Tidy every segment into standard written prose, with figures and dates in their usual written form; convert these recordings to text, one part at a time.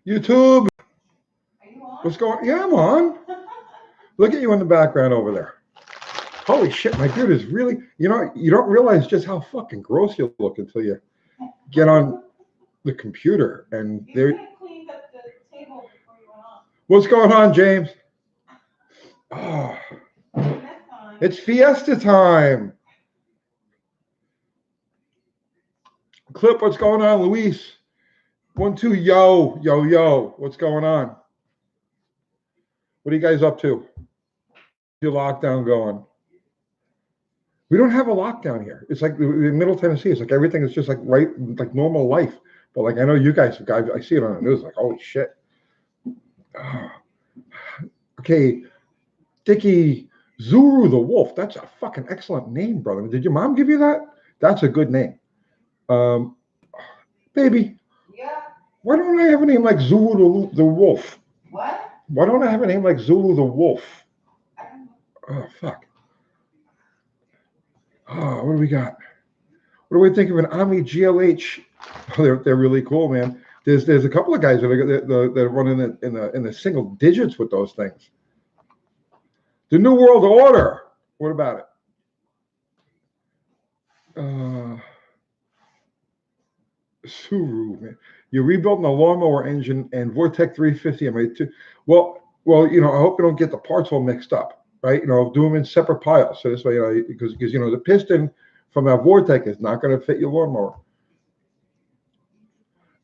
YouTube. Are you on? What's going? Yeah, I'm on. Look at you in the background over there. Holy shit, my beard is really. You know, you don't realize just how fucking gross you look until you get on the computer and You there. could have cleaned up the table before you went on. What's going on, James? Oh, That's fine. it's Fiesta time. Clip, what's going on, Luis? 1, 2, yo, yo, yo. What's going on? What are you guys up to? How's your lockdown going? We don't have a lockdown here. It's like in Middle Tennessee. It's like everything is just like right, like normal life. But like I know you guys, I see it on the news. Like holy shit. Oh. Okay, Dickie Zuru the Wolf. That's a fucking excellent name, brother. Did your mom give you that? That's a good name. Baby, Yeah. why don't I have a name like Zulu the Wolf? What? Why don't I have a name like Zulu the Wolf? I don't know. Oh, fuck. Oh, what do we got? What do we think of an Ami GLH? Oh, they're really cool, man. There's a couple of guys that are running in the single digits with those things. The New World Order. What about it? Suru, man. You're rebuilding a lawnmower engine and Vortec 350. I mean, well, you know, I hope you don't get the parts all mixed up, right? You know, do them in separate piles. So this way, you know, because you know the piston from that Vortec is not going to fit your lawnmower.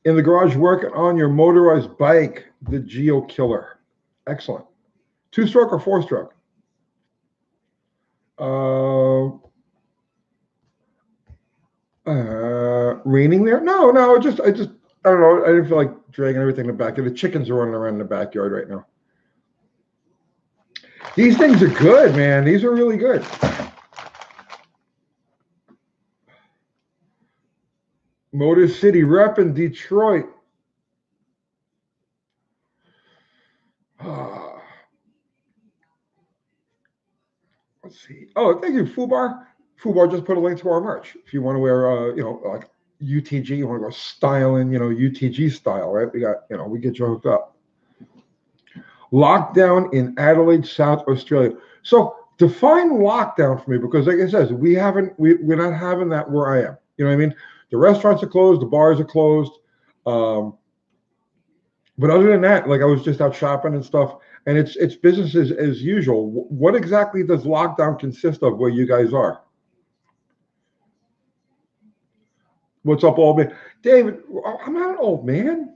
In the garage, working on your motorized bike, the Geo Killer. Excellent. 2-stroke or 4-stroke? Raining there? No. I just I don't know. I didn't feel like dragging everything in the back. The chickens are running around in the backyard right now. These things are good, man. These are really good. Motor City Rep in Detroit. Let's see. Oh, thank you, Fubar. Fubar just put a link to our merch. If you want to wear, you know, like UTG, you want to go styling, you know, UTG style, right? We got, you know, we get you hooked up. Lockdown in Adelaide, South Australia. So define lockdown for me, because like it says, we're not having that where I am. You know what I mean? The restaurants are closed, the bars are closed. But other than that, like I was just out shopping and stuff, and it's business as usual. What exactly does lockdown consist of where you guys are? What's up, old man? David, I'm not an old man.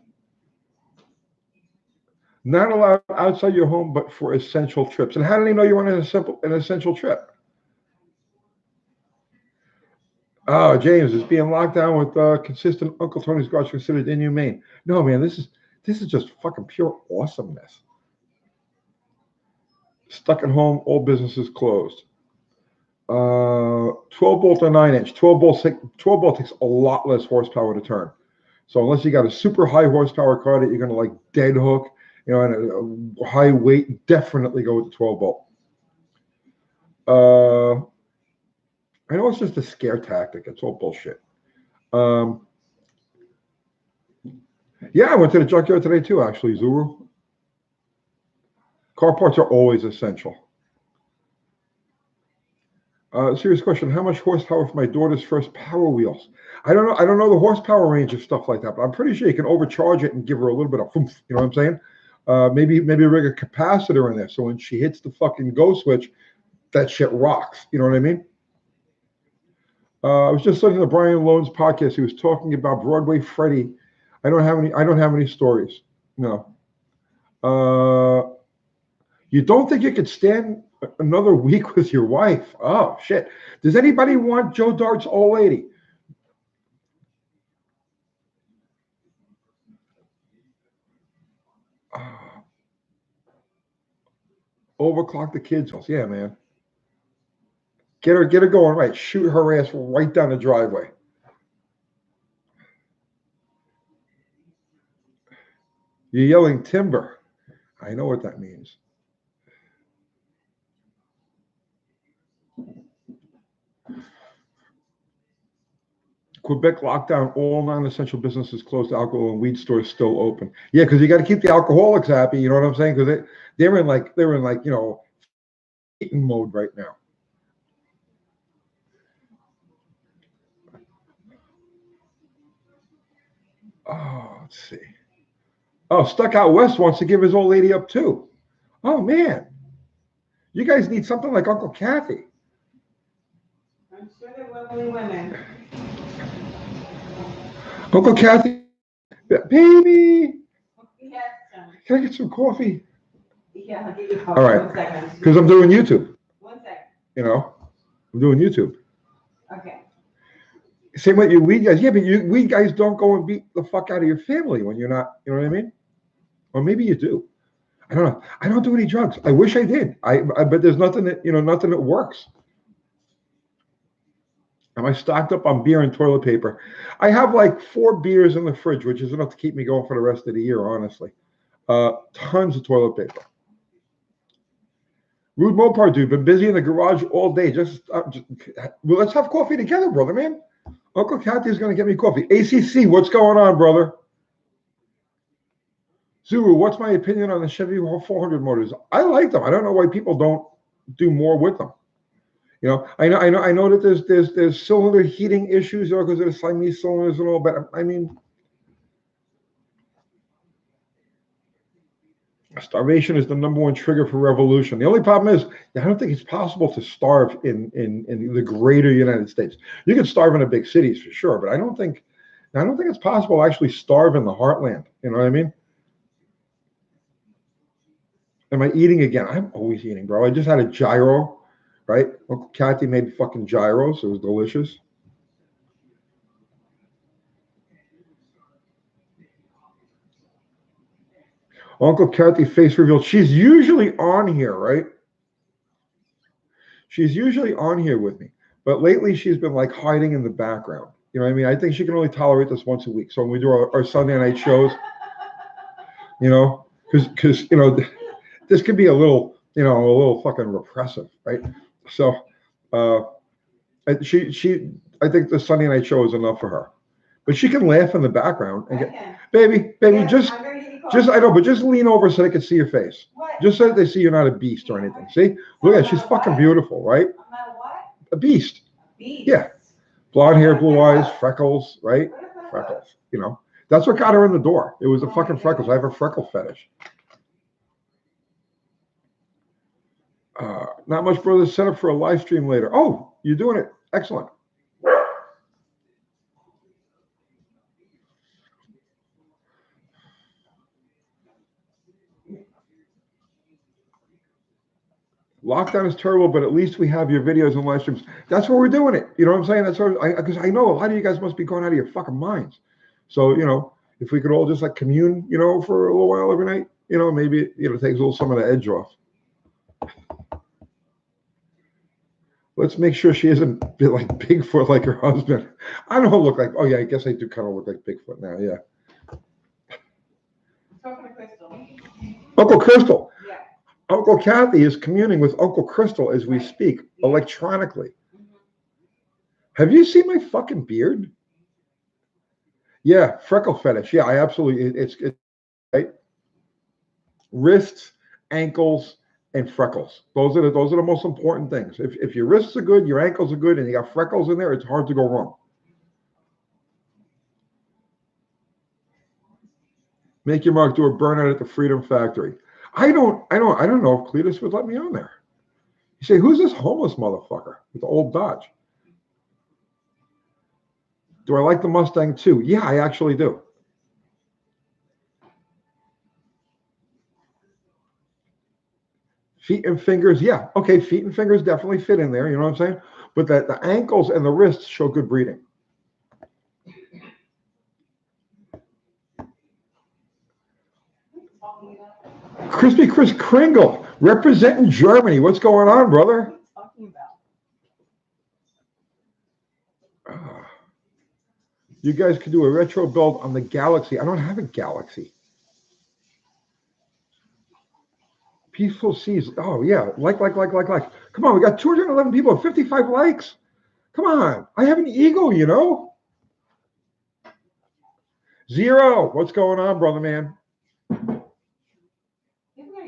Not allowed outside your home, but for essential trips. And how did he know you were on an essential trip? Oh, James, is being locked down with consistent Uncle Tony's garage considered inhumane? No, man, this is just fucking pure awesomeness. Stuck at home, all businesses closed. 12 bolt or 9-inch. 12 bolt takes a lot less horsepower to turn. So unless you got a super high horsepower car that you're going to like dead hook, you know, and a high weight, definitely go with the 12 bolt. I know it's just a scare tactic. It's all bullshit. Yeah, I went to the junkyard today too, actually, Zuru. Car parts are always essential. Serious question: how much horsepower for my daughter's first Power Wheels? I don't know. I don't know the horsepower range of stuff like that, but I'm pretty sure you can overcharge it and give her a little bit of oomph. You know what I'm saying? Maybe rig a capacitor in there, so when she hits the fucking go switch, that shit rocks. You know what I mean? I was just listening to Brian Lone's podcast. He was talking about Broadway Freddy. I don't have any stories. No. You don't think you could stand another week with your wife? Oh shit! Does anybody want Joe Dart's old lady? Overclock the kids. Yeah, man. Get her going right. Shoot her ass right down the driveway. You're yelling timber. I know what that means. Quebec lockdown, all non-essential businesses closed, alcohol and weed stores still open. Yeah, because you got to keep the alcoholics happy. You know what I'm saying? Because they're in like eating mode right now. Oh, let's see. Oh, Stuck Out West wants to give his old lady up too. Oh man, you guys need something like Uncle Kathy. I'm sure there will be women. Uncle Kathy, baby, Yes, John. can I get some coffee? Yeah, I'll give you coffee. All right. 1 second. Because I'm doing YouTube. 1 second. You know, I'm doing YouTube. Okay. Same with you weed guys. Yeah, but you weed guys don't go and beat the fuck out of your family when you're not. You know what I mean? Or maybe you do. I don't know. I don't do any drugs. I wish I did. But there's nothing that works. Am I stocked up on beer and toilet paper? I have like 4 beers in the fridge, which is enough to keep me going for the rest of the year, honestly. Tons of toilet paper. Rude Mopar dude, been busy in the garage all day. Well, let's have coffee together, brother, man. Uncle Kathy's going to get me coffee. ACC, what's going on, brother? Zuru, what's my opinion on the Chevy 400 motors? I like them. I don't know why people don't do more with them. You know, I know that there's cylinder heating issues, because of the Siamese cylinders and all, but I mean, starvation is the #1 trigger for revolution. The only problem is, I don't think it's possible to starve in the greater United States. You can starve in the big cities for sure, but I don't think it's possible to actually starve in the heartland. You know what I mean? Am I eating again? I'm always eating, bro. I just had a gyro, right? Uncle Kathy made fucking gyros. It was delicious. Uncle Kathy face reveal. She's usually on here, right? She's usually on here with me. But lately she's been like hiding in the background. You know what I mean? I think she can only tolerate this once a week. So when we do our Sunday night shows, because this could be a little fucking repressive, right? So I think the Sunday night show is enough for her. But she can laugh in the background and get, baby, Yeah, just I know, but just lean over so they can see your face. What? Just so that they see you're not a beast or anything. See? Look at her. She's fucking beautiful, right? I'm not a what? A beast. Beast. Yeah. Blonde hair, blue eyes, freckles, right? Freckles. That's what got her in the door. It was the fucking freckles. I have a freckle fetish. Not much, brother. Set up for a live stream later. Oh, you're doing it. Excellent. Lockdown is terrible, but at least we have your videos and live streams. That's where we're doing it. You know what I'm saying? That's because I know a lot of you guys must be going out of your fucking minds. So, if we could all just like commune, for a little while every night, maybe it takes a little some of the edge off. Let's make sure she isn't like Bigfoot like her husband. I don't look like, oh yeah, I guess I do kind of look like Bigfoot now, yeah. Talking to Crystal. Uncle Crystal. Yeah. Uncle Kathy is communing with Uncle Crystal as we speak, electronically. Mm-hmm. Have you seen my fucking beard? Yeah, freckle fetish. Yeah, I absolutely. It's right. Wrists, ankles, and freckles. Those are the most important things. If your wrists are good, your ankles are good, and you got freckles in there, it's hard to go wrong. Make your mark. Do a burnout at the Freedom Factory. I don't know if Cletus would let me on there. You say, who's this homeless motherfucker with the old Dodge? Do I like the Mustang too? Yeah, I actually do. Feet and fingers, yeah. Okay, feet and fingers definitely fit in there, you know what I'm saying? But the ankles and the wrists show good breeding. Crispy Chris Kringle, representing Germany. What's going on, brother? What are you talking about? You guys could do a retro build on the Galaxy. I don't have a Galaxy. Peaceful Seas. Oh, yeah. Like. Come on, we got 211 people and 55 likes. Come on. I have an ego, Zero. What's going on, brother man? Everybody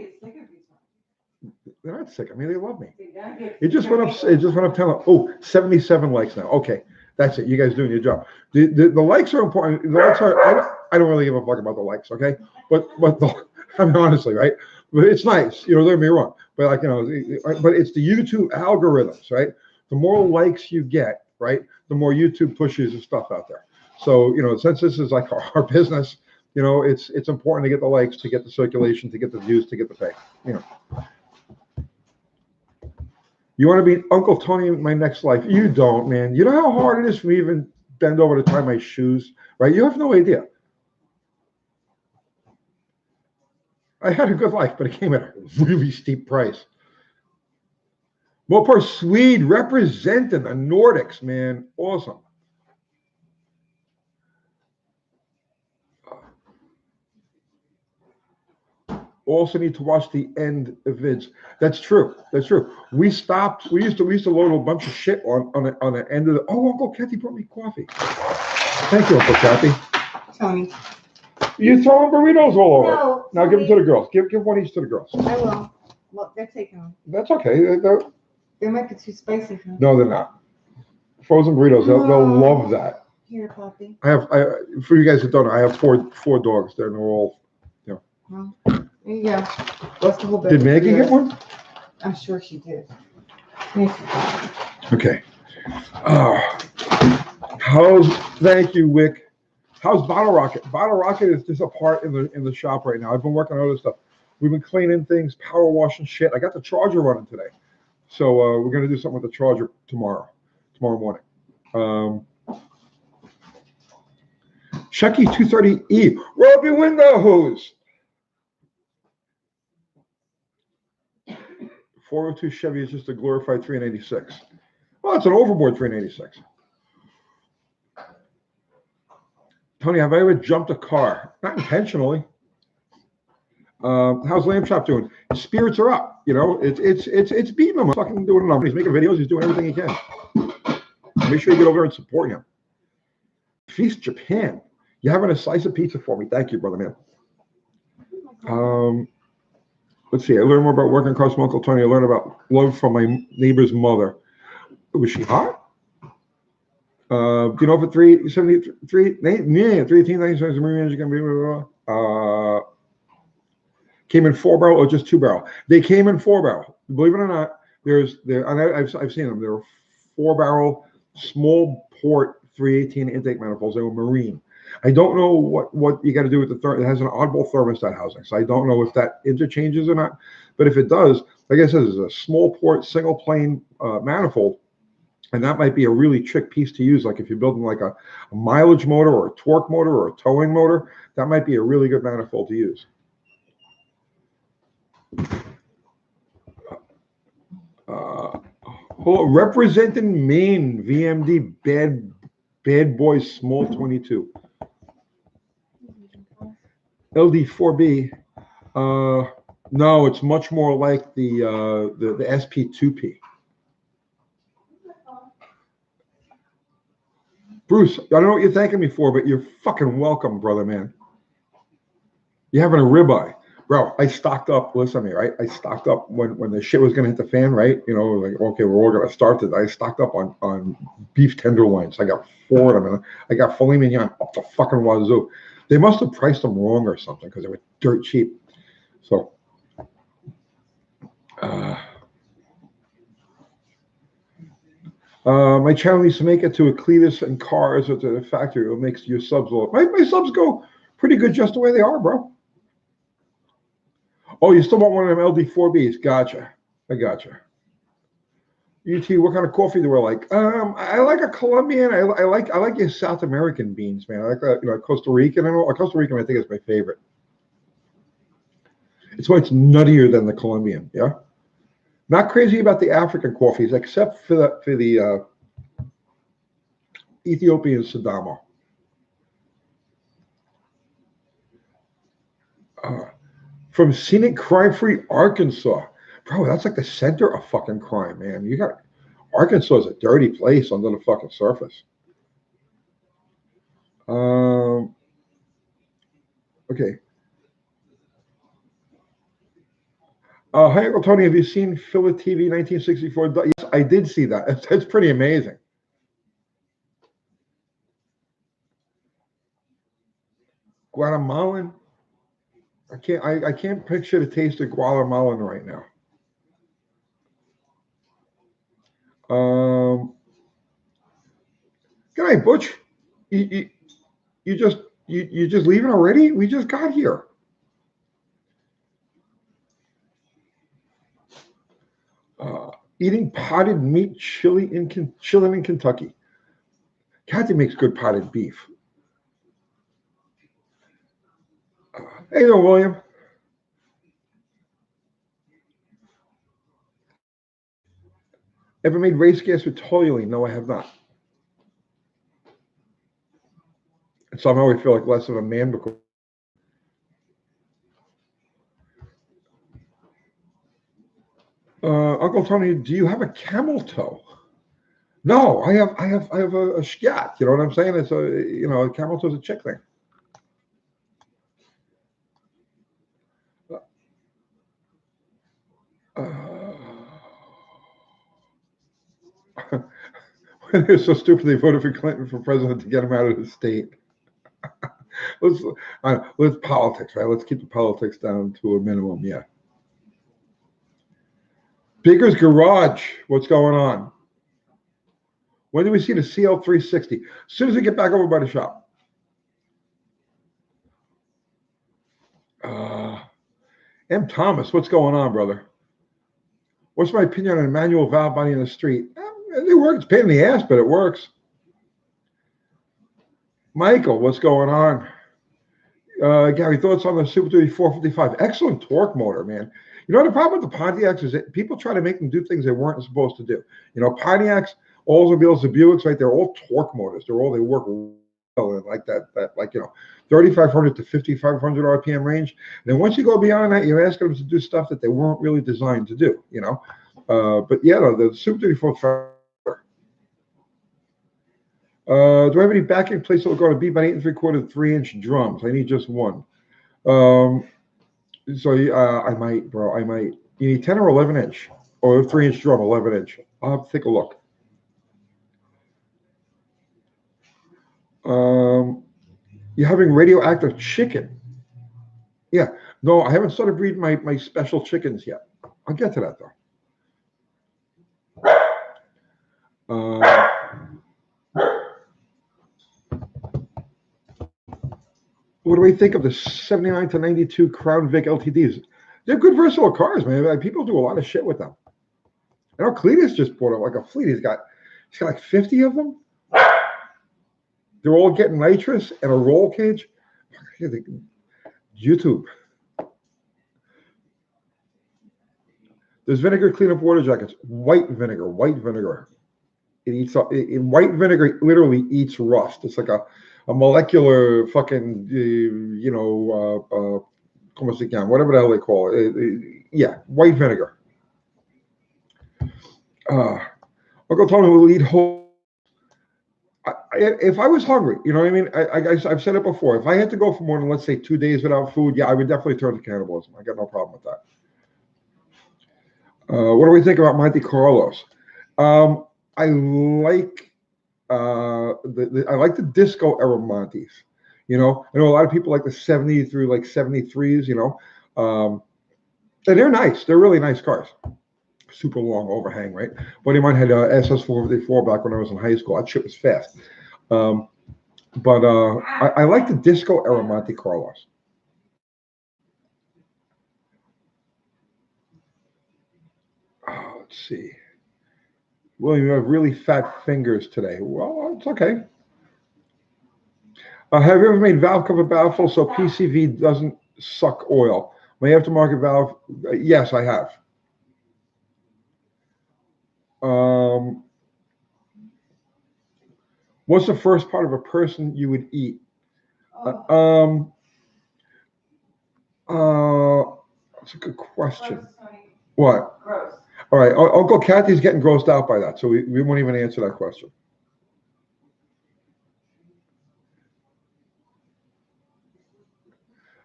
is sick of these ones. They're not sick. I mean, they love me. They gotta get It just sick went of up. It just went up 10. Oh, 77 likes now. Okay, that's it. You guys doing your job. The likes are important. The likes are. I don't really give a fuck about the likes. Okay, but I mean honestly, right? But it's nice. You know, don't get me wrong. But like but it's the YouTube algorithms, right? The more likes you get, right, the more YouTube pushes the stuff out there. So since this is like our business, it's important to get the likes, to get the circulation, to get the views, to get the pay. You want to be Uncle Tony in my next life? You don't, man. You know how hard it is for me to even bend over to tie my shoes, right? You have no idea. I had a good life, but it came at a really steep price. Mopar Swede representing the Nordics, man. Awesome. Also need to watch the end of vids. That's true. That's true. We stopped. We used to load a bunch of shit on the end of the. Oh, Uncle Kathy brought me coffee. Thank you, Uncle Kathy. Tony. You throwing burritos all over. No, Now give them to the girls. Give one each to the girls. I will. Well, they're taking them. That's okay. They might be too spicy for me. No, they're not. Frozen burritos. They'll love that. Here, Poppy. For you guys that don't know, I have four dogs. They're all. Well, there you go. What's the whole bit? Did Maggie get one? I'm sure she did. Yes. Okay. Thank you, Wick. How's Bottle Rocket? Bottle Rocket is just a part in the shop right now. I've been working on other stuff. We've been cleaning things, power washing shit. I got the charger running today. So we're gonna do something with the charger tomorrow morning. Chucky 230E. Roll up your windows. 402 Chevy is just a glorified 386. Well, it's an overboard 386. Tony, have I ever jumped a car? Not intentionally. How's Lamb Chop doing? His spirits are up. It's beating him. Fucking doing enough. He's making videos. He's doing everything he can. Make sure you get over there and support him. Feast Japan. You having a slice of pizza for me? Thank you, brother man. Let's see. I learned more about working across from Uncle Tony. I learned about love from my neighbor's mother. Was she hot? Do you know if at 373, 318, Marine Energy Company, came in 4-barrel or just 2-barrel? They came in 4-barrel. Believe it or not, I've seen them. There were 4-barrel small port 318 intake manifolds. They were marine. I don't know what you got to do with the it has an oddball thermostat housing, so I don't know if that interchanges or not. But if it does, like I said, it's a small port single plane manifold, and that might be a really trick piece to use. Like if you're building like a mileage motor or a torque motor or a towing motor, that might be a really good manifold to use. Representing Maine VMD bad boy small 22. LD4B. No, it's much more like the SP2P. Bruce, I don't know what you're thanking me for, but you're fucking welcome, brother man. You're having a ribeye. Bro, I stocked up. Listen to me, right? I stocked up when the shit was gonna hit the fan, right? Like, okay, we're all gonna start it. I stocked up on beef tenderloins. I got 4 of them, and I got filet mignon up the fucking wazoo. They must have priced them wrong or something because they were dirt cheap. So, my channel needs to make it to a Cletus and cars or to the factory. It makes your subs low. My subs go pretty good just the way they are, bro. Oh, you still want one of them LD4Bs? Gotcha. I gotcha. UT, what kind of coffee do I like? I like a Colombian. I like your South American beans, man. I like that, Costa Rican. Costa Rican, I think, is my favorite. It's much nuttier than the Colombian. Yeah. Not crazy about the African coffees, except for the Ethiopian Sidamo. From scenic crime-free Arkansas. Bro, that's like the center of fucking crime, man. Arkansas is a dirty place under the fucking surface. Okay. Hi, Uncle Tony. Have you seen Phila TV 1964? Yes, I did see that. It's pretty amazing. Guatemalan. I can't picture the taste of Guatemalan right now. Good night, Butch. You, you, you just you just leaving already? We just got here. Eating potted meat chili chilling in Kentucky. Kathy makes good potted beef. Hey there, William. Ever made race gas with toluene? No, I have not. And somehow I feel like less of a man because. Uncle Tony, do you have a camel toe? No, I have a scat. You know what I'm saying? It's a camel toe's a chick thing. They're so stupid they voted for Clinton for president to get him out of the state. let's politics, right? Let's keep the politics down to a minimum. Yeah. Bigger's Garage. What's going on? When do we see the CL360? As soon as we get back over by the shop. M. Thomas, what's going on, brother? What's my opinion on a manual valve body in the street? It works. It's a pain in the ass, but it works. Michael, what's going on? Gary, thoughts on the Super Duty 455? Excellent torque motor, man. You know, the problem with the Pontiacs is that people try to make them do things they weren't supposed to do. You know, Pontiacs, Oldsmobiles, the Buicks, right? They're all torque motors. They work well in like that 3,500 to 5,500 RPM range. And then once you go beyond that, you're asking them to do stuff that they weren't really designed to do, you know. But yeah, the Super Duty 455. Do I have any backing place that will go to B by 8 3/4 3-inch drums? I need just one. I might, bro. I might. You need 10 or 11-inch, or 3-inch drum, 11-inch. I'll have to take a look. You're having radioactive chicken. Yeah. No, I haven't started breeding my special chickens yet. I'll get to that though. What do we think of the 79 to 92 Crown Vic LTDs? They're good versatile cars, man. People do a lot of shit with them. I know Cletus just bought like a fleet. He's got like 50 of them. They're all getting nitrous and a roll cage. YouTube. There's vinegar cleanup water jackets. White vinegar. It eats up. White vinegar literally eats rust. It's like a molecular fucking, como se llama, whatever the hell they call it. Yeah, white vinegar. Uncle Tony will eat whole. If I was hungry, you know what I mean? I've said it before. If I had to go for more than, let's say, 2 days without food, yeah, I would definitely turn to cannibalism. I got no problem with that. What do we think about Monte Carlos? I like I like the disco era Montes. You know, I know a lot of people like the 70 through like 73s. You know, and they're nice. They're really nice cars. Super long overhang, right? Buddy of mine had SS454 back when I was in high school. That shit was fast. But I like the disco era Monte Carlos. Let's see. William, you have really fat fingers today. Well, it's okay. Have you ever made valve cover baffle so PCV doesn't suck oil? My aftermarket valve, yes, I have. What's the first part of a person you would eat? That's a good question. What? Gross. All right, Uncle Kathy's getting grossed out by that, so we won't even answer that question.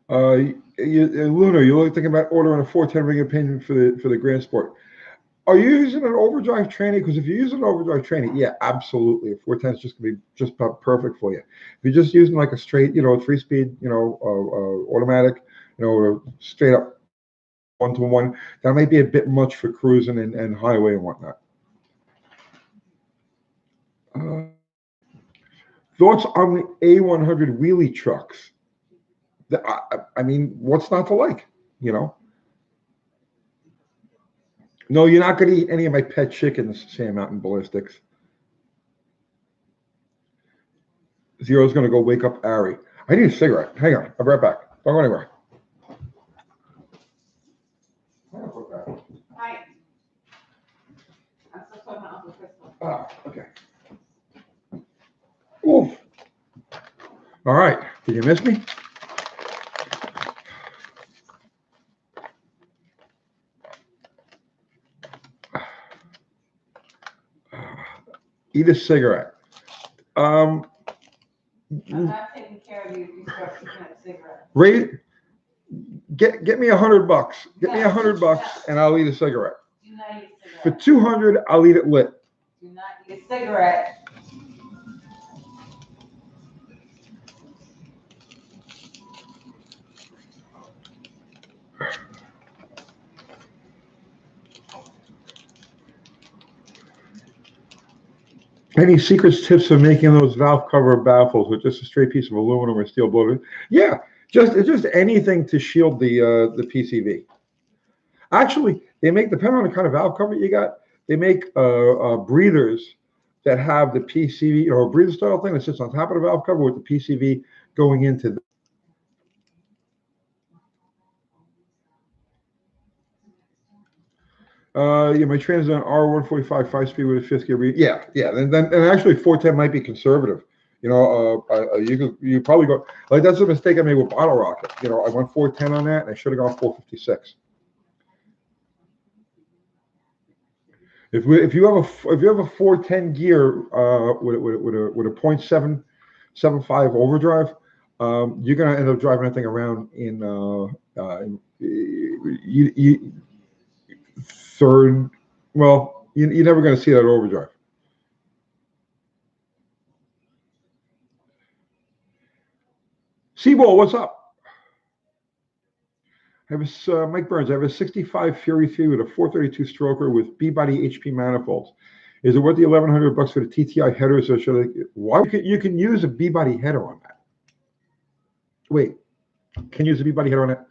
Luna, you're thinking about ordering a 410 ring of pin for the Grand Sport. Are you using an overdrive tranny? Because if you're using an overdrive tranny, yeah, absolutely. A 410 is just gonna be just about perfect for you. If you're just using like a straight, 3-speed, automatic, straight up 1-to-1, that might be a bit much for cruising and highway and whatnot. Thoughts on the A100 wheelie trucks? I mean, what's not to like? No, you're not going to eat any of my pet chickens, Sam Mountain Ballistics. Zero's going to go wake up Ari. I need a cigarette. Hang on. I'll be right back. Don't go anywhere. Hi. I'm still talking to Uncle Crystal. Ah, okay. Oof. All right. Did you miss me? Eat a cigarette. I'm not taking care of you if you start picking up cigarettes. Get me $100. Get me $100 and I'll eat a cigarette. Do not eat a cigarette. For 200, I'll eat it lit. Do not eat a cigarette. Any secrets, tips for making those valve cover baffles with just a straight piece of aluminum or steel bloated? Yeah, just anything to shield the PCV. Actually, they make, depending on the kind of valve cover you got, they make breathers that have the PCV, a breather style thing that sits on top of the valve cover with the PCV going into the. Yeah, my trans on R145 5-speed with a 5th gear. Yeah, and actually 410 might be conservative. You probably go like that's a mistake I made with Bottle Rocket. I went 410 on that, and I should have gone 456. If you have a 410 gear with a .775 overdrive, you're gonna end up driving that thing around in third. Well, you're never gonna see that overdrive. Seaball, what's up? I have a Mike Burns. I have a 65 Fury 3 with a 432 stroker with B-body HP manifolds. Is it worth the $1,100 for the TTI headers, or should I? Why you can use a B-body header on that? Wait, can you use a B-body header on that?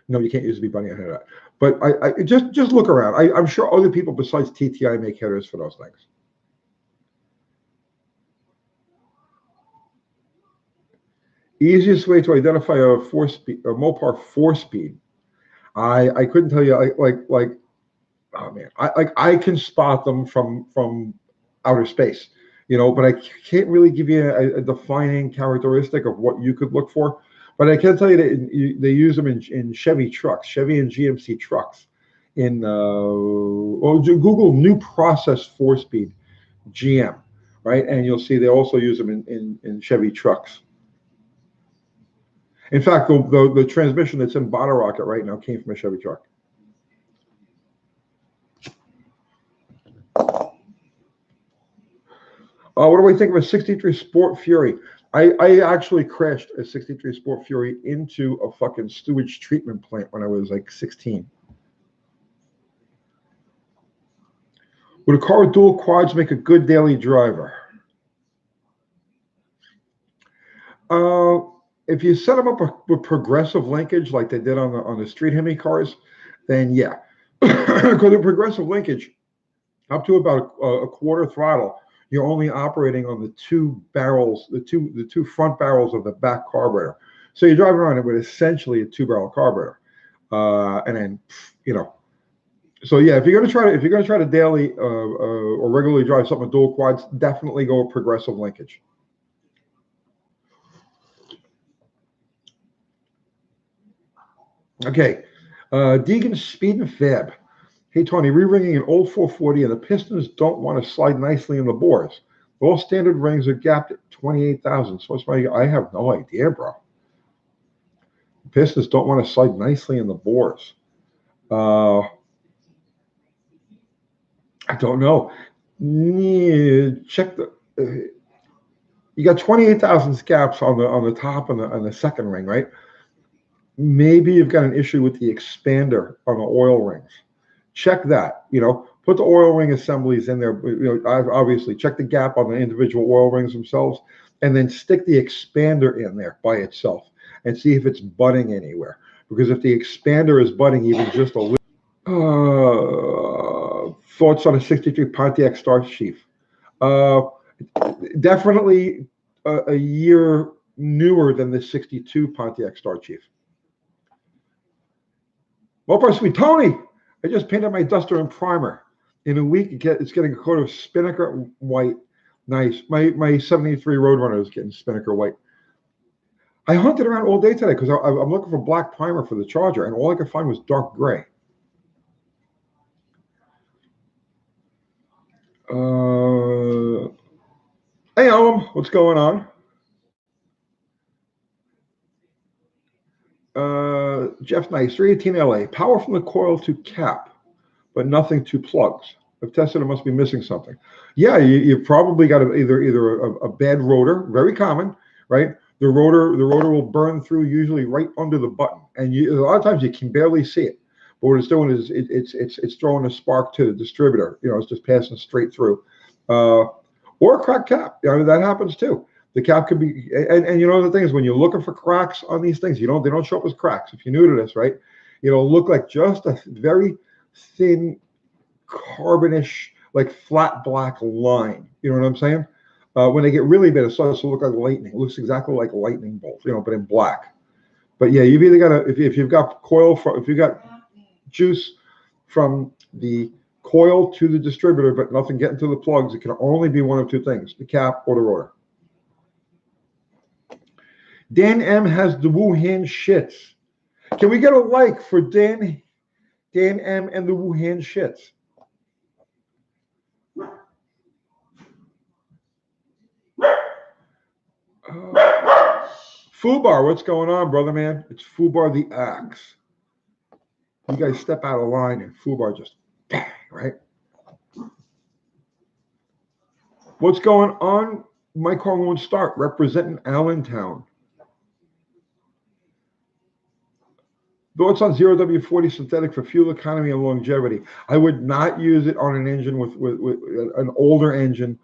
No, you can't use a B-body header on that. But I just look around. I'm sure other people besides TTI make headers for those things. Easiest way to identify a Mopar 4-speed. I couldn't tell you. Oh man, I can spot them from outer space, but I can't really give you a defining characteristic of what you could look for. But I can tell you that they use them in Chevy trucks, Chevy and GMC trucks. Google new process 4-speed GM, right? And you'll see they also use them in Chevy trucks. In fact, the transmission that's in Bottle Rocket right now came from a Chevy truck. What do I think of a 63 Sport Fury? I actually crashed a 63 Sport Fury into a fucking sewage treatment plant when I was like 16. Would a car with dual quads make a good daily driver? If you set them up with progressive linkage like they did on the street Hemi cars, then yeah. Because the progressive linkage, up to about a quarter throttle, you're only operating on the two barrels, the two front barrels of the back carburetor. So you drive around it with essentially a 2-barrel carburetor, and then So yeah, if you're gonna try to daily or regularly drive something with dual quads, definitely go with progressive linkage. Okay, Deegan Speed and Fab. Hey Tony, re-ringing an old 440 and the pistons don't want to slide nicely in the bores. All standard rings are gapped at 28,000. So it's I have no idea, bro. Pistons don't want to slide nicely in the bores. I don't know. Check the. You got 28,000 scaps on the top and the second ring, right? Maybe you've got an issue with the expander on the oil rings. Check that. Put the oil ring assemblies in there. Obviously, check the gap on the individual oil rings themselves, and then stick the expander in there by itself and see if it's butting anywhere. Because if the expander is butting even just a little. Thoughts on a 63 Pontiac Star Chief? Definitely a year newer than the 62 Pontiac Star Chief. Well, sweet Tony, I just painted my duster and primer. In a week, it's getting a coat of Spinnaker white. Nice. My 73 Roadrunner is getting Spinnaker white. I hunted around all day today because I'm looking for black primer for the Charger, and all I could find was dark gray. Hey, what's going on? Jeff Nice, 318 LA. Power from the coil to cap, but nothing to plugs. I've tested it, must be missing something. Yeah, you've probably got either a bad rotor, very common, right? The rotor will burn through usually right under the button, and a lot of times you can barely see it. But what it's doing is it's throwing a spark to the distributor. It's just passing straight through. Or a cracked cap. That happens too. The cap could be, and the thing is, when you're looking for cracks on these things, they don't show up as cracks. If you're new to this, right, it'll look like just a very thin, carbonish, like flat black line. You know what I'm saying? When they get really bad, it starts to look like lightning. It looks exactly like a lightning bolt, but in black. But yeah, you've either got to, if you've got if you've got juice from the coil to the distributor, but nothing getting to the plugs, it can only be one of two things: the cap or the rotor. Dan M has the Wuhan shits. Can we get a like for Dan M and the Wuhan shits? Fubar, what's going on, brother man? It's Fubar the Axe. You guys step out of line and Fubar just bang, right? What's going on? Mike Harlow Start representing Allentown. Thoughts on 0W40 synthetic for fuel economy and longevity? I would not use it on an engine with an older engine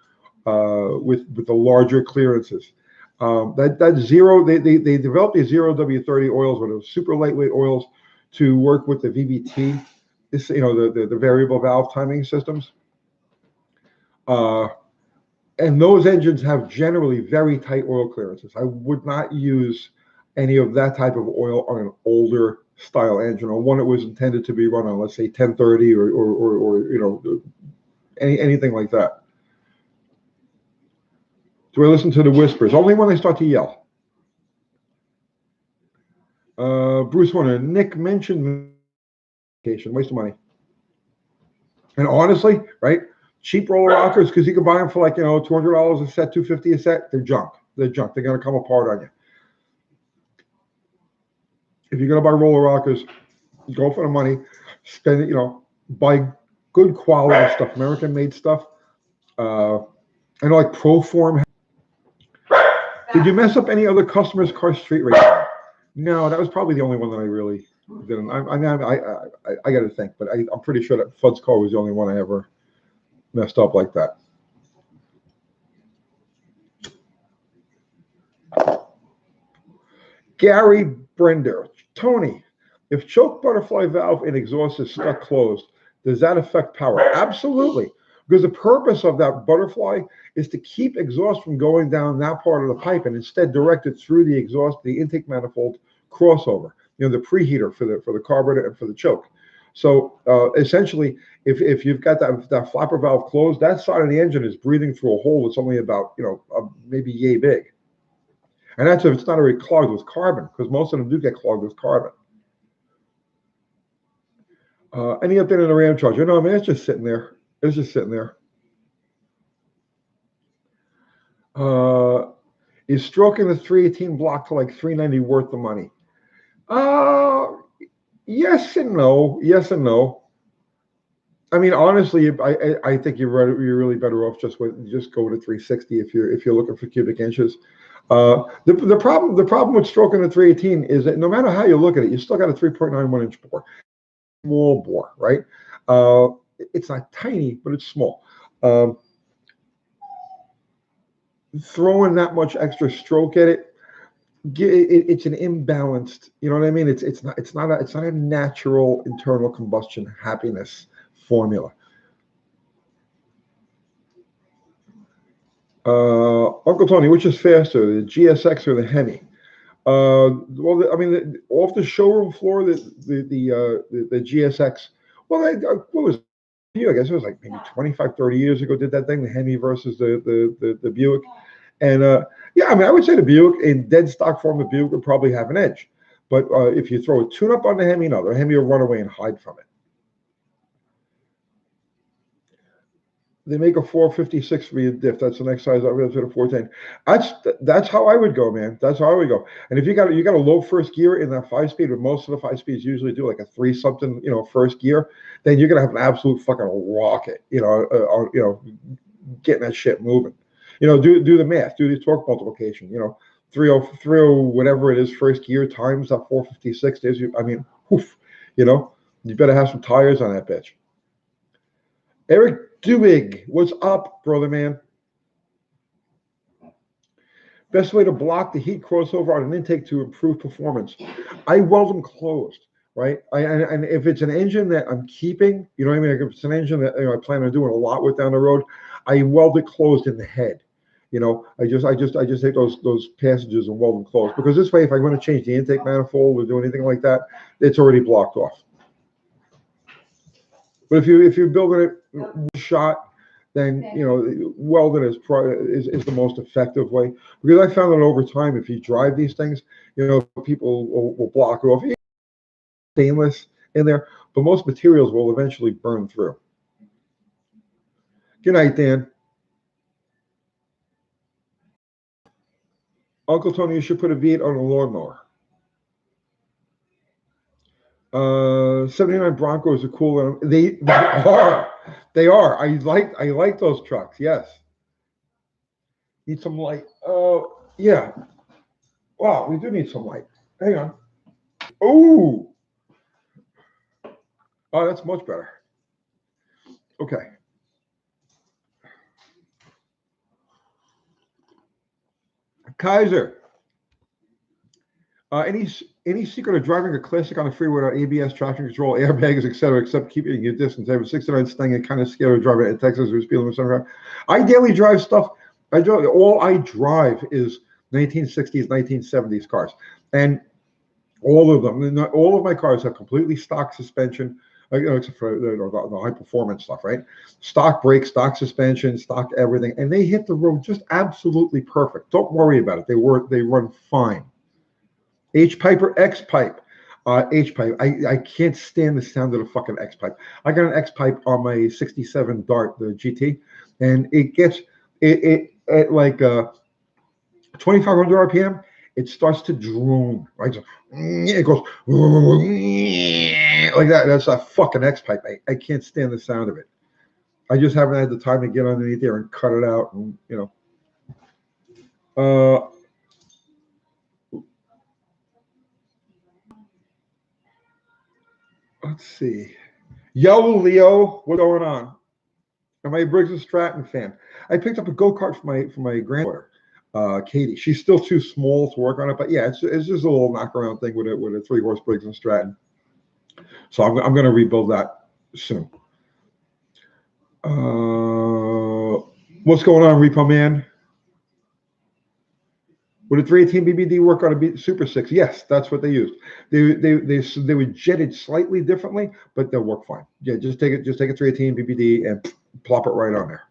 with the larger clearances. That zero, they developed these 0W30 oils, with those super lightweight oils, to work with the VVT, the variable valve timing systems. And those engines have generally very tight oil clearances. I would not use any of that type of oil on an older style engine, or one that was intended to be run on, let's say, 1030 or anything like that. Do I listen to the whispers? Only when they start to yell. Bruce Warner, Nick mentioned waste of money. And honestly, right, cheap roller rockers, because you can buy them for like $200 a set, $250 a set. They're junk. They're junk. They're gonna come apart on you. If you're gonna buy roller rockers, go for the money. Spend it. Buy good quality stuff, American-made stuff. I know, like Proform. Did you mess up any other customers' car street race? No, that was probably the only one that I really didn't. I got to think, but I'm pretty sure that Fudd's car was the only one I ever messed up like that. Gary Brender, Tony, if choke butterfly valve and exhaust is stuck closed, does that affect power? Absolutely. Because the purpose of that butterfly is to keep exhaust from going down that part of the pipe and instead direct it through the exhaust, the intake manifold crossover, the preheater for the carburetor and for the choke. So essentially, if you've got that flapper valve closed, that side of the engine is breathing through a hole that's only about maybe yay big. And that's if it's not already clogged with carbon, because most of them do get clogged with carbon. Any update on the Ram Charger? No, I mean, it's just sitting there. It's just sitting there. Is stroking the 318 block to like 390 worth the money? Uh, yes and no. Yes and no. I mean, honestly, I think you're really better off just go to 360 if you're looking for cubic inches. The problem with stroking the 318 is that no matter how you look at it, you still got a 3.91 inch bore, small bore, right? Uh, it's not tiny, but it's small. Um, Throwing that much extra stroke at it, it's an imbalanced. You know what I mean? It's not a natural internal combustion happiness formula. Uncle Tony, which is faster, the GSX or the Hemi? Well, I mean, off the showroom floor, the GSX. Well, what was it? I guess it was like maybe 25, 30 years ago. Did that thing, the Hemi versus the Buick, and yeah, I mean, I would say the Buick in dead stock form, the Buick would probably have an edge. But if you throw a tune-up on the Hemi, no, the Hemi will run away and hide from it. They make a 456 for your diff. That's the next size up to the 410. That's how I would go, man. That's how I would go. And if you got a low first gear in that 5-speed, or most of the 5-speeds usually do like a 3 something, first gear, then you're gonna have an absolute fucking rocket, getting that shit moving. Do the math, do the torque multiplication. 30 whatever it is first gear times that 456 is. I mean, whoof, you better have some tires on that bitch. Eric Duig, what's up, brother man? Best way to block the heat crossover on an intake to improve performance. I weld them closed, right? And if it's an engine that I'm keeping, you know what I mean? Like if it's an engine that I plan on doing a lot with down the road, I weld it closed in the head. I just take those passages and weld them closed, because this way, if I want to change the intake manifold or do anything like that, it's already blocked off. But if you're building it shot, then welding is the most effective way, because I found that over time, if you drive these things, people will block it off. Stainless in there, but most materials will eventually burn through. Good night, Dan. Uncle Tony, you should put a V8 on a lawnmower. 79 Broncos are cool. They are. They are. I like those trucks. Yes. Need some light. Oh, yeah. Wow, we do need some light. Hang on. Oh, that's much better. Okay. Kaiser. Any secret of driving a classic on the freeway without ABS, traction control, airbags, etc., except keeping your distance? I have a 69 Sting and kind of scared of driving it in Texas or speeding with some. I daily drive stuff. All I drive is 1960s, 1970s cars, and all of them. All of my cars have completely stock suspension, except for the high performance stuff, right? Stock brakes, stock suspension, stock everything, and they hit the road just absolutely perfect. Don't worry about it. They run fine. H pipe or X pipe? H pipe. I can't stand the sound of the fucking X pipe. I got an X pipe on my '67 Dart, the GT, and it gets it at like 2,500 RPM. It starts to drone, right? So, it goes like that. That's a fucking X pipe. I can't stand the sound of it. I just haven't had the time to get underneath there and cut it out, and let's see. Yo, Leo, what's going on? Am I a Briggs and Stratton fan? I picked up a go-kart for my granddaughter, Katie. She's still too small to work on it, but yeah, it's just a little knock-around thing with a 3-horse Briggs and Stratton. So I'm going to rebuild that soon. What's going on, Repo Man? Would a 318 BBD work on a Super 6? Yes, that's what they used. They were jetted slightly differently, but they'll work fine. Yeah, just take a 318 BBD and plop it right on there.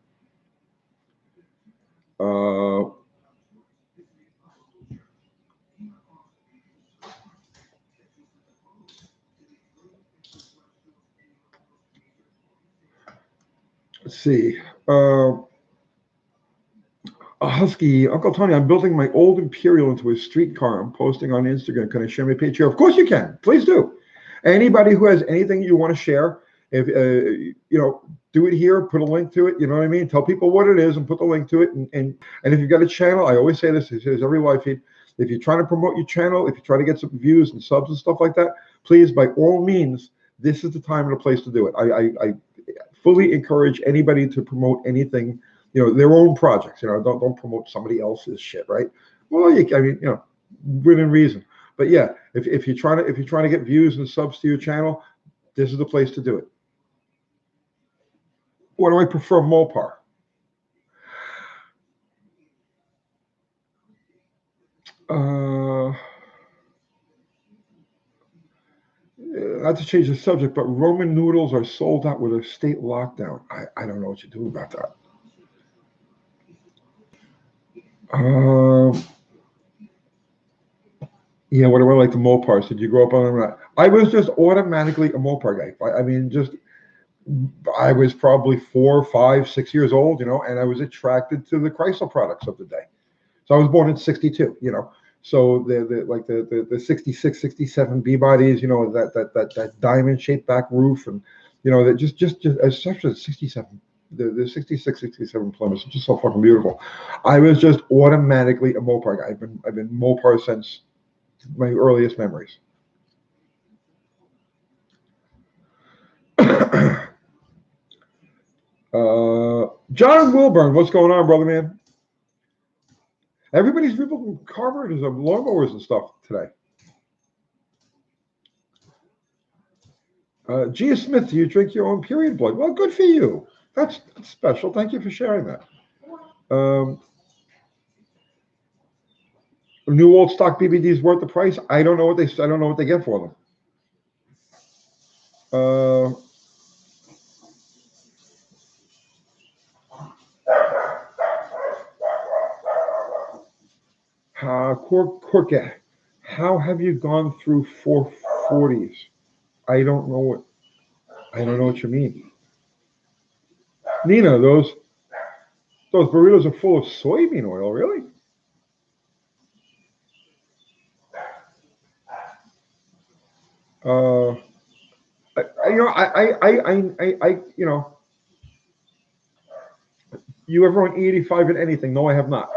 Let's see. Husky, Uncle Tony, I'm building my old Imperial into a streetcar. I'm posting on Instagram. Can I share my page here? Of course you can. Please do. Anybody who has anything you want to share, if do it here. Put a link to it. You know what I mean? Tell people what it is and put the link to it. And if you've got a channel, I always say this. It says every live feed. If you're trying to promote your channel, if you're trying to get some views and subs and stuff like that, please, by all means, this is the time and the place to do it. I fully encourage anybody to promote anything. Their own projects. Don't promote somebody else's shit, right? Well, within reason. But yeah, if you're trying to get views and subs to your channel, this is the place to do it. What do I prefer, Mopar? Not to change the subject, but Roman noodles are sold out with a state lockdown. I don't know what you do about that. Yeah, what do I like the Mopars? Did you grow up on them? I was just automatically a Mopar guy. I was probably 4, 5, 6 years old, and I was attracted to the Chrysler products of the day. So I was born in '62, So the 66, 67 B bodies, that diamond shaped back roof, and that just especially the 67. The 66, 67 Plymouth is just so fucking beautiful. I was just automatically a Mopar guy. I've been Mopar since my earliest memories. John Wilburn, what's going on, brother man? Everybody's rebuilding carburetors of lawnmowers and stuff today. Gia Smith, do you drink your own period blood? Well, good for you. That's special. Thank you for sharing that. New old stock BBDs worth the price? I don't know what they get for them. Corke, how have you gone through 440s? I don't know what you mean. Nina, those burritos are full of soybean oil, really? You ever on E85 in anything? No, I have not.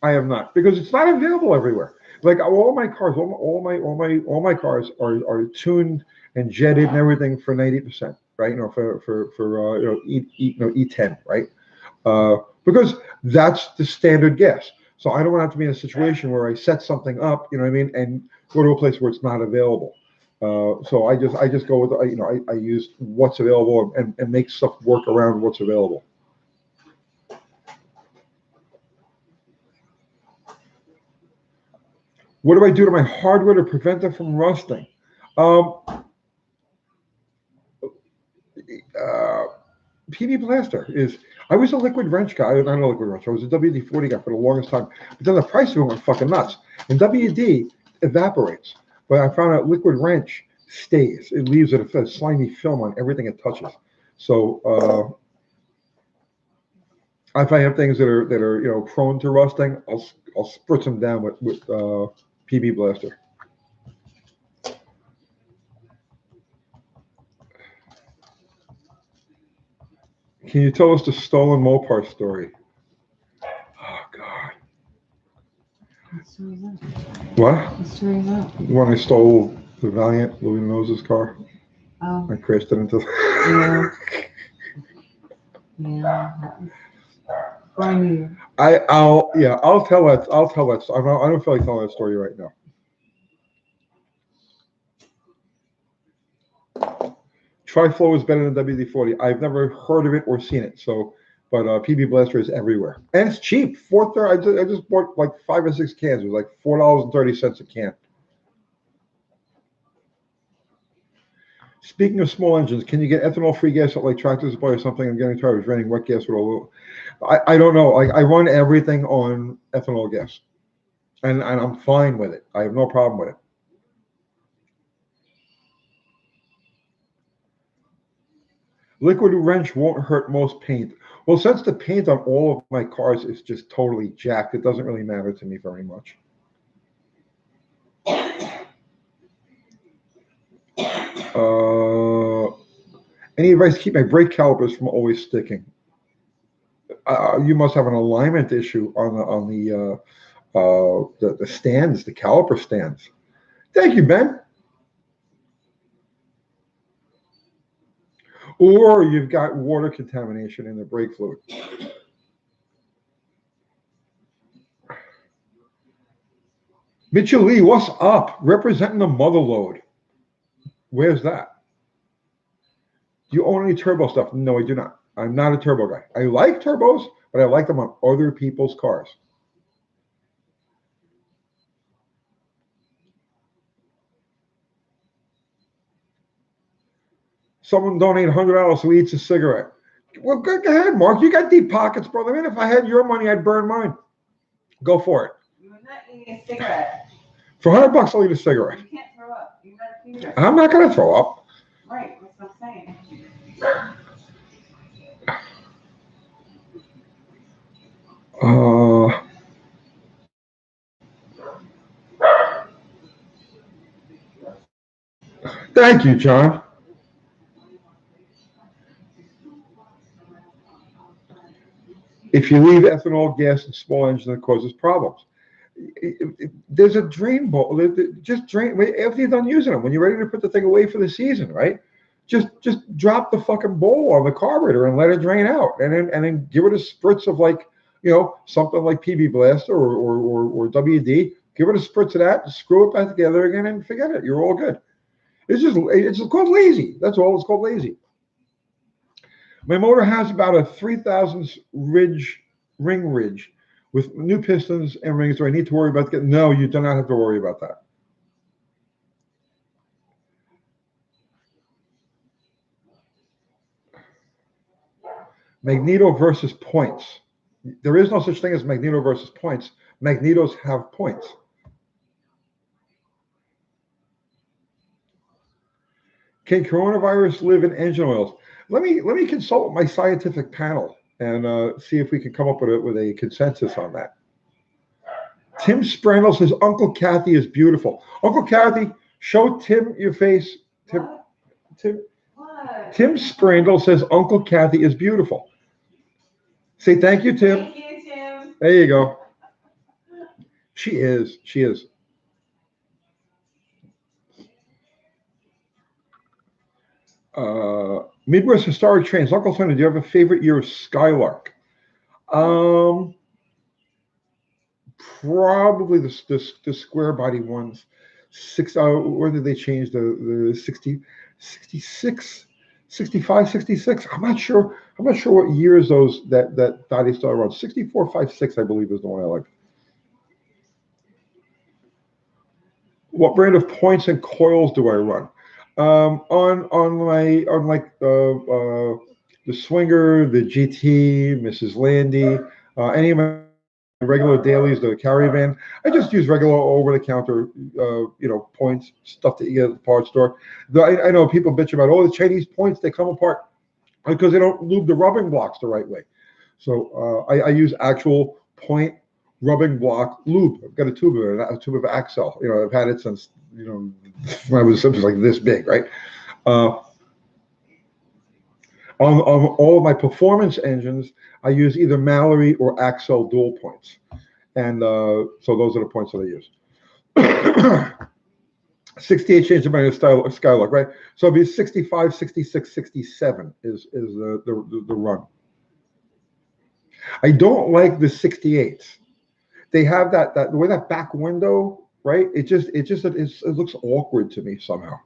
I have not, because it's not available everywhere. Like all my cars, all my cars are tuned and jetted and everything for 90%, right? For E10, right? Because that's the standard gas. So I don't want to have to be in a situation where I set something up, and go to a place where it's not available. So I just go with, I use what's available and make stuff work around what's available. What do I do to my hardware to prevent it from rusting? PB Blaster is. I was a liquid wrench guy. Not a liquid wrench. I was a WD-40 guy for the longest time. But then the price of it went fucking nuts. And WD evaporates. But I found out liquid wrench stays. It leaves a slimy film on everything it touches. So if I have things that are prone to rusting, I'll spritz them down with PB Blaster. Can you tell us the stolen Mopar story? Oh God. What story is that? What? What story is that? When I stole the Valiant, Louis Nose's car. Oh. I crashed it into. Yeah. Yeah. Funny. I'll tell that. I don't feel like telling that story right now. Tri-Flow is better than WD-40. I've never heard of it or seen it. But PB Blaster is everywhere, and it's cheap. I just bought like 5 or 6 cans. It was like $4.30 a can. Speaking of small engines, can you get ethanol-free gas at like Tractor Supply or something? I'm getting tired of running wet gas with all. I don't know. I run everything on ethanol gas, and I'm fine with it. I have no problem with it. Liquid wrench won't hurt most paint. Well, since the paint on all of my cars is just totally jacked, it doesn't really matter to me very much. Any advice to keep my brake calipers from always sticking? You must have an alignment issue on the stands, the caliper stands. Thank you, Ben. Or you've got water contamination in the brake fluid. Mitchell Lee, what's up? Representing the mother load. Where's that? Do you own any turbo stuff? No, I do not. I'm not a turbo guy. I like turbos, but I like them on other people's cars. Someone donate $100 so he eats a cigarette. Well, go ahead, Mark. You got deep pockets, brother. Man, if I had your money, I'd burn mine. Go for it. You're not eating a cigarette. For $100, I'll eat a cigarette. You can't throw up. You got a fever. I'm not going to throw up. Right, that's what I'm saying. Thank you, John. If you leave ethanol gas in small engine, it causes problems. There's a drain bowl. Just drain after you're done using them. When you're ready to put the thing away for the season, right? Just drop the fucking bowl on the carburetor and let it drain out, and then give it a spritz of something like PB Blaster or WD. Give it a spritz of that, screw it back together again, and forget it. You're all good. It's called lazy. That's all. It's called lazy. My motor has about a 3,000 ring ridge with new pistons and rings. Do I need to worry about that? No, you do not have to worry about that. Magneto versus points. There is no such thing as magneto versus points. Magnetos have points. Can coronavirus live in engine oils? Let me consult with my scientific panel and see if we can come up with a consensus on that. Tim Sprandl says Uncle Kathy is beautiful. Uncle Kathy, show Tim your face. Tim Sprandl says Uncle Kathy is beautiful. Say thank you, Tim. Thank you, Tim. There you go. She is. She is. Midwest Historic Trains. Uncle Sonny, do you have a favorite year of Skylark? Probably the square body ones. Or did they change the 60, 66, 65, 66? I'm not sure what years those that body started around. 64, 56, I believe, is the one I like. What brand of points and coils do I run? On the Swinger, the GT, Mrs. Landy, any of my regular dailies, the caravan. I just use regular over-the-counter, points, stuff that you get at the parts store. I know people bitch about, the Chinese points, they come apart because they don't lube the rubbing blocks the right way. So I use actual point rubbing block lube. I've got a tube of Axel. I've had it since when I was like this big, right? On all of my performance engines, I use either Mallory or Axel dual points, and so those are the points that I use. 68 change of my Skylark, right? So it'll be 65, 66, 67 is the run. I don't like the 68s. They have that the way that back window, right? It looks awkward to me somehow.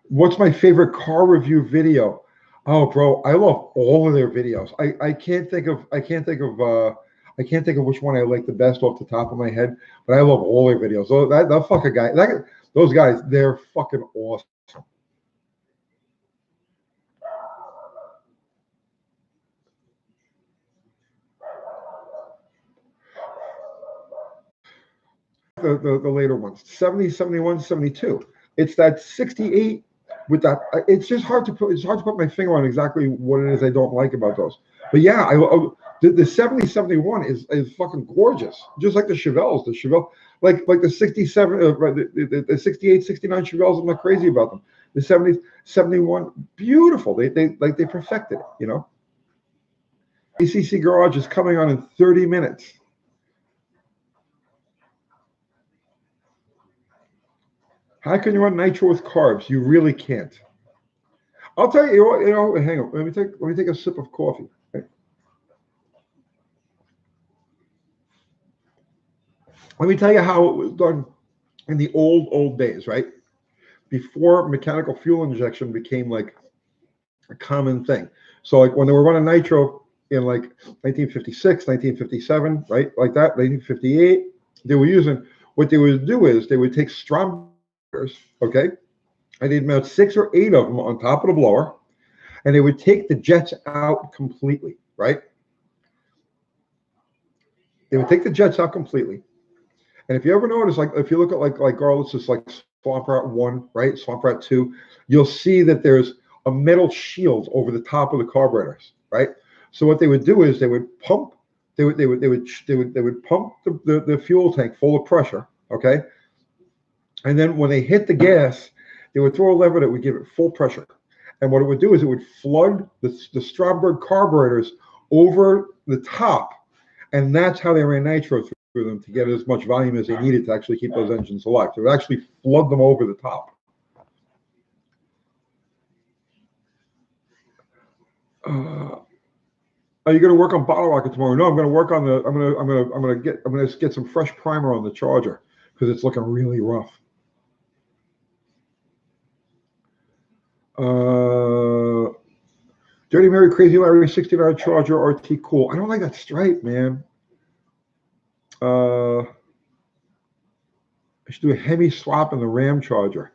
What's my favorite car review video? Oh, bro, I love all of their videos. I can't think of which one I like the best off the top of my head, but I love all their videos. So that fucking guy, those guys, they're fucking awesome. The later ones, 70, 71, 72. It's that 68 with that. It's just hard to put. It's hard to put my finger on exactly what it is I don't like about those. But yeah, the 7071 is fucking gorgeous, just like the Chevelles. The Chevelle, like the 67, the 68, 69 Chevelles. I'm not crazy about them. The 70, 71, beautiful. They perfected it. You know, ACC Garage is coming on in 30 minutes. How can you run nitro with carbs? You really can't. I'll tell you. You know. Hang on. Let me take a sip of coffee. Okay? Let me tell you how it was done in the old days, right? Before mechanical fuel injection became like a common thing. So like when they were running nitro in like 1956, 1957, right? Like that, 1958, they were using, what they would do is they would take Strombergers, okay? And they'd mount 6 or 8 of them on top of the blower, and they would take the jets out completely, right? They would take the jets out completely. And if you ever notice, like if you look at like Garlitz's like Swamp Rat 1, right? Swamp Rat 2, you'll see that there's a metal shield over the top of the carburetors, right? So what they would do is they would pump, they would pump the fuel tank full of pressure, okay? And then when they hit the gas, they would throw a lever that would give it full pressure. And what it would do is it would flood the Stromberg carburetors over the top, and that's how they ran nitro through them to get as much volume as they needed to actually keep those engines alive. So it would actually flood them over the top. Are you going to work on bottle rocket tomorrow? No, I'm going to work on the. I'm going to get some fresh primer on the charger because it's looking really rough. Dirty Mary, Crazy Larry, 69 Charger RT, cool. I don't like that stripe, man. I should do a Hemi swap in the Ram Charger.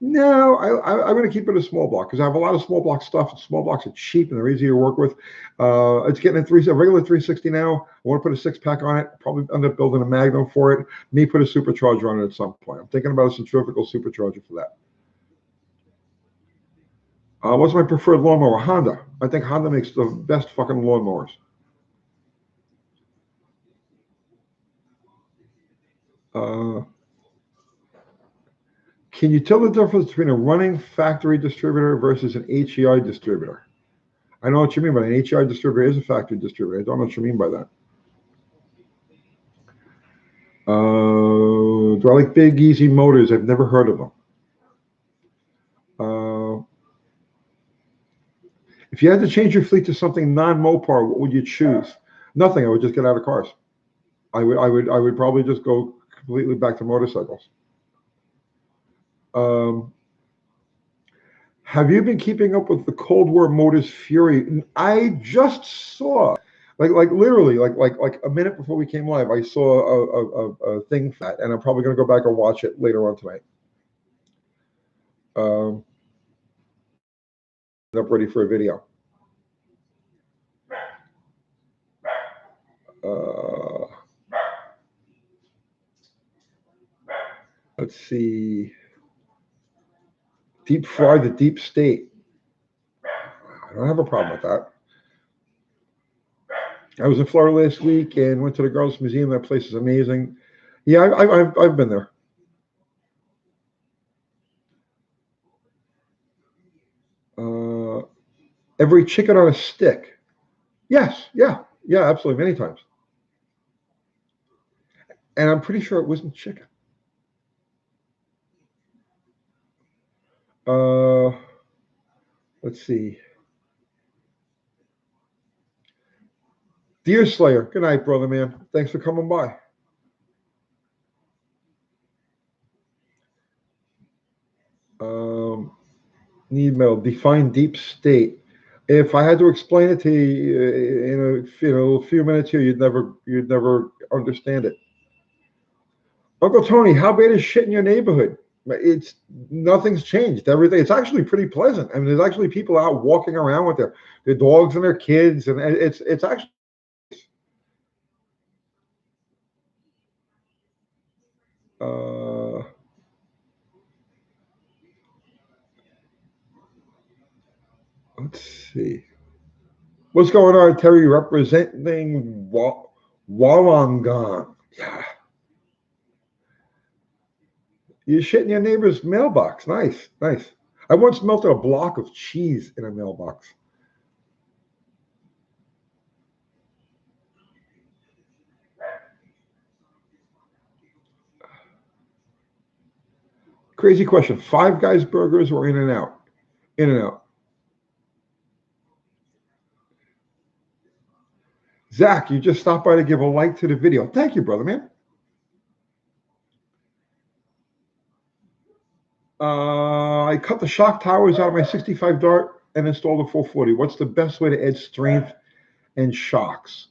No, I'm going to keep it a small block because I have a lot of small block stuff. And small blocks are cheap and they're easy to work with. It's getting a regular 360 now. I want to put a 6-pack on it. Probably end up building a Magnum for it. May put a supercharger on it at some point. I'm thinking about a centrifugal supercharger for that. What's my preferred lawnmower? Honda. I think Honda makes the best fucking lawnmowers. Can you tell the difference between a running factory distributor versus an HEI distributor? I know what you mean, but an HEI distributor is a factory distributor. I don't know what you mean by that. Do I like Big Easy Motors? I've never heard of them. If you had to change your fleet to something non-Mopar, what would you choose? Nothing. I would just get out of cars. I would probably just go completely back to motorcycles. Have you been keeping up with the Cold War Motors Fury? I just saw, like literally, like a minute before we came live, I saw a thing for that, and I'm probably gonna go back and watch it later on tonight. Up ready for a video. Let's see. Deep fry the deep state. I don't have a problem with that. I was in Florida last week and went to the Girls Museum. That place is amazing. Yeah, I've been there. Every chicken on a stick. Yes, yeah, absolutely, many times. And I'm pretty sure it wasn't chicken. Let's see. Deer Slayer. Good night, brother, man. Thanks for coming by. Need metal. Define deep state. If I had to explain it to you in a few minutes here, you'd never understand it. Uncle Tony, how bad is shit in your neighborhood? It's nothing's changed. Everything. It's actually pretty pleasant. I mean, there's actually people out walking around with their dogs and their kids, and it's actually. see. What's going on, Terry? Representing Wollongong. Yeah. You shit in your neighbor's mailbox. Nice, nice. I once melted a block of cheese in a mailbox. Crazy question. Five Guys burgers or In-N-Out? In-N-Out. Zach, you just stopped by to give a like to the video. Thank you, brother, man. I cut the shock towers out of my 65 Dart and installed a 440. What's the best way to add strength and shocks?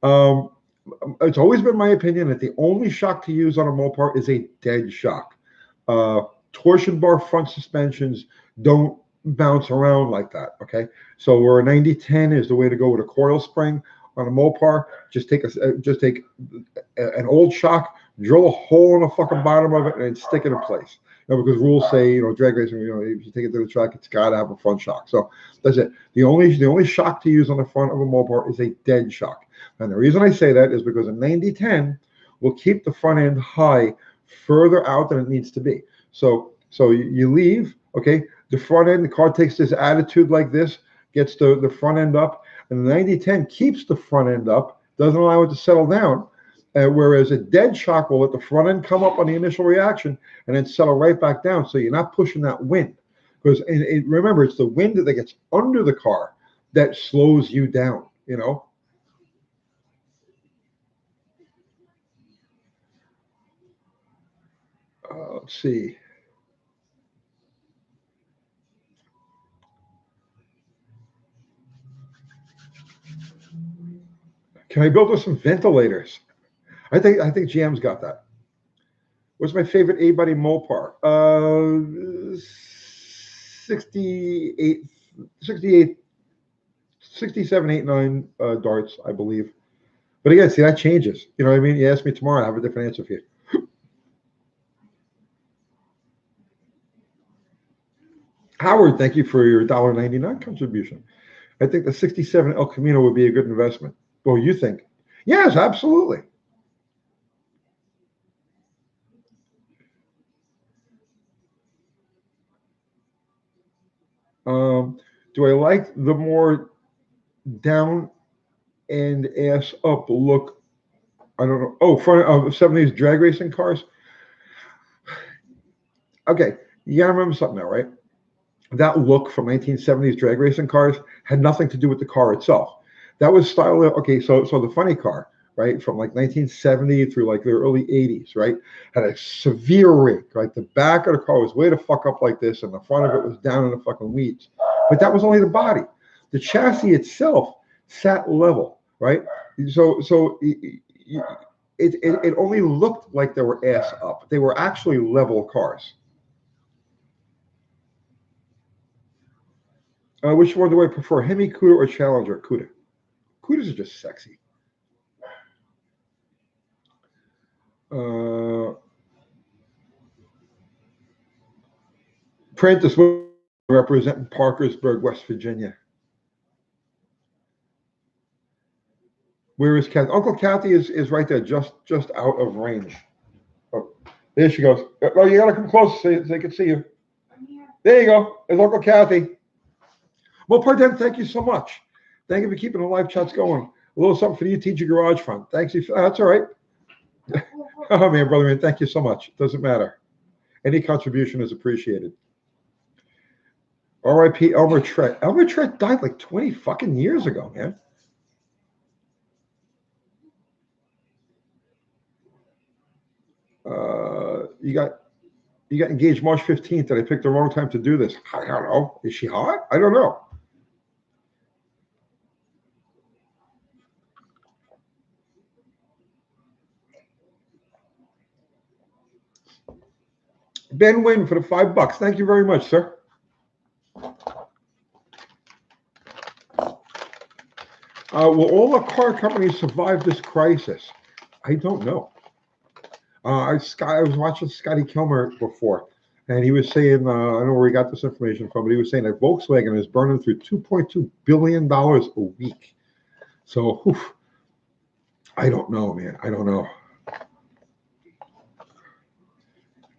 It's always been my opinion that the only shock to use on a Mopar is a dead shock. Torsion bar front suspensions don't bounce around like that. Okay, so where a 9010 is the way to go with a coil spring on a Mopar. Just take an old shock, drill a hole in the fucking bottom of it, and stick it in place. Because rules say, drag racing, if you take it to the track, it's got to have a front shock. So that's it. The only shock to use on the front of a Mopar is a dead shock. And the reason I say that is because a 9010 will keep the front end high further out than it needs to be. So you leave, okay, the front end, the car takes this attitude like this, gets the front end up, and the 9010 keeps the front end up, doesn't allow it to settle down. Whereas a dead shock will let the front end come up on the initial reaction and then settle right back down. So you're not pushing that wind. Because remember, it's the wind that gets under the car that slows you down, Let's see. Can I build with some ventilators? I think GM's got that. What's my favorite A-body Mopar? 68, 67, 89 darts, I believe. But again, see, that changes. You know what I mean? You ask me tomorrow, I have a different answer for you. Howard, thank you for your $1.99 contribution. I think the 67 El Camino would be a good investment. What do you think? Yes, absolutely. Do I like the more down and ass up look? I don't know. Oh, front of 70s drag racing cars. Okay, you gotta remember something now, right? That look from 1970s drag racing cars had nothing to do with the car itself. That was style. Okay, so the funny car, right, from like 1970 through like the early 80s, right, had a severe rake. Right, the back of the car was way the fuck up like this, and the front of it was down in the fucking weeds. But that was only the body. The chassis itself sat level, right? So it only looked like they were ass up. They were actually level cars. Which one do I prefer, Hemi, Cuda, or Challenger? Cuda. Cudas are just sexy. Prentice representing Parkersburg, West Virginia. Where is Kathy? Uncle Kathy is right there, just out of range. Oh, there she goes. Oh, you got to come close so they can see you. There you go. There's Uncle Kathy. Well, Pardon, thank you so much. Thank you for keeping the live chats going. A little something for the UTG Garage Fund. Thanks. That's all right. Oh, man, brother, man, thank you so much. It doesn't matter. Any contribution is appreciated. R.I.P. Elmer Trett. Elmer Trett died like 20 fucking years ago, man. You got engaged March 15th, and I picked the wrong time to do this. I don't know. Is she hot? I don't know. Ben Wynn for the $5. Thank you very much, sir. Will all the car companies survive this crisis? I don't know. I was watching Scotty Kilmer before, And he was saying, I don't know where he got this information from, but he was saying that Volkswagen is burning through $2.2 billion a week. So, oof, I don't know, man. I don't know.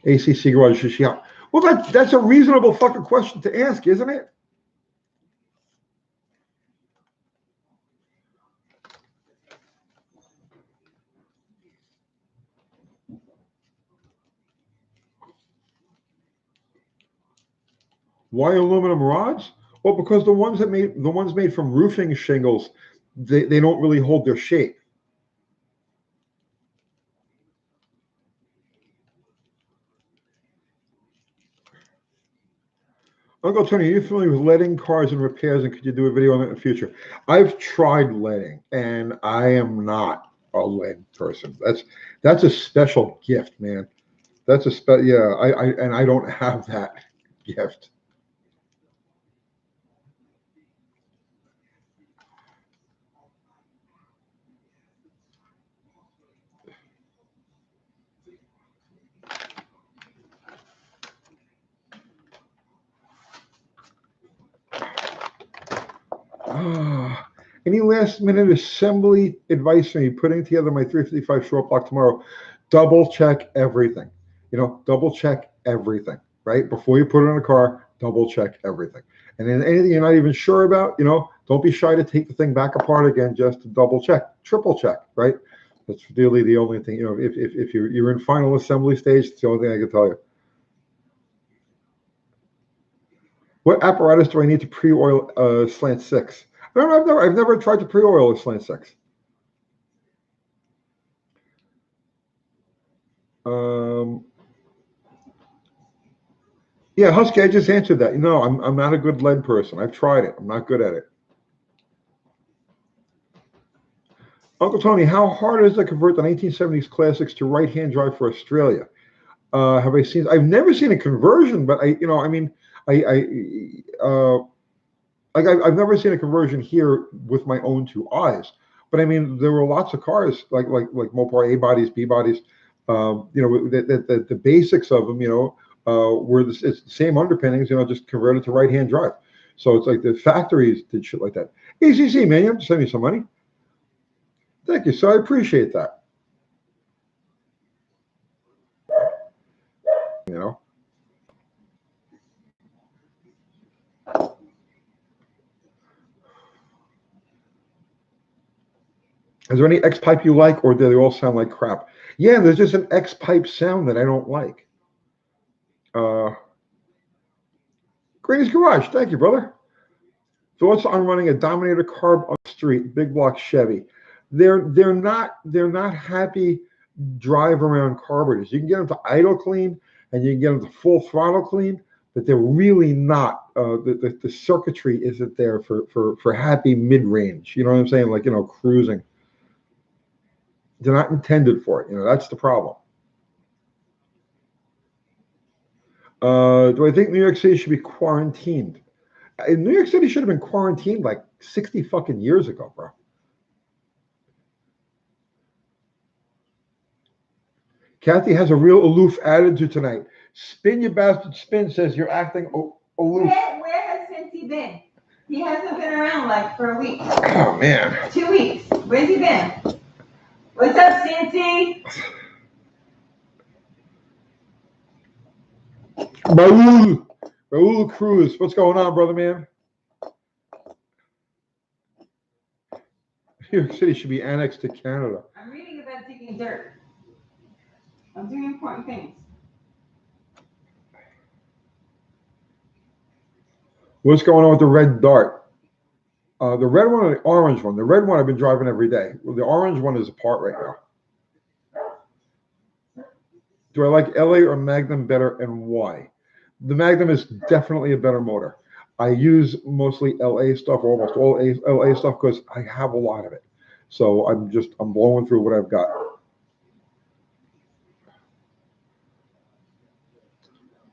ACC garage, yeah. Well, that's a reasonable fucking question to ask, isn't it? Why aluminum rods? Well, because the ones made from roofing shingles, they don't really hold their shape. Uncle Tony, are you familiar with leading cars and repairs, and could you do a video on it in the future? I've tried leading, and I am not a lead person. That's a special gift, man. That's yeah. I don't have that gift. Ah, any last minute assembly advice for me putting together my 355 short block tomorrow? Double check everything. Double check everything, right? Before you put it in a car, double check everything. And then anything you're not even sure about, don't be shy to take the thing back apart again just to double check, triple check, right? That's really the only thing, if you're in final assembly stage, it's the only thing I can tell you. What apparatus do I need to pre-oil slant 6? I've never tried to pre-oil a slant 6. Yeah, Husky, I just answered that. No, I'm not a good lead person. I've tried it. I'm not good at it. Uncle Tony, how hard is it to convert the 1970s classics to right-hand drive for Australia? Have I seen? I've never seen a conversion, but I've never seen a conversion here with my own two eyes. But I mean, there were lots of cars like Mopar A bodies, B bodies. The basics of them, were it's the same underpinnings, just converted to right-hand drive. So it's like the factories did shit like that. ACC, man, you have to send me some money. Thank you. So I appreciate that. Is there any X pipe you like, or do they all sound like crap? Yeah, there's just an X pipe sound that I don't like. Greeny's Garage, thank you, brother. Thoughts on running a Dominator carb on the street, big block Chevy? They're not happy drive around carburetors. You can get them to idle clean, and you can get them to full throttle clean, but they're really not. The circuitry isn't there for happy mid range. You know what I'm saying? Like cruising. They're not intended for it. That's the problem. Do I think New York City should be quarantined? New York City should have been quarantined like 60 fucking years ago, bro. Kathy has a real aloof attitude tonight. Spin, you bastard, spin, says you're acting aloof. Where has Cincy been? He hasn't been around like for a week. Oh, man. 2 weeks. Where's he been? What's up, Cincy? Raul Cruz, what's going on, brother, man? New York City should be annexed to Canada. I'm reading about digging dirt. I'm doing important things. What's going on with the red Dart? The red one or the orange one? The red one I've been driving every day. Well, the orange one is apart right now. Do I like LA or Magnum better, and why? The Magnum is definitely a better motor. I use mostly LA stuff, or almost all LA stuff, because I have a lot of it. So I'm blowing through what I've got.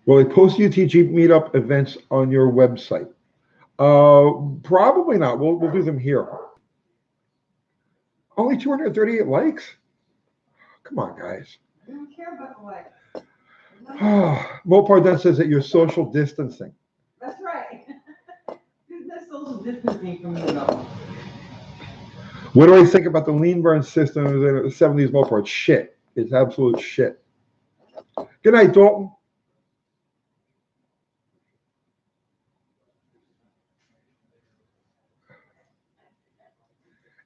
Will they post UTG meetup events on your website? Probably not. We'll do them here. Only 238 likes? Come on, guys. I don't care about the likes. I Mopar then says that you're social distancing. That's right. There's no social distancing from you though. What do I think about the lean burn system in the 70s Mopar? It's shit. It's absolute shit. Good night, Dalton.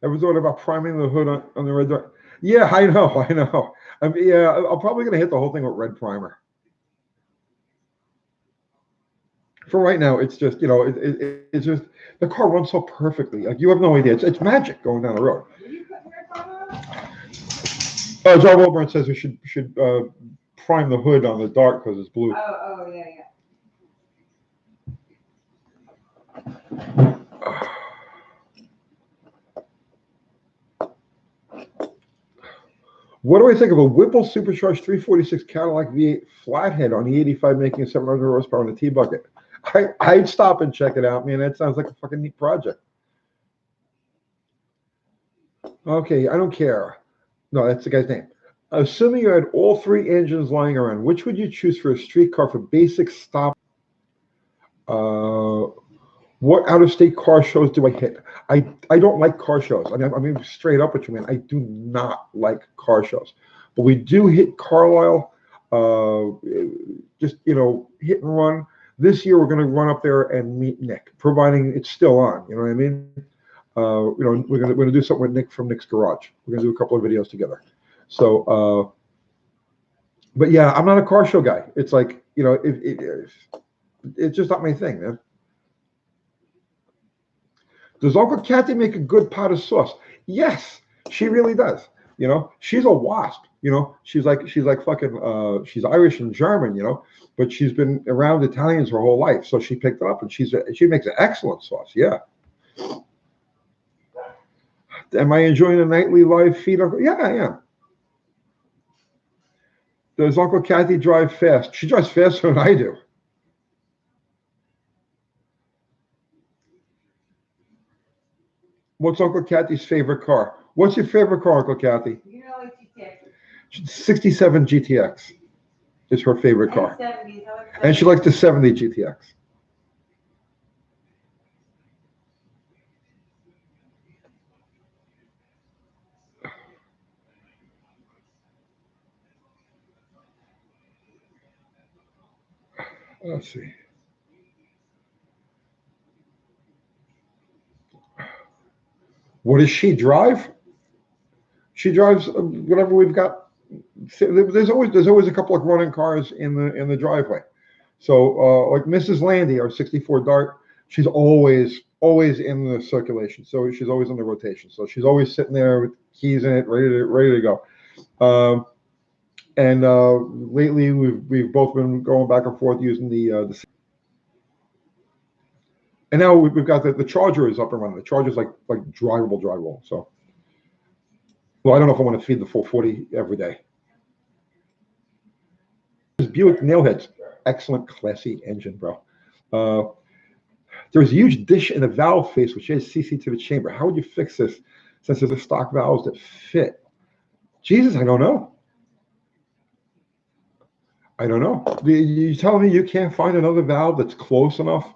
Ever thought about priming the hood on the red dot? Yeah, I know. Yeah, I'm probably going to hit the whole thing with red primer. For right now, it's just, it's just, the car runs so perfectly. Like, you have no idea. It's magic going down the road. Did you put red primer on? John Wilburn says we should prime the hood on the dark because it's blue. Oh, yeah. What do I think of a Whipple supercharged 346 Cadillac V8 flathead on the 85 making a 700 horsepower in the T-bucket? I'd stop and check it out, man. That sounds like a fucking neat project. Okay, I don't care. No, that's the guy's name. Assuming you had all three engines lying around, which would you choose for a street car for basic stop? What out-of-state car shows do I hit? I don't like car shows. I mean, I'm straight up with you, man. I do not like car shows. But we do hit Carlisle, just, hit and run. This year, we're going to run up there and meet Nick, providing it's still on. You know what I mean? We're going to do something with Nick from Nick's Garage. We're going to do a couple of videos together. So, but yeah, I'm not a car show guy. It's like, it's just not my thing, man. Does Uncle Kathy make a good pot of sauce? Yes, she really does. She's a wasp. She's like fucking. She's Irish and German. But she's been around Italians her whole life, so she picked it up, and she makes an excellent sauce. Yeah. Am I enjoying the nightly live feed? Yeah, I am. Does Uncle Kathy drive fast? She drives faster than I do. What's Uncle Kathy's favorite car? What's your favorite car, Uncle Kathy? Like GTX. 67 GTX is her favorite car. And she likes the 70 GTX. Let's see. What does she drive? She drives whatever we've got. There's always a couple of running cars in the driveway. So like Mrs. Landy, our 64 Dart, she's always in the circulation. So she's always on the rotation. So she's always sitting there with keys in it, ready to go. And lately we've both been going back and forth using the and now we've got the Charger is up and running. The Charger's like drivable. So, well, I don't know if I want to feed the 440 every day. This Buick Nailheads, excellent, classy engine, bro. There's a huge dish in the valve face which is CC to the chamber. How would you fix this since there's stock valves that fit? Jesus, I don't know. You telling me you can't find another valve that's close enough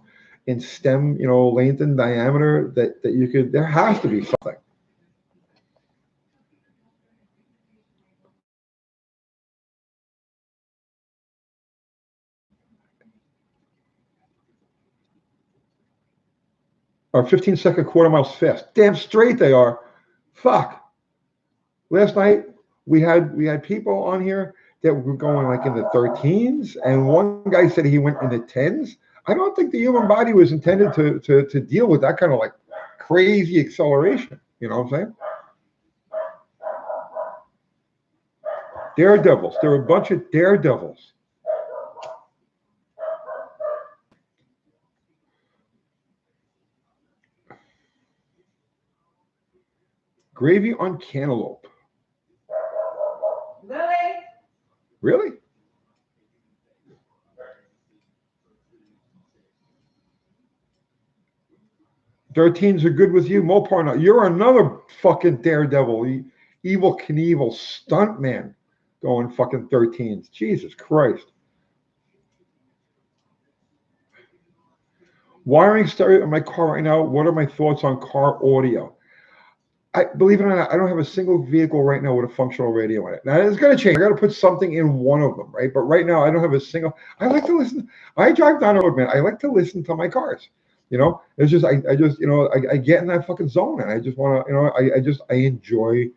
in stem, length and diameter that you could? There has to be something. Are 15-second quarter miles fast? Damn straight they are. Fuck. Last night we had people on here that were going like in the 13s, and one guy said he went in the 10s. I don't think the human body was intended to deal with that kind of like crazy acceleration. You know what I'm saying? Daredevils. There were a bunch of daredevils. Gravy on cantaloupe. Really? Thirteens are good with you, Mopar. Now you're another fucking daredevil, evil Knievel stunt man, going fucking 13s. Jesus Christ. Wiring stereo in my car right now. What are my thoughts on car audio? I believe it or not, I don't have a single vehicle right now with a functional radio in it. Now it's going to change. I got to put something in one of them, right? But right now, I don't have a single. I like to listen. I drive down the road, man. I like to listen to my cars. It's just I just I get in that fucking zone, and I just want to I enjoy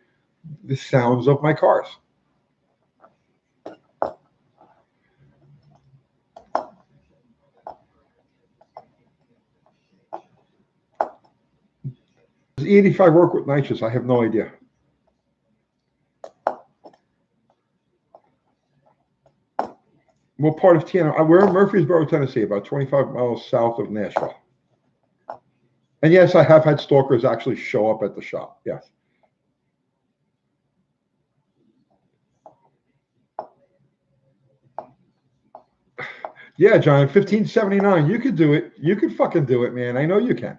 the sounds of my cars. Does E85 work with nitrous? I have no idea. What part of TN? We're in Murfreesboro, Tennessee, about 25 miles south of Nashville. And yes, I have had stalkers actually show up at the shop. Yes. Yeah, John, 1579. You could do it. You could fucking do it, man. I know you can.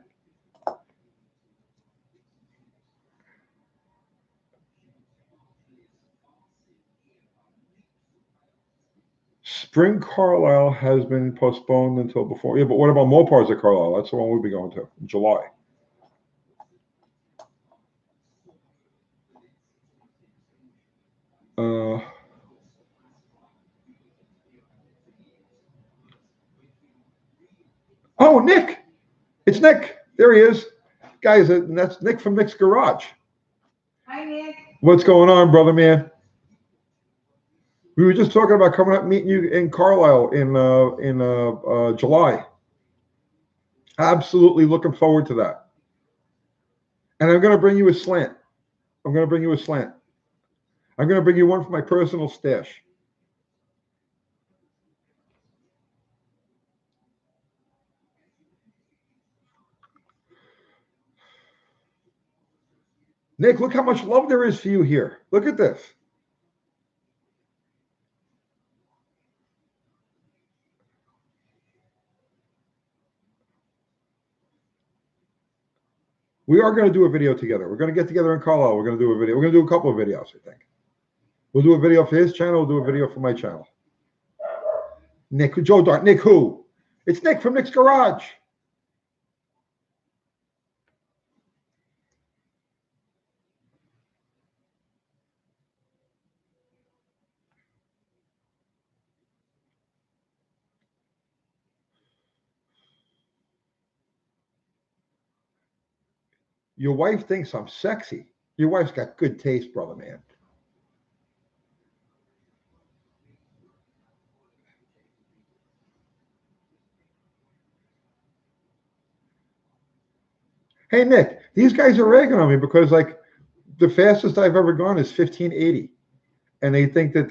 Spring Carlisle has been postponed until before. Yeah, but what about Mopars at Carlisle? That's the one we'll be going to in July. Oh, Nick. It's Nick. There he is. Guys, that's Nick from Nick's Garage. Hi, Nick. What's going on, brother, man? We were just talking about coming up, meeting you in Carlisle in July. Absolutely looking forward to that. And I'm going to bring you a slant. I'm going to bring you one for my personal stash. Nick, look how much love there is for you here. Look at this. We are going to do a video together. We're going to get together in Carlisle. We're going to do a video. We're going to do a couple of videos, I think. We'll do a video for his channel. We'll do a video for my channel. Nick, Joe Dart. Nick who? It's Nick from Nick's Garage. Your wife thinks I'm sexy. Your wife's got good taste, brother, man. Hey, Nick, these guys are ragging on me because, like, the fastest I've ever gone is 1580, and they think they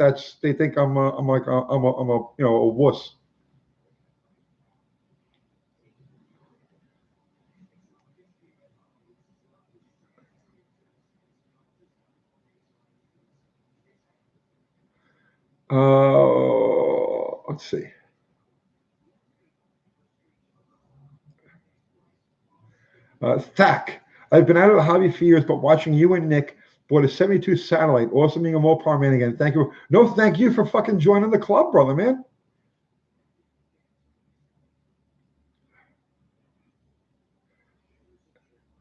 think I'm a wuss. Let's see. Thack. I've been out of the hobby for years, but watching you and Nick bought a 72 satellite. Awesome being a Mopar man again. Thank you. No, thank you for fucking joining the club, brother, man.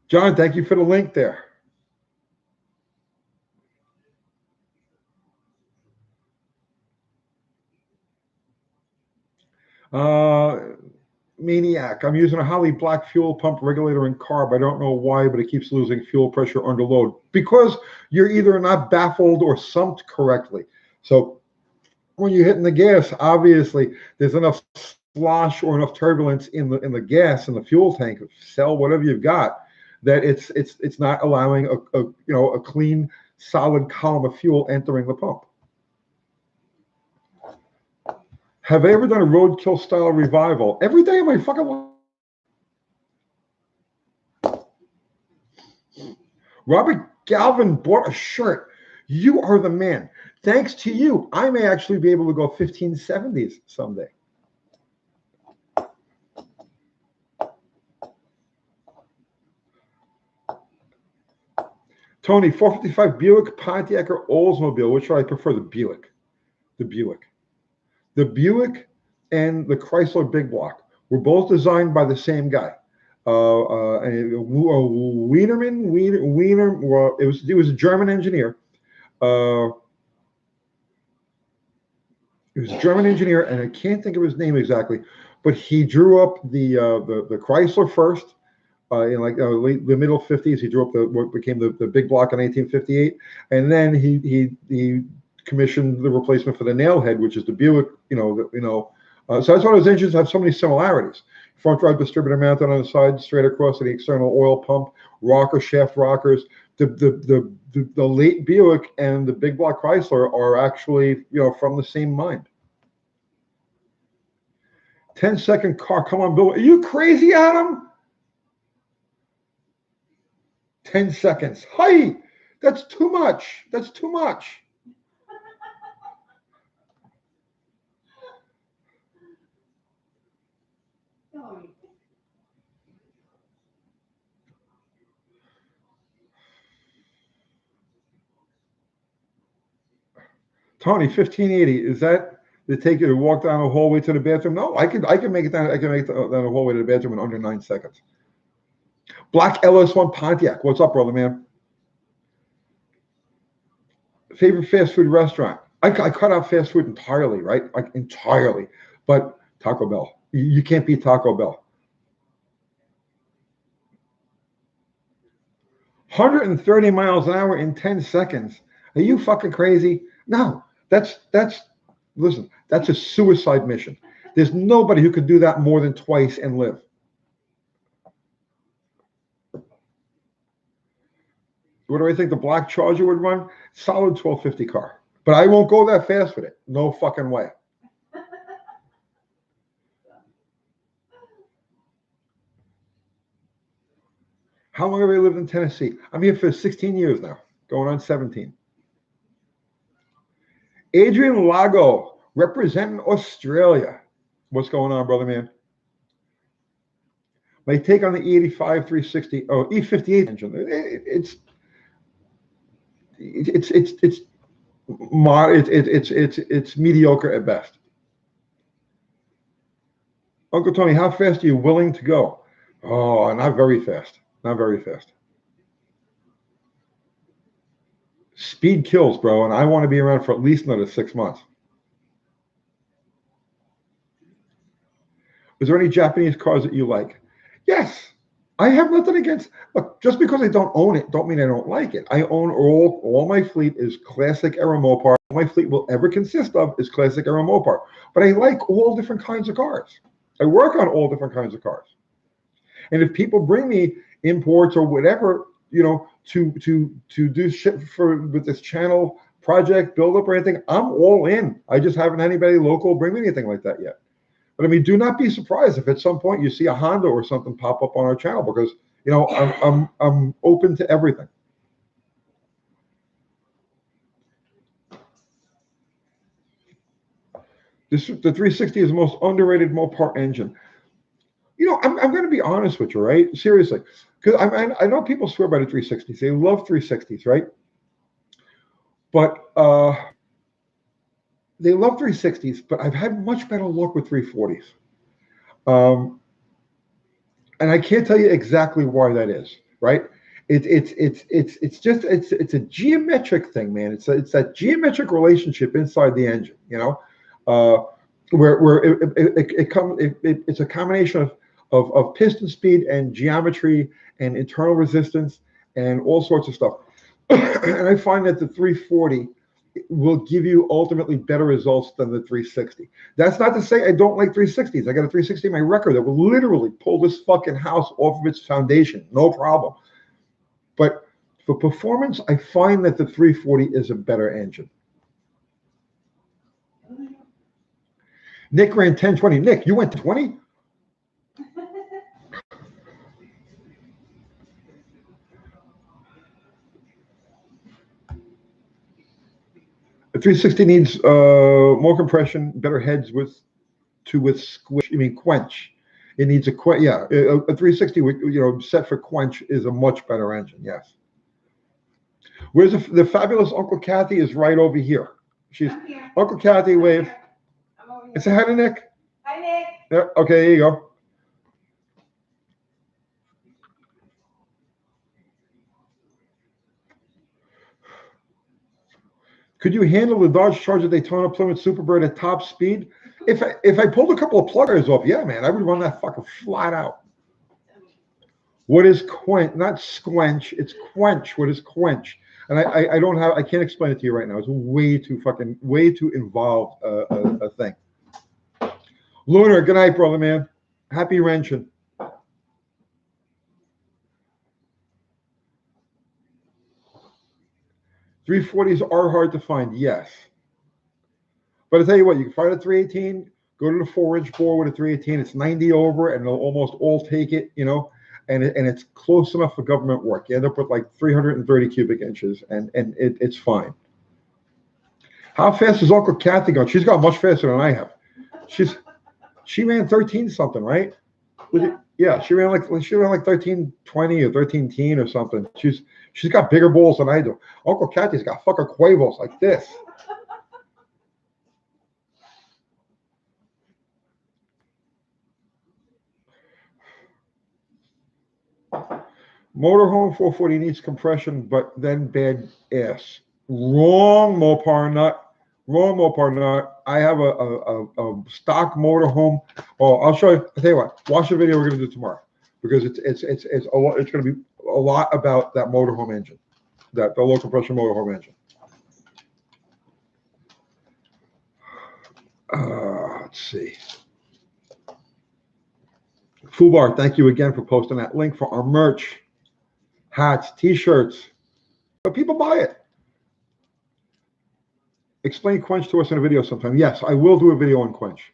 John, thank you for the link there. Maniac. I'm using a Holly black fuel pump regulator in carb. I don't know why, but it keeps losing fuel pressure under load because you're either not baffled or sumped correctly. So when you're hitting the gas, obviously there's enough slosh or enough turbulence in the gas in the fuel tank, cell, whatever you've got, that it's not allowing a clean, solid column of fuel entering the pump. Have I ever done a roadkill style revival? Every day of my fucking life. Robert Galvin bought a shirt. You are the man. Thanks to you, I may actually be able to go 1570s someday. Tony, 455 Buick, Pontiac, or Oldsmobile? Which should I prefer? The Buick. The Buick and the Chrysler Big Block. were both designed by the same guy. Wienerman, well, it was a German engineer. He was a German engineer, and I can't think of his name exactly, but he drew up the Chrysler first in like the middle 50s. He drew up what became the big block in 1858, and then he commissioned the replacement for the nailhead, which is the Buick. So that's why those engines have so many similarities. Front drive distributor mounted on the side, straight across to the external oil pump, rocker shaft rockers. The late Buick and the big block Chrysler are actually from the same mind. 10-second car. Come on, Bill. Are you crazy, Adam? 10 seconds. Hi, that's too much. That's too much. Tony, 1580. Is that to take you to walk down the hallway to the bathroom? No, I can make it down. I can make it down the hallway to the bathroom in under 9 seconds. Black LS1 Pontiac. What's up, brother man? Favorite fast food restaurant? I cut out fast food entirely, right? Like entirely. But Taco Bell. You can't beat Taco Bell. 130 miles an hour in 10 seconds. Are you fucking crazy? No, listen, that's a suicide mission. There's nobody who could do that more than twice and live. What do I think the black Charger would run? Solid 1250 car. But I won't go that fast with it. No fucking way. How long have I lived in Tennessee? I'm here for 16 years now, going on 17. Adrian Lago, representing Australia. What's going on, brother man? My take on the E85 360, E58 engine. It's mediocre at best. Uncle Tony, how fast are you willing to go? Oh, not very fast. Not very fast. Speed kills, bro, and I want to be around for at least another 6 months. Is there any Japanese cars that you like? Yes. I have nothing against. Look, just because I don't own it, don't mean I don't like it. I own all my fleet is classic era Mopar. All my fleet will ever consist of is classic era Mopar. But I like all different kinds of cars. I work on all different kinds of cars. And if people bring me imports or whatever, to do shit with this channel project build up or anything, I'm all in. I just haven't had anybody local bring me anything like that yet. But I mean, do not be surprised if at some point you see a Honda or something pop up on our channel, because I'm open to everything. The 360 is the most underrated Mopar engine. I'm going to be honest with you, right? Seriously, because I know people swear by the 360s. They love 360s, right? But they love 360s, but I've had much better luck with 340s. And I can't tell you exactly why that is, right? It's a geometric thing, man. It's that geometric relationship inside the engine, where it's a combination of piston speed and geometry and internal resistance and all sorts of stuff. And I find that the 340 will give you ultimately better results than the 360. That's not to say I don't like 360s. I got a 360 in my record that will literally pull this fucking house off of its foundation, no problem. But for performance, I find that the 340 is a better engine. Nick ran 1020. Nick, you went 20? The 360 needs more compression, better heads with squish. Quench. It needs a 360 set for quench is a much better engine. Yes. Where's the fabulous Uncle Kathy is right over here. She's Uncle Kathy. Wave. It's a hi to Nick. Hi, Nick. Yeah, okay, here you go. Could you handle the Dodge Charger Daytona Plymouth Superbird at top speed? If I pulled a couple of pluggers off, yeah, man, I would run that fucker flat out. What is quench? Not squench. It's quench. What is quench? And I can't explain it to you right now. It's way too involved a thing. Lunar, good night, brother, man. Happy wrenching. 340s are hard to find, yes. But I tell you what, you can find a 318, go to the 4-inch bore with a 318. It's 90 over, and they'll almost all take it, you know, and it's close enough for government work. You end up with like 330 cubic inches, and it's fine. How fast is Uncle Kathy going? She's got much faster than I have. She ran 13 something, right? Yeah, she ran like 1320 or 1310 or something. She's got bigger balls than I do. Uncle Kathy's got fucking Quavos like this. Motorhome 440 needs compression, but then bad ass. Wrong, Mopar nut. Wrong, Mopar nut. I have a stock motorhome. Oh, I'll show you. I'll tell you what. Watch the video we're gonna do tomorrow, because it's a lot. It's gonna be a lot about that motorhome engine, the low compression motorhome engine. Let's see. Fubar, thank you again for posting that link for our merch, hats, t-shirts. But people buy it. Explain quench to us in a video sometime. Yes, I will do a video on quench.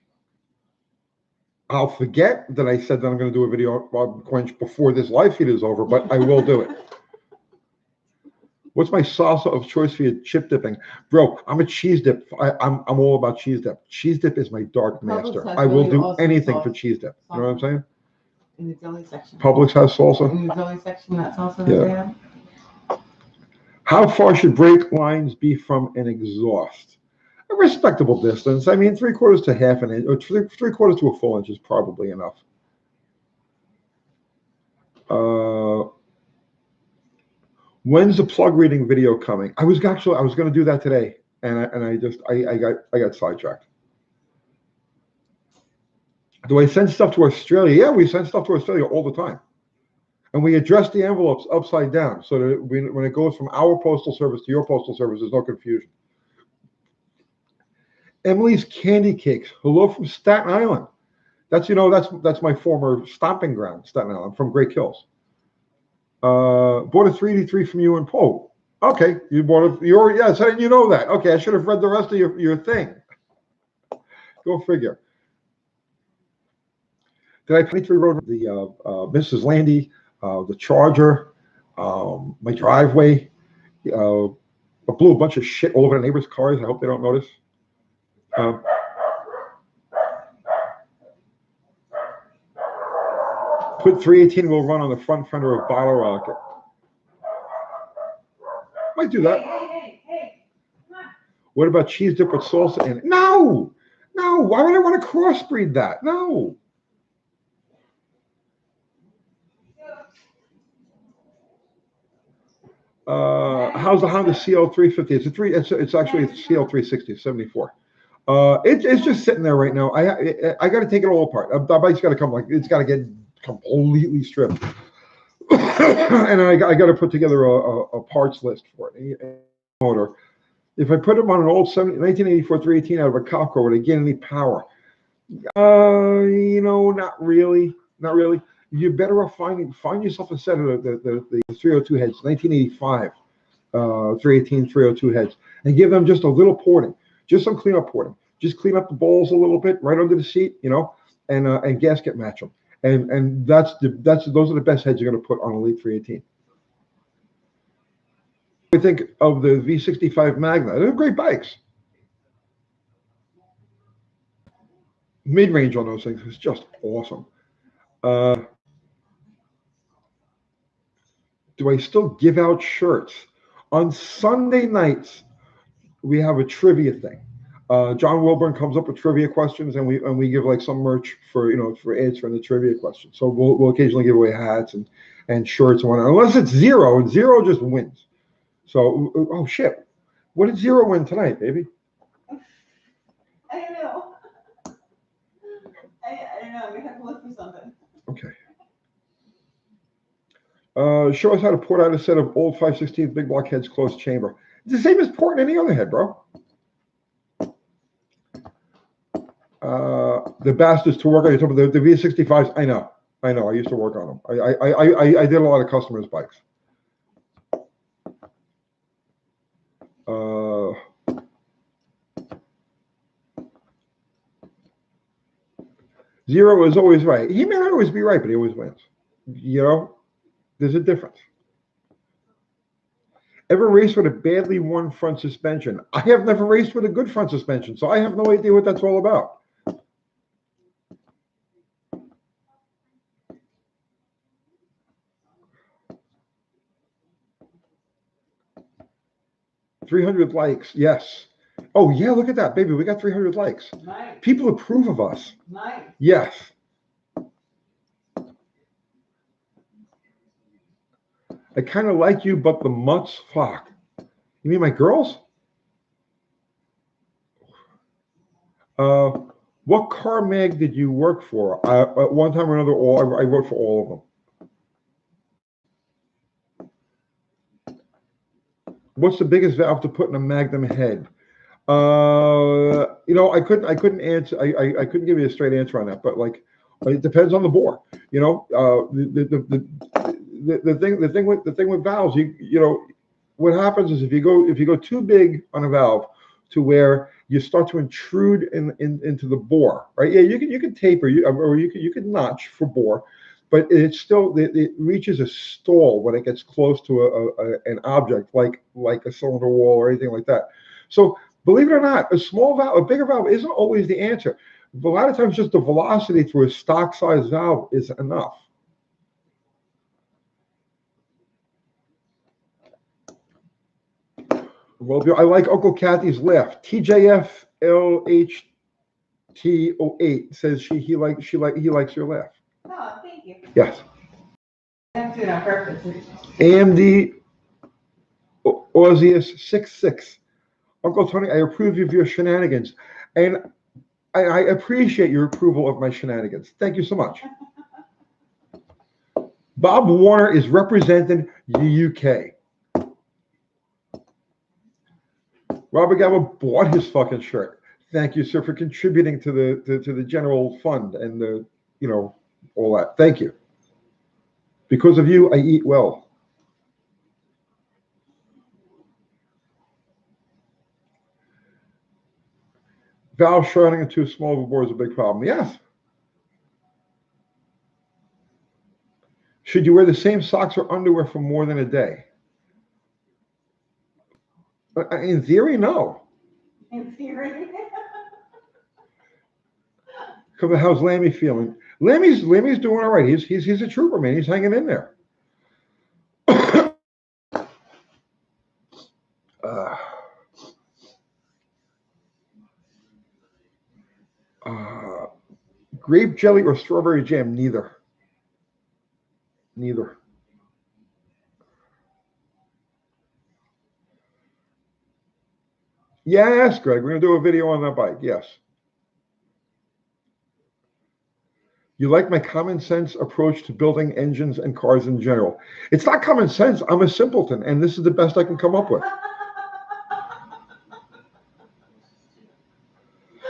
I'll forget that I said that I'm going to do a video on quench before this live feed is over, but I will do it. What's my salsa of choice for your chip dipping? Bro, I'm a cheese dip. I'm all about cheese dip. Cheese dip is my dark master. I will do anything for cheese dip. You know what I'm saying? In the deli section. Publix has salsa. In the deli section, that salsa Yeah. that they have. How far should brake lines be from an exhaust? A respectable distance. I mean, 3/4 to half an inch, or 3/4 to a full inch is probably enough. When's the plug reading video coming? I was going to do that today, and I got sidetracked. Do I send stuff to Australia? Yeah, we send stuff to Australia all the time. And we address the envelopes upside down so that when it goes from our postal service to your postal service, there's no confusion. Emily's Candy Cakes. Hello from Staten Island. That's my former stomping ground, Staten Island. I'm from Great Kills. Bought a 383 from you and Poe. Okay, you bought it. Yes, how didn't you know that? Okay, I should have read the rest of your thing. Go figure. Did I pay 3 road the Mrs. Landy, the Charger, my driveway? I blew a bunch of shit all over the neighbors' cars. I hope they don't notice. Put 318 will run on the front fender of Bottle Rocket. Might do that. Hey, come on. What about cheese dip with salsa in it? No. Why would I want to crossbreed that? No. How's the Honda CL350? It's actually a CL360, 74. It's just sitting there right now. I got to take it all apart. The bike's got to come, it's got to get completely stripped, and I got to put together a parts list for it. Motor. If I put them on an old 1984 318 out of a cop car, would I get any power? Not really. You're better off find yourself a set of the 302 heads, 1985 318 302 heads, and give them just a little porting, just some cleanup porting. Just clean up the bowls a little bit right under the seat, and gasket match them. And those are the best heads you're going to put on a late 318. I think of the V65 Magna. They're great bikes. Mid-range on those things is just awesome. Do I still give out shirts? On Sunday nights, we have a trivia thing. John Wilburn comes up with trivia questions, and we give like some merch for ads for the trivia questions. So we'll occasionally give away hats and shirts and whatnot. Unless it's zero, and zero just wins. So oh shit, What did Zero win tonight, baby? I don't know. I don't know. We have to look for something. Okay. Show us how to port out a set of old 5/16 big block heads closed chamber. It's the same as porting any other head, bro. The bastards to work on. You're talking about the V65s. I know. I used to work on them. I did a lot of customers' bikes. Zero is always right. He may not always be right, but he always wins. You know, there's a difference. Ever raced with a badly worn front suspension? I have never raced with a good front suspension, so I have no idea what that's all about. $300 likes, yes. Oh yeah, look at that, baby. We got 300 likes. Nice. People approve of us. Nice. Yes. I kind of like you, but the mutts, fuck. You mean my girls? What car mag did you work for? At one time or another, I worked for all of them. What's the biggest valve to put in a Magnum head? You know, I couldn't answer. I couldn't give you a straight answer on that, but like, it depends on the bore. You know, the thing with valves, you know, what happens is if you go too big on a valve to where you start to intrude into the bore, right? Yeah, you can taper, or you can notch for bore, but it's still it reaches a stall when it gets close to an object like a cylinder wall or anything like that. So believe it or not, a small valve, a bigger valve isn't always the answer. A lot of times, just the velocity through a stock size valve is enough. Well, I like Uncle Kathy's laugh. TJF LHT08 says he likes your laugh. Oh, thank you. Yes. I have to do it on purpose. AMD Ausius 66. Uncle Tony, I approve of your shenanigans, and I appreciate your approval of my shenanigans. Thank you so much. Bob Warner is representing the UK. Robert Gallo bought his fucking shirt. Thank you, sir, for contributing to the general fund and the, you know, all that. Thank you. Because of you, I eat well. Valve shrouding and too small of a bore is a big problem. Yes. Should you wear the same socks or underwear for more than a day? In theory, no. In theory. How's Lammy feeling? Lammy's doing all right. He's a trooper, man. He's hanging in there. Grape jelly or strawberry jam? Neither. Neither. Yes, Greg. We're gonna do a video on that bike. Yes. You like my common sense approach to building engines and cars in general. It's not common sense. I'm a simpleton, and this is the best I can come up with.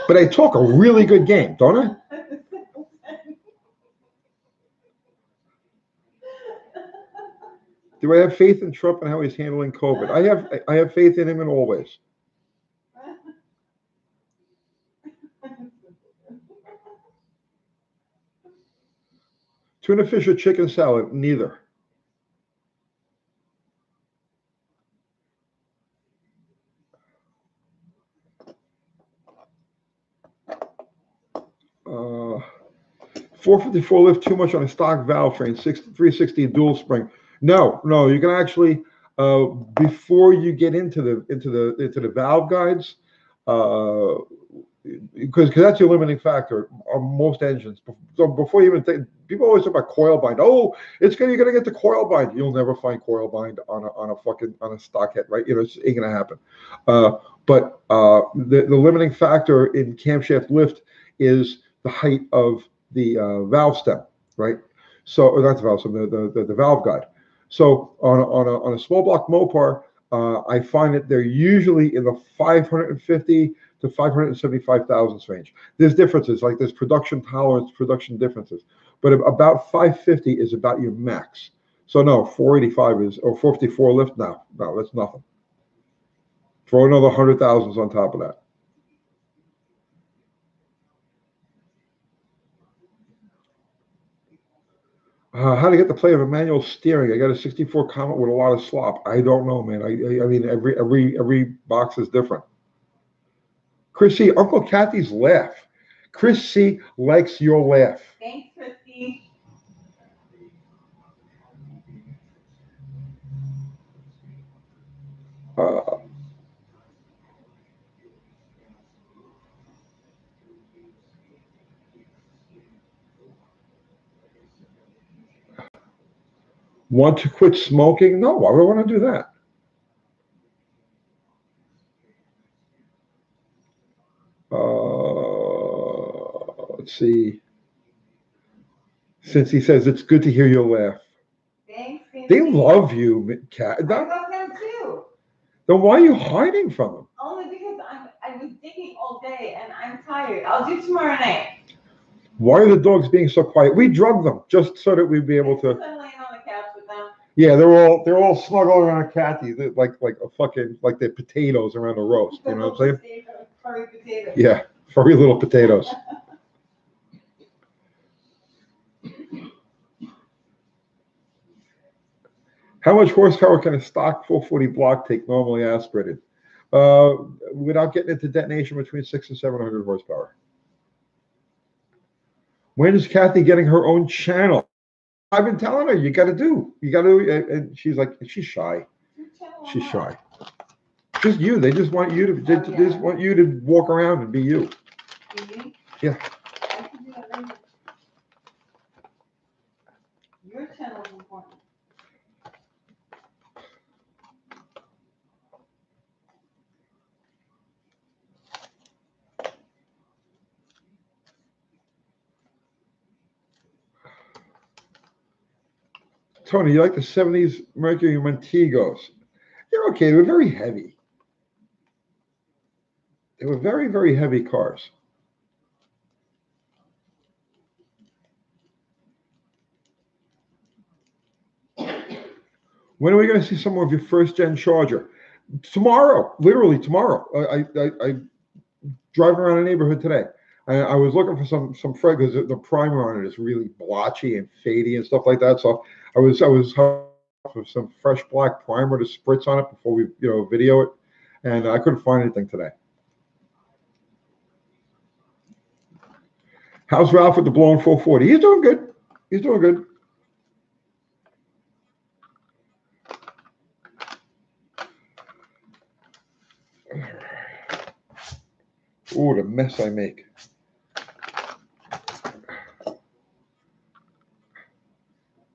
But I talk a really good game, don't I? Do I have faith in Trump and how he's handling COVID? I have faith in him in all ways. Tuna fish or chicken salad? Neither. Uh, 454 lift too much on a stock valve train. 360 dual spring. No. You can actually before you get into the valve guides, because that's your limiting factor on most engines. So before you even think, people always talk about coil bind. Oh, you're gonna get the coil bind. You'll never find coil bind on a stock head, right? It ain't gonna happen. But the limiting factor in camshaft lift is the height of the valve stem, right? So, or not the valve stem, the valve guide. So on a small block Mopar, I find that they're usually in the 550 to 575 thousandths range. There's differences, like there's production tolerance, production differences, but about 550 is about your max. So no, 485 is, or 454 lift. No, that's nothing. Throw another 100 thousandths on top of that. How to get the play of a manual steering? I got a '64 Comet with a lot of slop. I don't know, man. I mean, every box is different. Chris C, Uncle Kathy's laugh. Chris C likes your laugh. Thanks, Christy. Uh, Want to quit smoking? No, why would I want to do that? Let's see. Since he says it's good to hear your laugh. Thanks, Christy. They love you, Kat. I love them too. Then why are you hiding from them? Only because I was digging all day and I'm tired. I'll do tomorrow night. Why are the dogs being so quiet? We drug them just so that we'd be able to. I'm laying on the couch with them. Yeah, they're all snuggled around Kathy, like a fucking, like they're potatoes around a roast. You know what I'm saying? Furry potatoes. Yeah, furry little potatoes. How much horsepower can a stock 440 block take normally aspirated? Without getting into detonation, between 600 and 700 horsepower. When is Kathy getting her own channel? I've been telling her, you got to, and she's like, she's shy. She's shy. Just you. They just want you to, they just want you to walk around and be you. Yeah. I can do that later. Your channel is important. Tony, you like the 70s Mercury Montegos? They're okay. They were very heavy. They were very, very heavy cars. When are we going to see some more of your first gen Charger? Tomorrow, literally tomorrow. I driving around the neighborhood today. I was looking for some Fred, because the primer on it is really blotchy and fadey and stuff like that. So I was for some fresh black primer to spritz on it before we video it, and I couldn't find anything today. How's Ralph with the blown 440? He's doing good. He's doing good. Oh, the mess I make.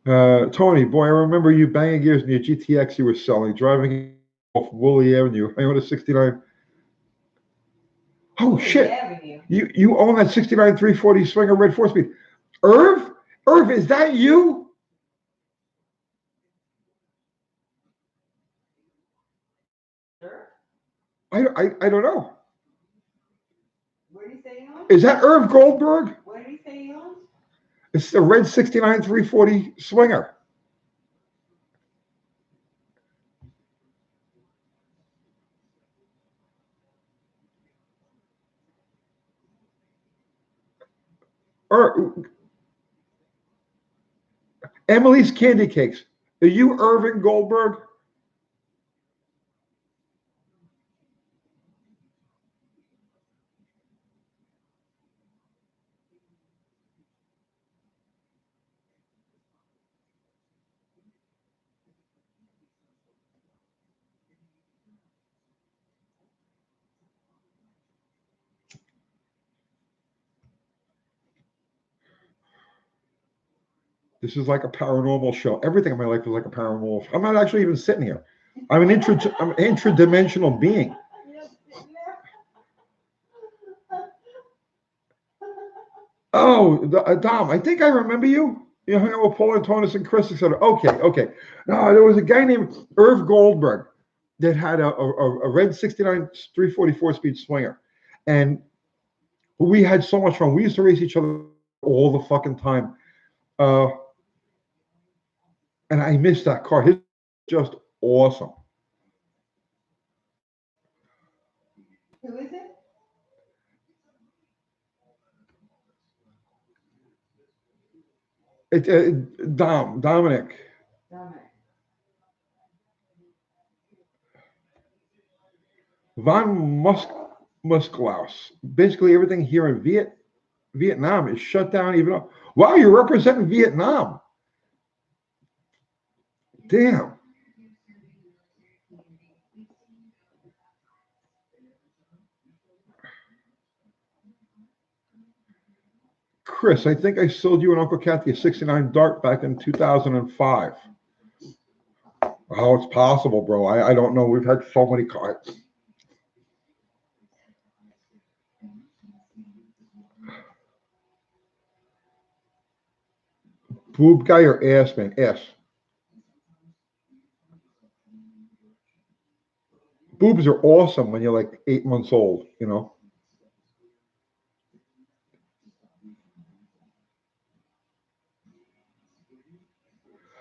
Tony, boy, I remember you banging gears in your GTX you were selling, driving off Woolly Avenue. I own a 69. Oh, shit. Avenue. You own that 69 340 Swinger Red 4-speed. Irv, is that you? Sure. I don't know. Where did he say he owns? Is that Irv Goldberg? Where did he say he owns? It's the red 69 340 Swinger. Emily's Candy Cakes. Are you Irving Goldberg? This is like a paranormal show. Everything in my life is like a paranormal show. I'm not actually even sitting here. I'm an intradimensional being. Oh, Dom, I think I remember you. You hung out with Paul Antonis and Chris, etc. Okay. No, there was a guy named Irv Goldberg that had a red 69 344 speed swinger. And we had so much fun. We used to race each other all the fucking time. And I missed that car. His just awesome. Who is it? Dominic. Von Musklaus. Basically, everything here in Vietnam is shut down. Even though, wow, you're representing Vietnam. Damn. Chris, I think I sold you and Uncle Kathy a 69 Dart back in 2005. Oh, it's possible, bro. I don't know. We've had so many cars. Boob guy or ass man? Ass. Boobs are awesome when you're like 8 months old, you know.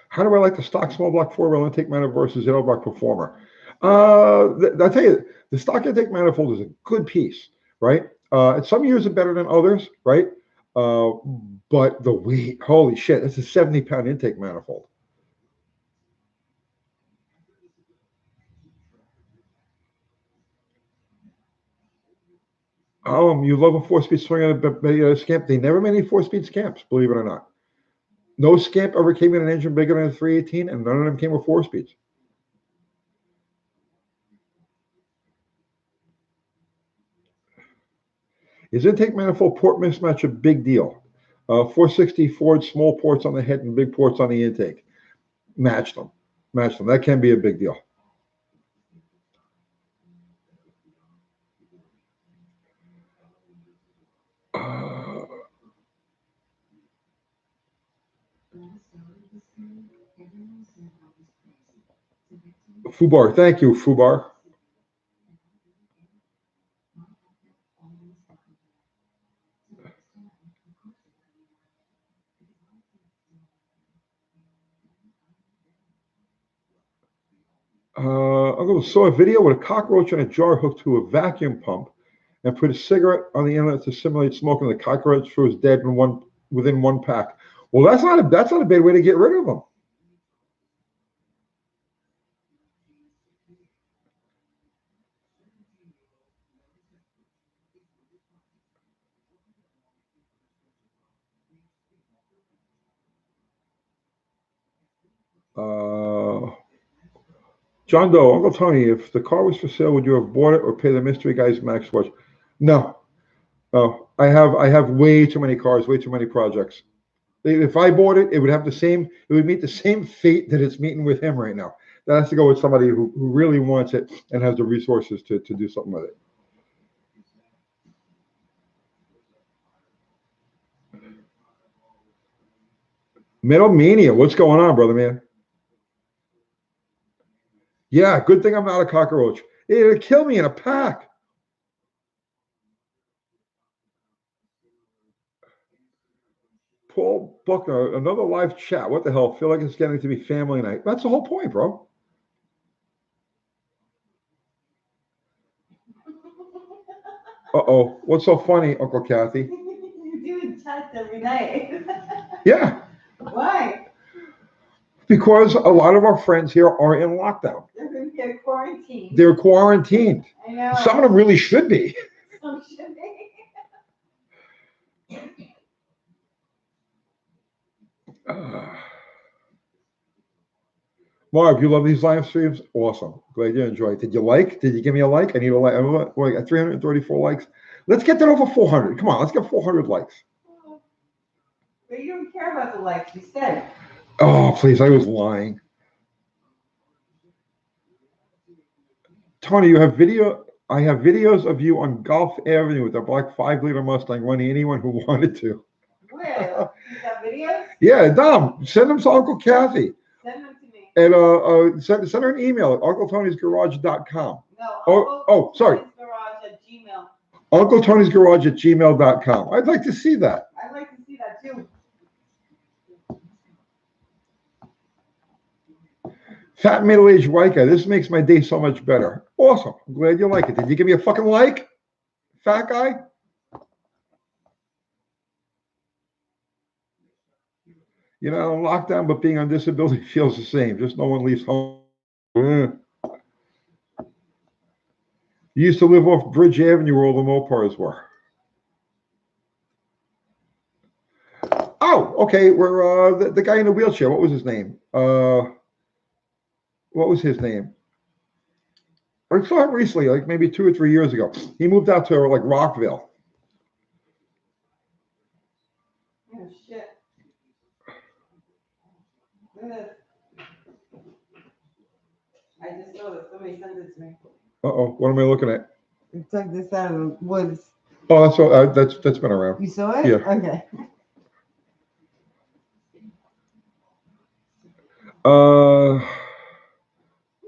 How do I like the stock small block 4-wheel intake manifold versus zero block performer? I'll tell you, the stock intake manifold is a good piece, right? Some years are better than others, right? But the weight, holy shit, it's a 70-pound intake manifold. You love a 4-speed swing on a scamp. They never made any 4-speed scamps, believe it or not. No scamp ever came in an engine bigger than a 318, and none of them came with 4 speeds. Is intake manifold port mismatch a big deal? 460 Ford, small ports on the head and big ports on the intake. Match them. That can be a big deal. Fubar, thank you, Fubar. I saw a video with a cockroach in a jar hooked to a vacuum pump and put a cigarette on the inlet to simulate smoking. The cockroach was dead within one pack. Well, that's not a bad way to get rid of them. John Doe, Uncle Tony, if the car was for sale, would you have bought it or pay the mystery guy's max watch? No. I have way too many cars, way too many projects. If I bought it, it would meet the same fate that it's meeting with him right now. That has to go with somebody who really wants it and has the resources to do something with it. Metal Mania, what's going on, brother man? Yeah, good thing I'm not a cockroach. It'll kill me in a pack. Paul Buckner, another live chat. What the hell? Feel like it's getting to be family night. That's the whole point, bro. Uh-oh. What's so funny, Uncle Kathy? You do tests every night. Yeah. Why? Because a lot of our friends here are in lockdown. They're quarantined. They're quarantined. I know. Some of them really should be. Some should be. Marv, you love these live streams? Awesome. Glad you enjoyed. Did you give me a like? I need a like. I got 334 likes. Let's get that over 400. Come on, let's get 400 likes. But you don't care about the likes, you said. Oh, please, I was lying. Tony, you have video. I have videos of you on Gulf Avenue with a black 5-liter Mustang running anyone who wanted to. Where? You got videos? Yeah, Dom, send them to Uncle Kathy. Send them to me. And send her an email at uncletonysgarage.com. No, sorry. Garage@gmail. uncletonysgarage@gmail.com. I'd like to see that. I'd like to see that too. Fat middle-aged white guy. This makes my day so much better. Awesome. I'm glad you like it. Did you give me a fucking like? Fat guy? You know, I'm locked down, but being on disability feels the same. Just no one leaves home. You used to live off Bridge Avenue where all the Mopars were. Oh, okay. We're the guy in the wheelchair. What was his name? What was his name? I saw him recently, like maybe 2 or 3 years ago. He moved out to like Rockville. Oh shit. Look at this. I just noticed somebody sent it to me. Uh-oh, what am I looking at? We took this out of the woods. Oh, that's been around. You saw it? Yeah. Okay.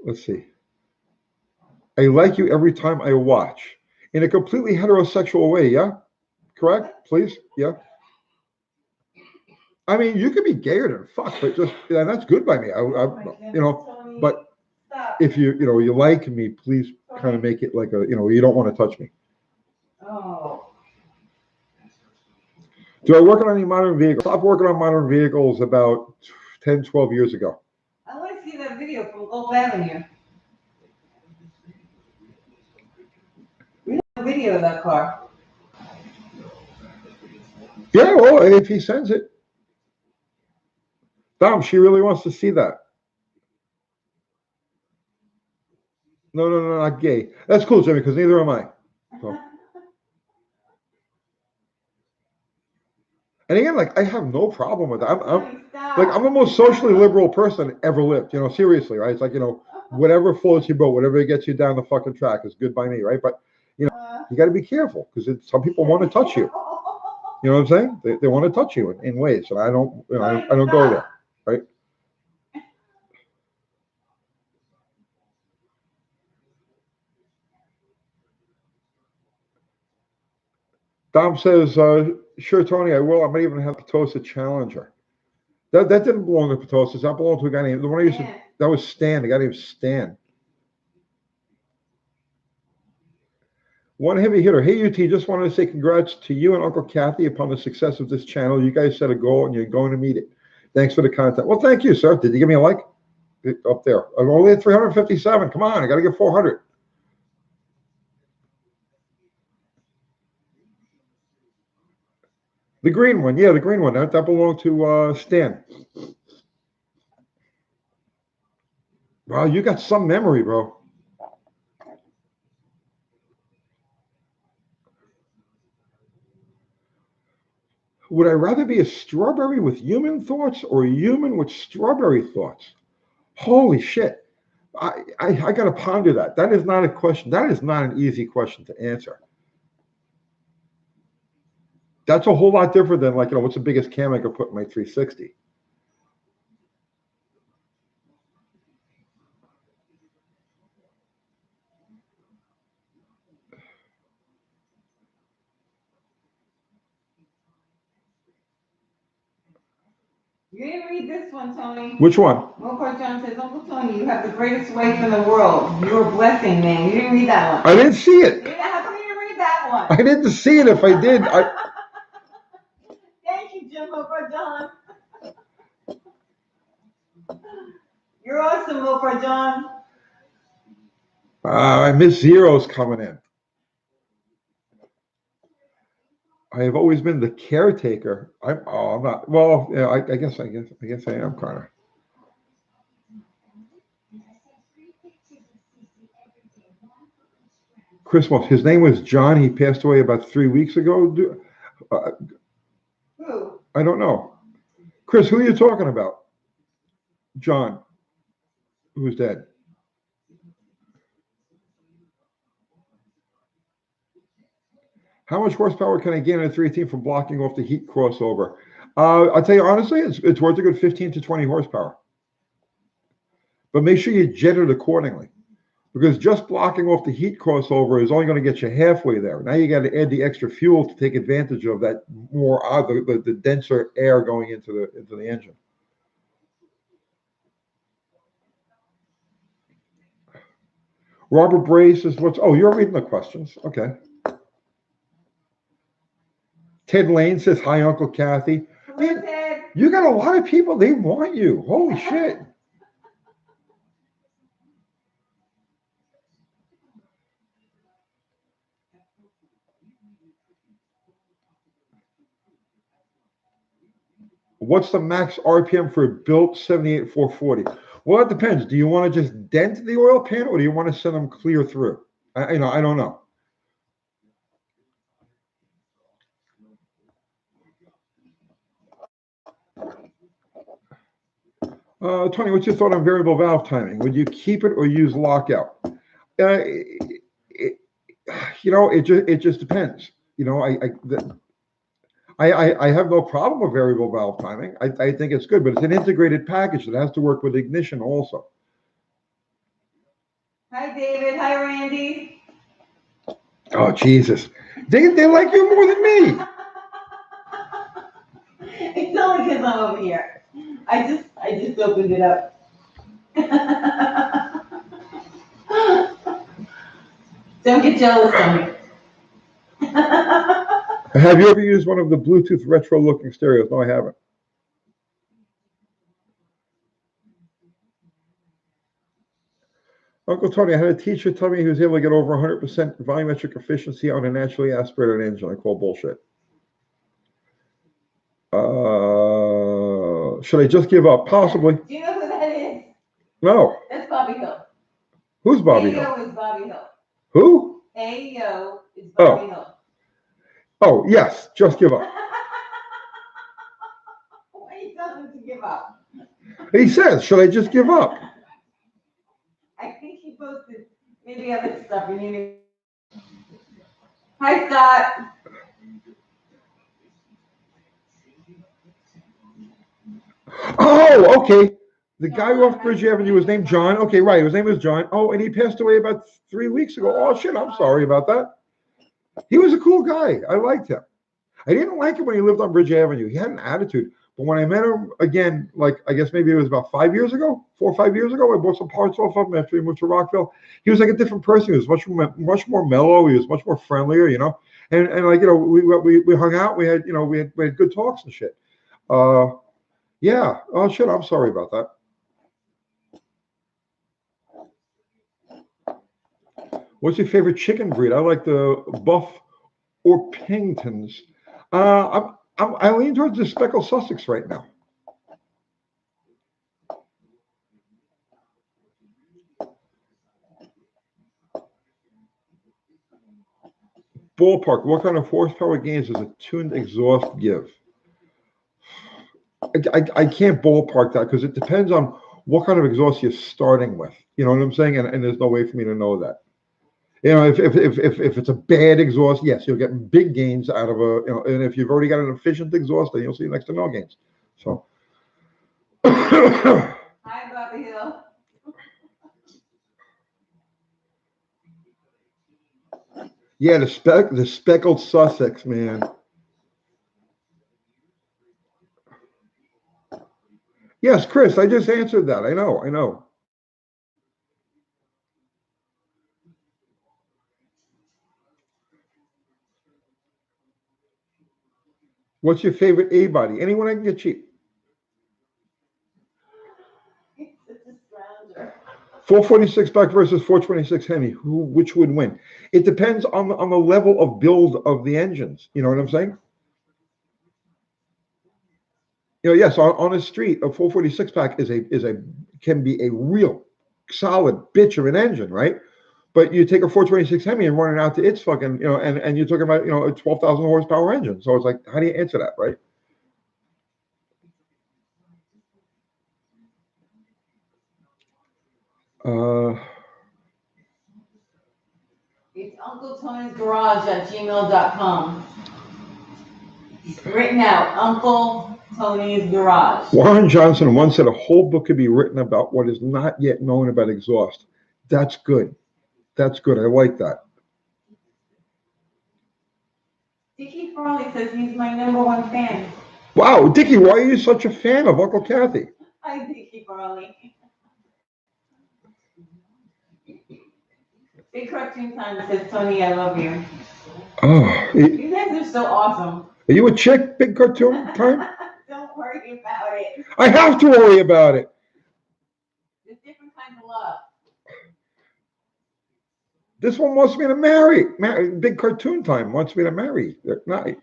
Let's see. I like you every time I watch. In a completely heterosexual way, yeah? Correct? Please? Yeah. I mean, you could be gayer than fuck, but just, yeah, that's good by me. Tony, but stop. if you like me, please kind of make it like you don't want to touch me. Oh. Do I work on any modern vehicles? I stopped working on modern vehicles about 10, 12 years ago. I want to see that video from Gulf Avenue. We have a video of that car. Yeah, well, if he sends it. Dom, she really wants to see that. No, not gay. That's cool, Jimmy, because neither am I. So. And again, like I have no problem with that. I'm the most socially liberal person that ever lived. Seriously, right? It's like whatever floats your boat, whatever gets you down the fucking track is good by me, right? But you got to be careful because some people want to touch you. You know what I'm saying? They want to touch you in ways, and I don't. I don't go there, right? Dom says, "Sure, Tony, I will. I might even have to toast a challenger." That didn't belong to Petosis. That belonged to a guy named the one I used to. That was Stan. A guy named Stan. One heavy hitter. Hey, UT, just wanted to say congrats to you and Uncle Kathy upon the success of this channel. You guys set a goal and you're going to meet it. Thanks for the content. Well, thank you, sir. Did you give me a like? Up there. I'm only at 357. Come on, I got to get 400. The green one. Yeah, the green one. That belonged to Stan. Wow, you got some memory, bro. Would I rather be a strawberry with human thoughts or a human with strawberry thoughts? Holy shit. I got to ponder that. That is not a question. That is not an easy question to answer. That's a whole lot different than what's the biggest cam I could put in my 360? You didn't read this one, Tony. Which one? Mopar John says, Uncle Tony, you have the greatest wife in the world. You're a blessing, man. You didn't read that one. I didn't see it. How come you didn't read that one? I didn't see it. If I did, Thank you, Jim Mopar John. You're awesome, Mopar John. I miss zeros coming in. I have always been the caretaker. I'm not. Well, yeah, I guess I am kind of. Christmas. His name was John. He passed away about 3 weeks ago. Who? I don't know. Chris, who are you talking about? John, who's dead. How much horsepower can I gain in a 318 from blocking off the heat crossover? I'll tell you honestly, it's worth a good 15 to 20 horsepower. But make sure you jet it accordingly. Because just blocking off the heat crossover is only going to get you halfway there. Now you got to add the extra fuel to take advantage of that more the denser air going into the engine. Robert Bray says, "Oh, you're reading the questions, okay." Ted Lane says, "Hi, Uncle Kathy." Man, Ted. you got a lot of people. They want you. Holy shit. What's the max RPM for a built 78 440? Well, it depends. Do you want to just dent the oil pan, or do you want to send them clear through? I don't know. Tony, what's your thought on variable valve timing? Would you keep it or use lockout? It just depends. I have no problem with variable valve timing. I think it's good, but it's an integrated package that has to work with ignition also. Hi, David. Hi, Randy. Oh, Jesus. They like you more than me. It's only because I'm over here. I just opened it up. Don't get jealous of me. Have you ever used one of the Bluetooth retro-looking stereos? No, I haven't. Uncle Tony, I had a teacher tell me he was able to get over 100% volumetric efficiency on a naturally aspirated engine. I call bullshit. Should I just give up? Possibly. Do you know who that is? No. That's Bobby Hill. Who's Bobby Hill? Ayo is Bobby Hill. Who? Ayo is Bobby Hill. Oh, yes. Just give up. Why are you telling him to give up? He says, should I just give up? I think he posted maybe other stuff. Hi, Scott. Oh, okay. The guy off Bridge Avenue was named John. Okay, right. His name was John. Oh, and he passed away about 3 weeks ago. Oh, shit. I'm sorry about that. He was a cool guy. I liked him. I didn't like him when he lived on Bridge Avenue. He had an attitude. But when I met him again, like I guess maybe it was about 5 years ago, 4 or 5 years ago, I bought some parts off of him after he moved to Rockville. He was like a different person. He was much more mellow. He was much more friendlier, And like we hung out. We had we had good talks and shit. Yeah. Oh shit. I'm sorry about that. What's your favorite chicken breed? I like the Buff or Penningtons. I lean towards the Speckled Sussex right now. Ballpark. What kind of horsepower gains does a tuned exhaust give? I can't ballpark that because it depends on what kind of exhaust you're starting with. You know what I'm saying? And there's no way for me to know that. If it's a bad exhaust, yes, you'll get big gains out of and if you've already got an efficient exhaust, then you'll see next to no gains. So. Hi, Bobby Hill. Yeah, the Speckled Sussex, man. Yes, Chris, I just answered that. I know. What's your favorite A body? Anyone I can get cheap. 446 back versus 426 Hemi. Which would win? It depends on the level of build of the engines. You know what I'm saying? Yes, on a street, a 446 pack can be a real solid bitch of an engine, right? But you take a 426 Hemi and run it out to its fucking, and you're talking about, a 12,000 horsepower engine. So it's like, how do you answer that, right? It's UncleTony'sGarage@gmail.com. It's written out, Uncle Tony's Garage. Warren Johnson once said a whole book could be written about what is not yet known about exhaust. That's good. That's good. I like that. Dickie Farley says he's my #1 fan. Wow, Dickie, why are you such a fan of Uncle Kathy? Hi, Dickie Farley. Big Cartoon Time says, Tony, I love you. Oh, You guys are so awesome. Are you a chick, Big Cartoon Time? Don't worry about it. I have to worry about it. There's different kinds of love. This one wants me to marry. Big Cartoon Time wants me to marry at night.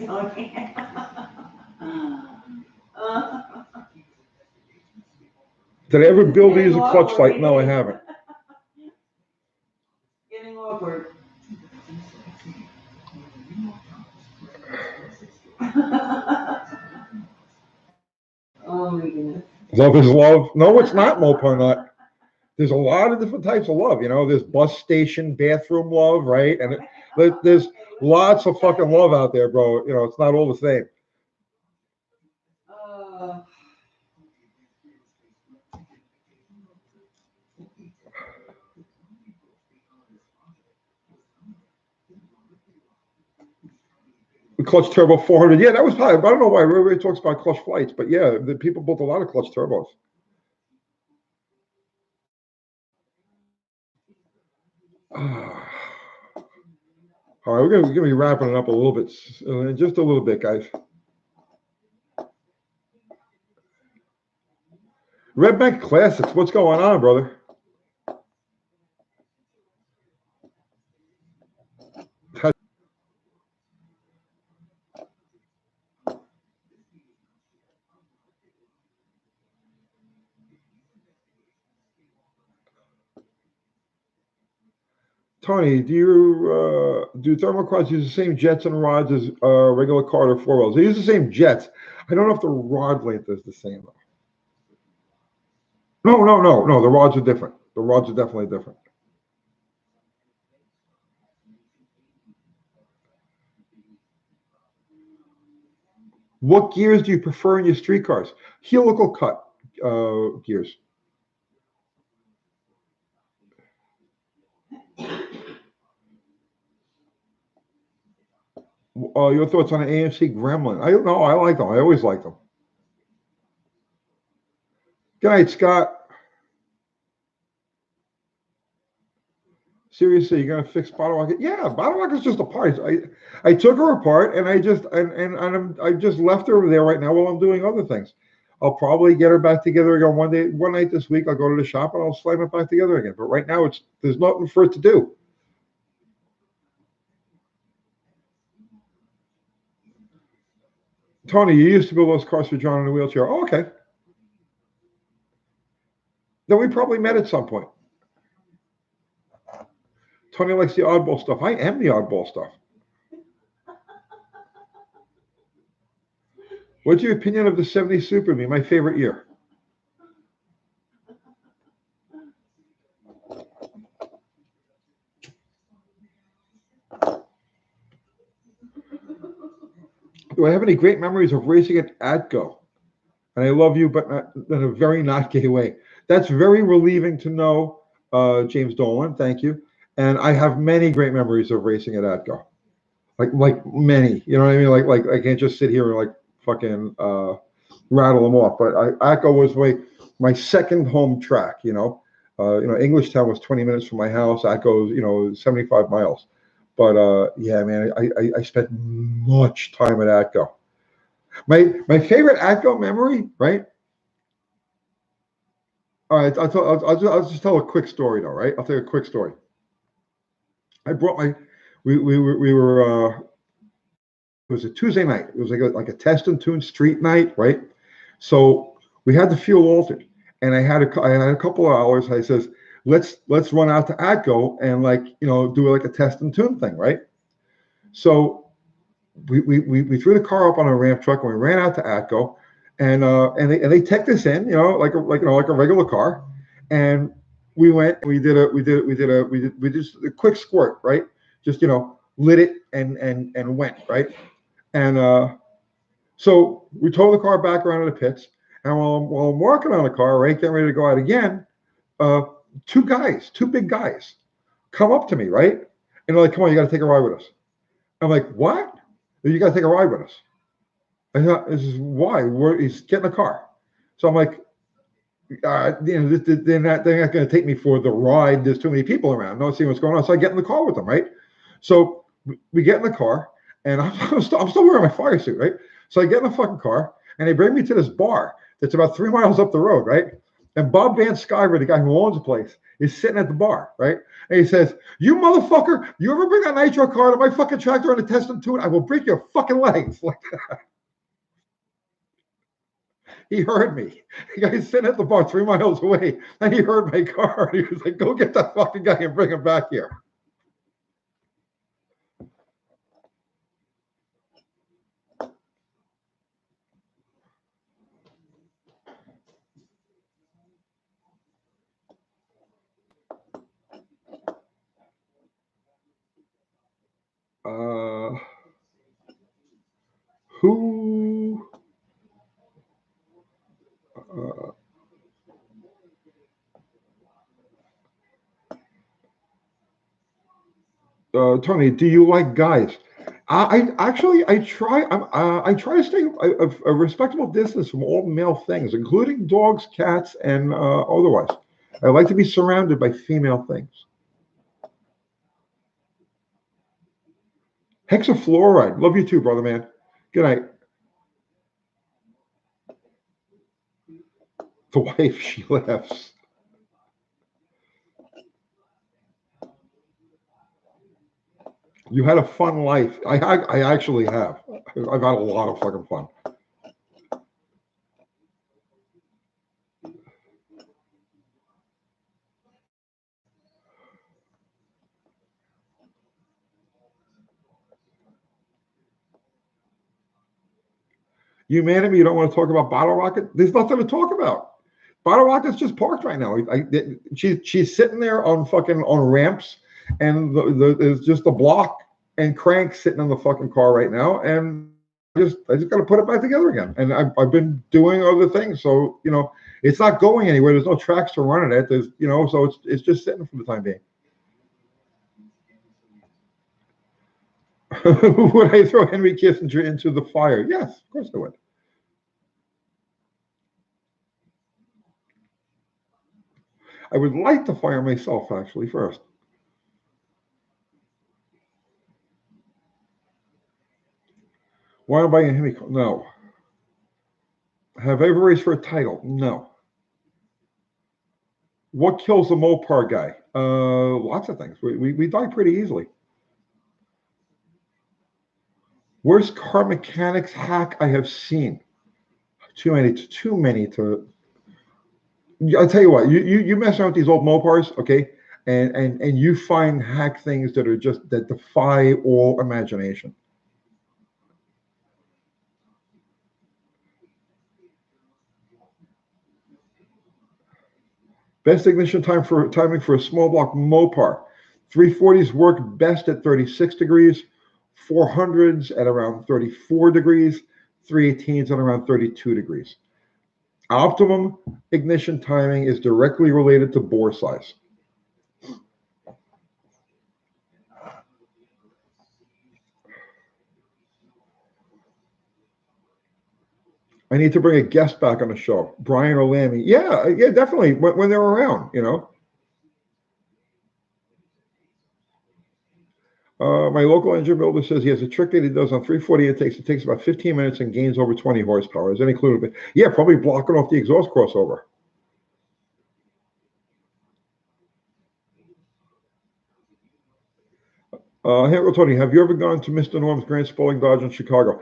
Tony. Did I ever build these a clutch light? No, I haven't. Getting awkward. Oh my goodness. Love is love. No, it's not, Mopar Nut. There's a lot of different types of love. You know, there's bus station, bathroom love, right? And there's lots of fucking love out there, bro. You know, it's not all the same. The clutch turbo 400. Yeah, that was probably, I don't know why everybody talks about clutch flights, but yeah, the people built a lot of clutch turbos. All right, we're gonna be wrapping it up a little bit, just a little bit, guys. Red Bank Classics, what's going on, brother? Tony, do you do thermoquads use the same jets and rods as regular car or four wheels? They use the same jets. I don't know if the rod length is the same though. No. The rods are different. The rods are definitely different. What gears do you prefer in your street cars? Helical cut gears. Your thoughts on an AMC Gremlin? I don't know. I like them. I always like them. Good night, Scott. Seriously, you're gonna fix Bottle Rocket? Yeah, Bottle Rocket's just a part. I took her apart and I just left her there right now while I'm doing other things. I'll probably get her back together again one night this week. I'll go to the shop and I'll slam it back together again. But right now there's nothing for it to do. Tony, you used to build those cars for John in a wheelchair. Oh, okay. Then we probably met at some point. Tony likes the oddball stuff. I am the oddball stuff. What's your opinion of the 70s Super Me? My favorite year. Do I have any great memories of racing at ATGO? And I love you, but not, in a very not gay way. That's very relieving to know, James Dolan. Thank you. And I have many great memories of racing at ATGO. Like many. You know what I mean? Like I can't just sit here and like fucking rattle them off. But ATGO was my second home track. You know, Englishtown was 20 minutes from my house. ATGO is 75 miles. But yeah, man, I spent much time at ATGO. My favorite ATGO memory, right? All right, I'll just tell a quick story though, right? I'll tell you a quick story. I brought we were it was a Tuesday night. It was like a test and tune street night, right? So we had the fuel altered, and I had a couple of hours. I says, let's run out to ATGO and do like a test and tune thing, right? So we threw the car up on a ramp truck and we ran out to ATGO, and they teched us in, like a regular car, and we went. We did just a quick squirt, right? Just lit it and went, right, and so we towed the car back around to the pits, and while I'm walking on the car, right, getting ready to go out again, uh, two big guys, come up to me, right, and they're like, "Come on, you got to take a ride with us." I'm like, "What? You got to take a ride with us?" I thought, "This is why he's getting a car." So I'm like, they're not going to take me for the ride. There's too many people around. Not seeing what's going on. So I get in the car with them, right? So we get in the car, and I'm still wearing my fire suit, right? So I get in the fucking car, and they bring me to this bar that's about 3 miles up the road, right? And Bob Van Sciver, the guy who owns the place, is sitting at the bar, right? And he says, "You motherfucker, you ever bring that nitro car to my fucking tractor and test and tune, I will break your fucking legs." Like that. He heard me. The guy's sitting at the bar 3 miles away, and he heard my car. And he was like, "Go get that fucking guy and bring him back here." Uh, who? Uh, Tony, do you like guys? I try to stay a respectable distance from all male things, including dogs, cats, and otherwise. I like to be surrounded by female things. Hexafluoride. Love you too, brother man. Good night. The wife, she laughs. You had a fun life. I actually have. I've had a lot of fucking fun. You mad at me? You don't want to talk about Bottle Rocket? There's nothing to talk about. Bottle Rocket's just parked right now. She's sitting there on ramps, and there's just a block and Crank sitting in the fucking car right now, and I just got to put it back together again. And I've been doing other things, so it's not going anywhere. There's no tracks to run it at. So it's just sitting for the time being. Would I throw Henry Kissinger into the fire? Yes, of course I would. I would like to fire myself actually first. Why am I buying Henry? No. Have I ever raced for a title? No. What kills the Mopar guy? Lots of things. We die pretty easily. Worst car mechanics hack I have seen. Too many to. I'll tell you what. You mess around with these old Mopars, okay, and you find hack things that defy all imagination. Best ignition timing for a small block Mopar. 340s work best at 36 degrees, 400s at around 34 degrees, 318s at around 32 degrees. Optimum ignition timing is directly related to bore size. I need to bring a guest back on the show, Brian or Lammy. Yeah, definitely. When they're around. My local engine builder says he has a trick that he does on 340 intakes. It takes about 15 minutes and gains over 20 horsepower. Is that included? Yeah, probably blocking off the exhaust crossover. Hey, Tony, have you ever gone to Mr. Norm's Grand Spalding Dodge in Chicago?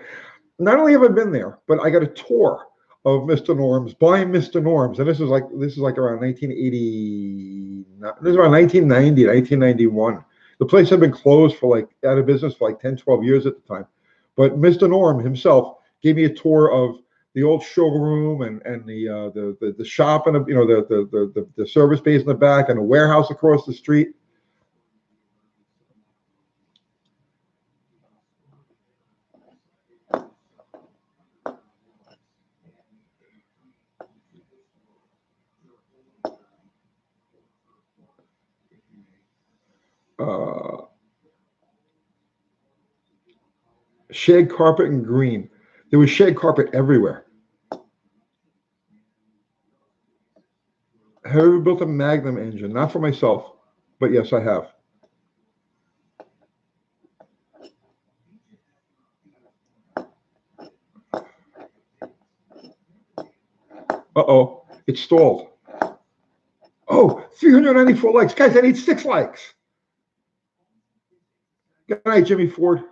Not only have I been there, but I got a tour of Mr. Norm's by Mr. Norm's, and this is like around 1980. This is around 1990, 1991. The place had been closed out of business for like 10, 12 years at the time. But Mr. Norm himself gave me a tour of the old showroom and the shop and the service base in the back and a warehouse across the street. Shag carpet and green. There was shag carpet everywhere. Have you ever built a Magnum engine? Not for myself, but yes, I have. Uh-oh, it stalled. Oh, 394 likes. Guys, I need 6 likes. Good night, Jimmy Ford.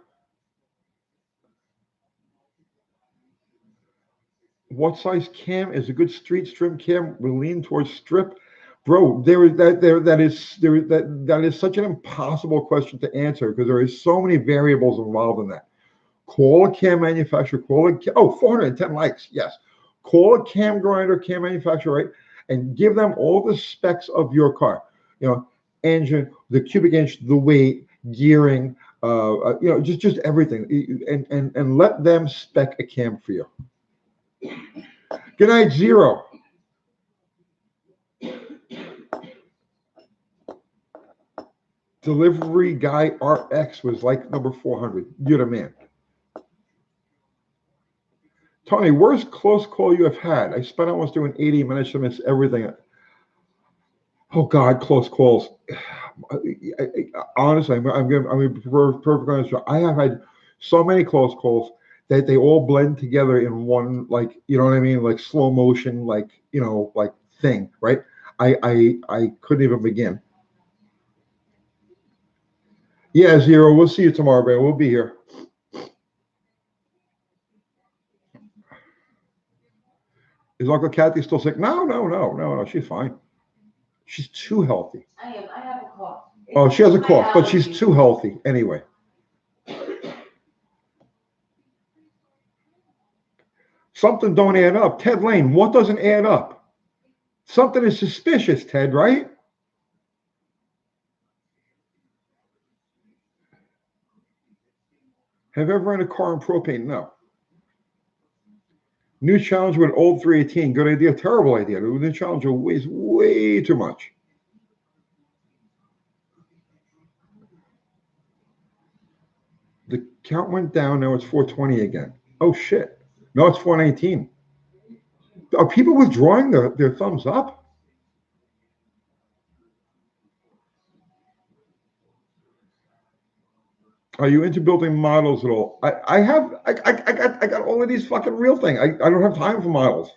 What size cam is a good street trim cam? We lean towards strip. Bro, that is such an impossible question to answer because there is so many variables involved in that. Call a cam manufacturer, 410 likes, yes. Call a cam grinder, cam manufacturer, right? And give them all the specs of your car. Engine, the cubic inch, the weight, gearing, just everything. And let them spec a cam for you. Good night, Zero. Delivery guy RX was like number 400. You're the man. Tony, worst close call you have had? I spent almost doing 80 minutes to miss everything. Oh God, close calls. Honestly, I'm perfectly honest. I have had so many close calls that they all blend together in one, like, you know what I mean, like slow motion, like thing, right? I couldn't even begin. Yeah, Zero. We'll see you tomorrow, man. We'll be here. Is Uncle Kathy still sick? No. She's fine. She's too healthy. I have a cough. Oh, she has a cough, but she's too healthy anyway. Something don't add up. Ted Lane, what doesn't add up? Something is suspicious, Ted, right? Have you ever run a car on propane? No. New Challenger with old 318. Good idea, terrible idea. The new Challenger weighs way too much. The count went down. Now it's 420 again. Oh, shit. No, it's 419. Are people withdrawing their thumbs up? Are you into building models at all? I got all of these fucking real things. I don't have time for models.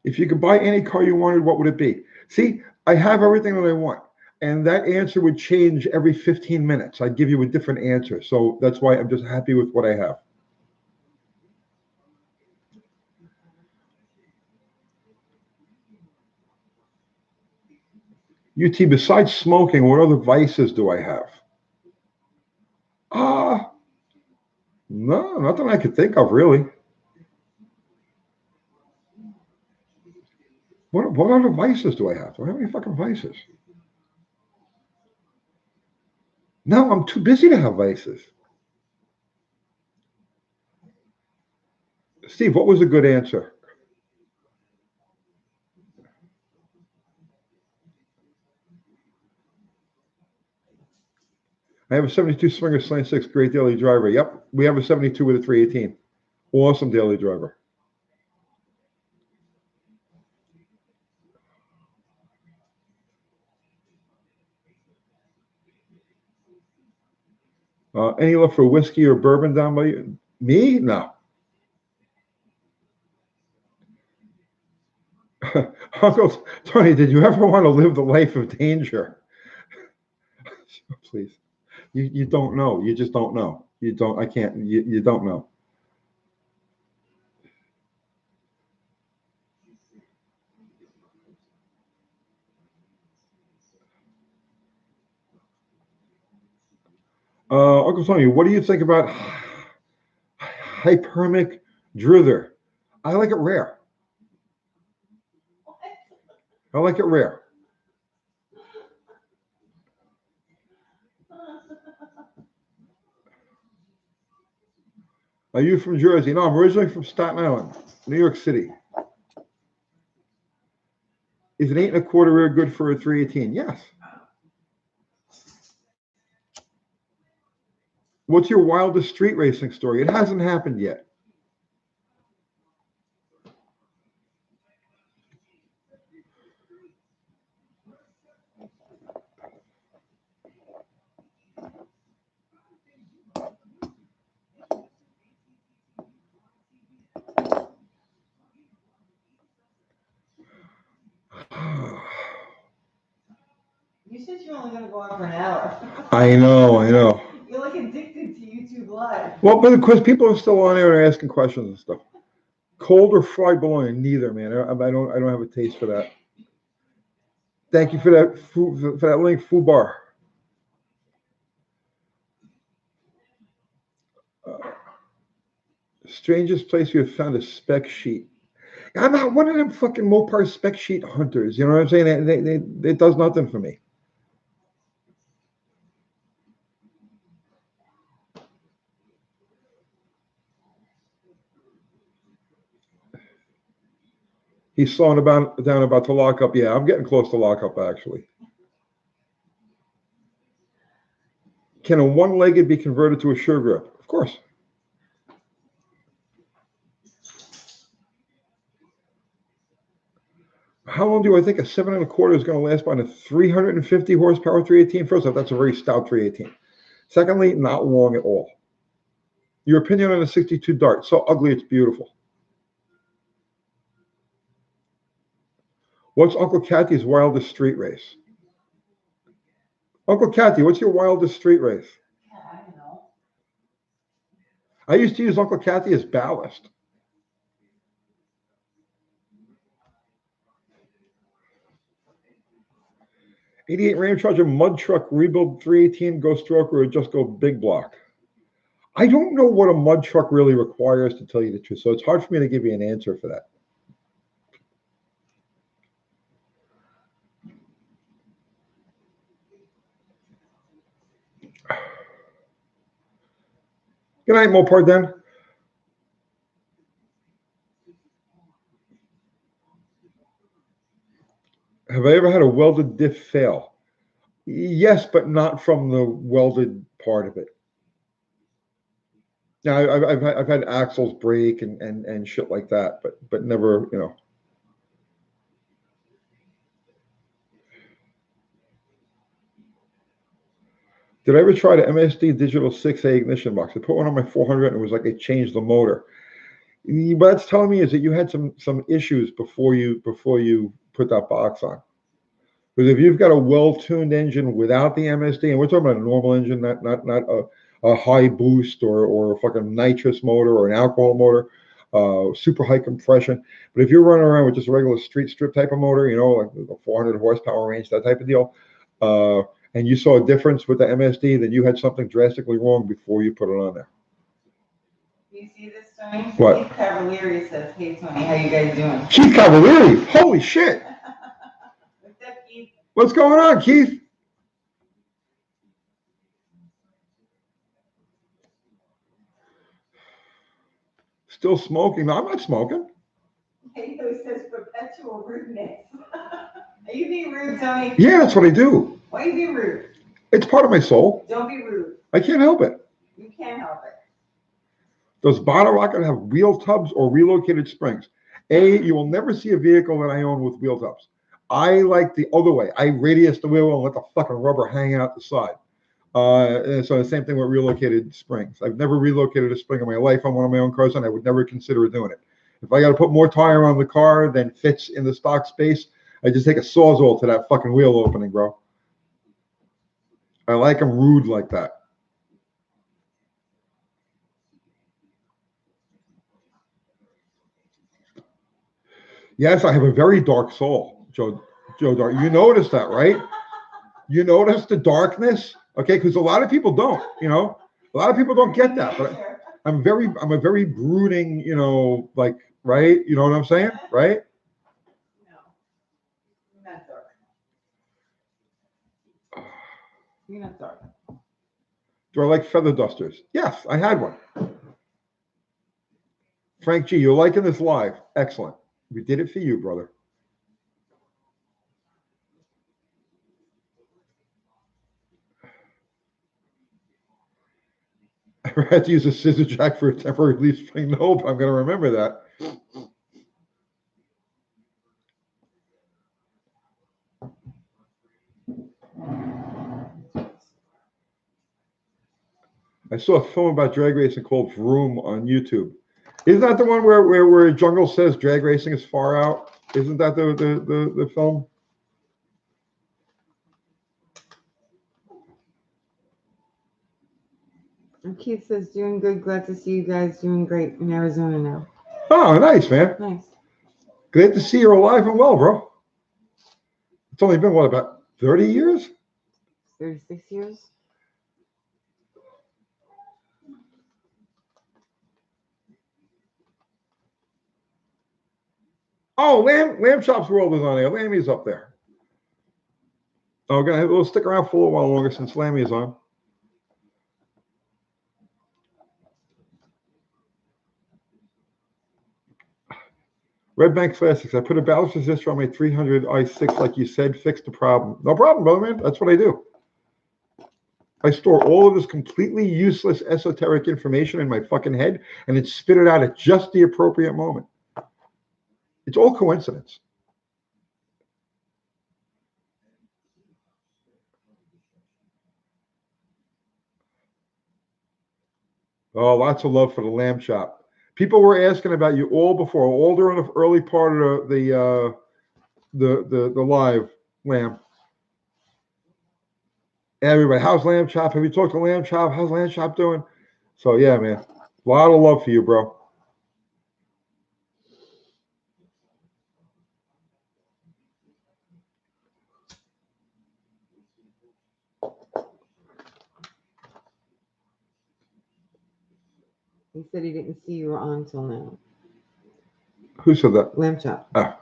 If you could buy any car you wanted, what would it be? See, I have everything that I want. And that answer would change every 15 minutes. I'd give you a different answer. So that's why I'm just happy with what I have. UT, besides smoking, what other vices do I have? No, nothing I could think of, really. What other vices do I have? Do I have any fucking vices? No, I'm too busy to have vices. Steve, what was a good answer? I have a 72 Springer Slant 6, great daily driver. Yep, we have a 72 with a 318. Awesome daily driver. Any love for whiskey or bourbon down by you? Me? No. Uncle Tony, did you ever want to live the life of danger? Please. You don't know. You just don't know. You don't. I can't. You don't know. Uncle Tony, what do you think about hypermic drither. I like it rare. I like it rare. Are you from Jersey? No, I'm originally from Staten Island, New York City. Is an 8 1/4 rear good for a 318? Yes. What's your wildest street racing story? It hasn't happened yet. You said you were only gonna go on for an hour. I know. You're like addicted to YouTube Live. Well, but of course, people are still on there and asking questions and stuff. Cold or fried bologna? Neither, man. I don't have a taste for that. Thank you for that food, for that link, Food Bar. Strangest place you have found a spec sheet. I'm not one of them fucking Mopar spec sheet hunters. You know what I'm saying? It does nothing for me. He's slowing down about to lock up. Yeah, I'm getting close to lock up, actually. Can a one-legged be converted to a sure grip? Of course. How long do I think a 7 1/4 is going to last on a 350 horsepower 318? First off, that's a very stout 318. Secondly, not long at all. Your opinion on a 62 Dart? So ugly, it's beautiful. What's Uncle Cathy's wildest street race? Uncle Cathy, what's your wildest street race? Yeah, I don't know. I used to use Uncle Cathy as ballast. '88 Ram Charger mud truck rebuild 318 go stroke or just go big block? I don't know what a mud truck really requires, to tell you the truth, so it's hard for me to give you an answer for that. Good night, Mopar Den. Have I ever had a welded diff fail? Yes, but not from the welded part of it. Now, I've had axles break and shit like that, but never, you know. Did I ever try the MSD Digital 6A ignition box? I put one on my 400 and it was like it changed the motor. What that's telling me is that you had some issues before you put that box on. Because if you've got a well-tuned engine without the MSD, and we're talking about a normal engine, not a high boost or a fucking nitrous motor or an alcohol motor, super high compression. But if you're running around with just a regular street strip type of motor, you know, like a 400 horsepower range, that type of deal, and you saw a difference with the MSD, then you had something drastically wrong before you put it on there. You see this, Tony? What? Keith Cavalieri says, "Hey, Tony, how you guys doing?" Keith Cavalieri, holy shit! What's up, Keith? What's going on, Keith? Still smoking? No, I'm not smoking. He says perpetual rudeness. Are you being rude, Tony? Yeah, that's what I do. Why are you being rude? It's part of my soul. Don't be rude. I can't help it. You can't help it. Does Bottle Rocket have wheel tubs or relocated springs? You will never see a vehicle that I own with wheel tubs. I like the other way. I radius the wheel and let the fucking rubber hang out the side. So the same thing with relocated springs. I've never relocated a spring in my life on one of my own cars, and I would never consider doing it. If I got to put more tire on the car than fits in the stock space, I just take a Sawzall to that fucking wheel opening, bro. I like them rude like that. Yes, I have a very dark soul, Joe Dark. You notice that, right? You notice the darkness, okay? Because a lot of people don't, you know. A lot of people don't get that, but I'm a very brooding, like, right? You know what I'm saying? Right? No. Mentor. You're not dark. Do I like feather dusters? Yes, I had one. Frank G, you're liking this live. Excellent. We did it for you, brother. I had to use a scissor jack for a temporary leaf spring. No, but I'm going to remember that. I saw a film about drag racing called Vroom on YouTube. Isn't that the one where Jungle says drag racing is far out? Isn't that the film? And Keith says, doing good. Glad to see you guys doing great in Arizona now. Oh, nice, man. Nice. Glad to see you're alive and well, bro. It's only been, what, about 30 years? 36 years. Oh, Lamb Chop's World is on there. Lammy's up there. Oh, we'll stick around for a while longer since Lammy is on. Red Bank Classics. I put a ballast resistor on my 300 i6, like you said, fixed the problem. No problem, brother, man. That's what I do. I store all of this completely useless esoteric information in my fucking head and then spit it out at just the appropriate moment. It's all coincidence. Oh, lots of love for the Lamb Chop. People were asking about you all before, all during the early part of the live, Lamb. Everybody, how's Lamb Chop? Have you talked to Lamb Chop? How's Lamb Chop doing? So yeah, man, a lot of love for you, bro. He said he didn't see you were on till now. Who said that? Lamb Chop. Ah.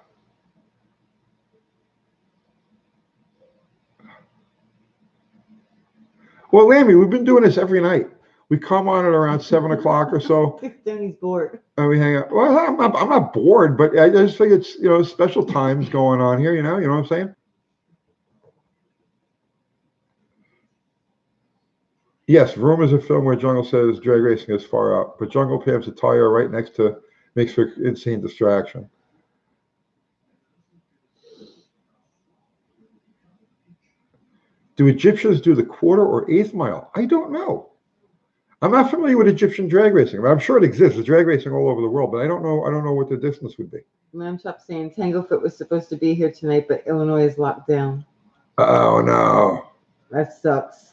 Well, Lammy, we've been doing this every night. We come on at around 7 o'clock or so. Then he's bored. And we hang out. Well, I'm not bored, but I just think it's, special times going on here, you know what I'm saying? Yes, Vroom is a film where Jungle says drag racing is far out, but Jungle pams a tire right next to, makes for insane distraction. Do Egyptians do the quarter or eighth mile? I don't know. I'm not familiar with Egyptian drag racing. I'm sure it exists. There's drag racing all over the world, but I don't know what the distance would be. Lamb Chop saying Tanglefoot was supposed to be here tonight, but Illinois is locked down. Oh no. That sucks.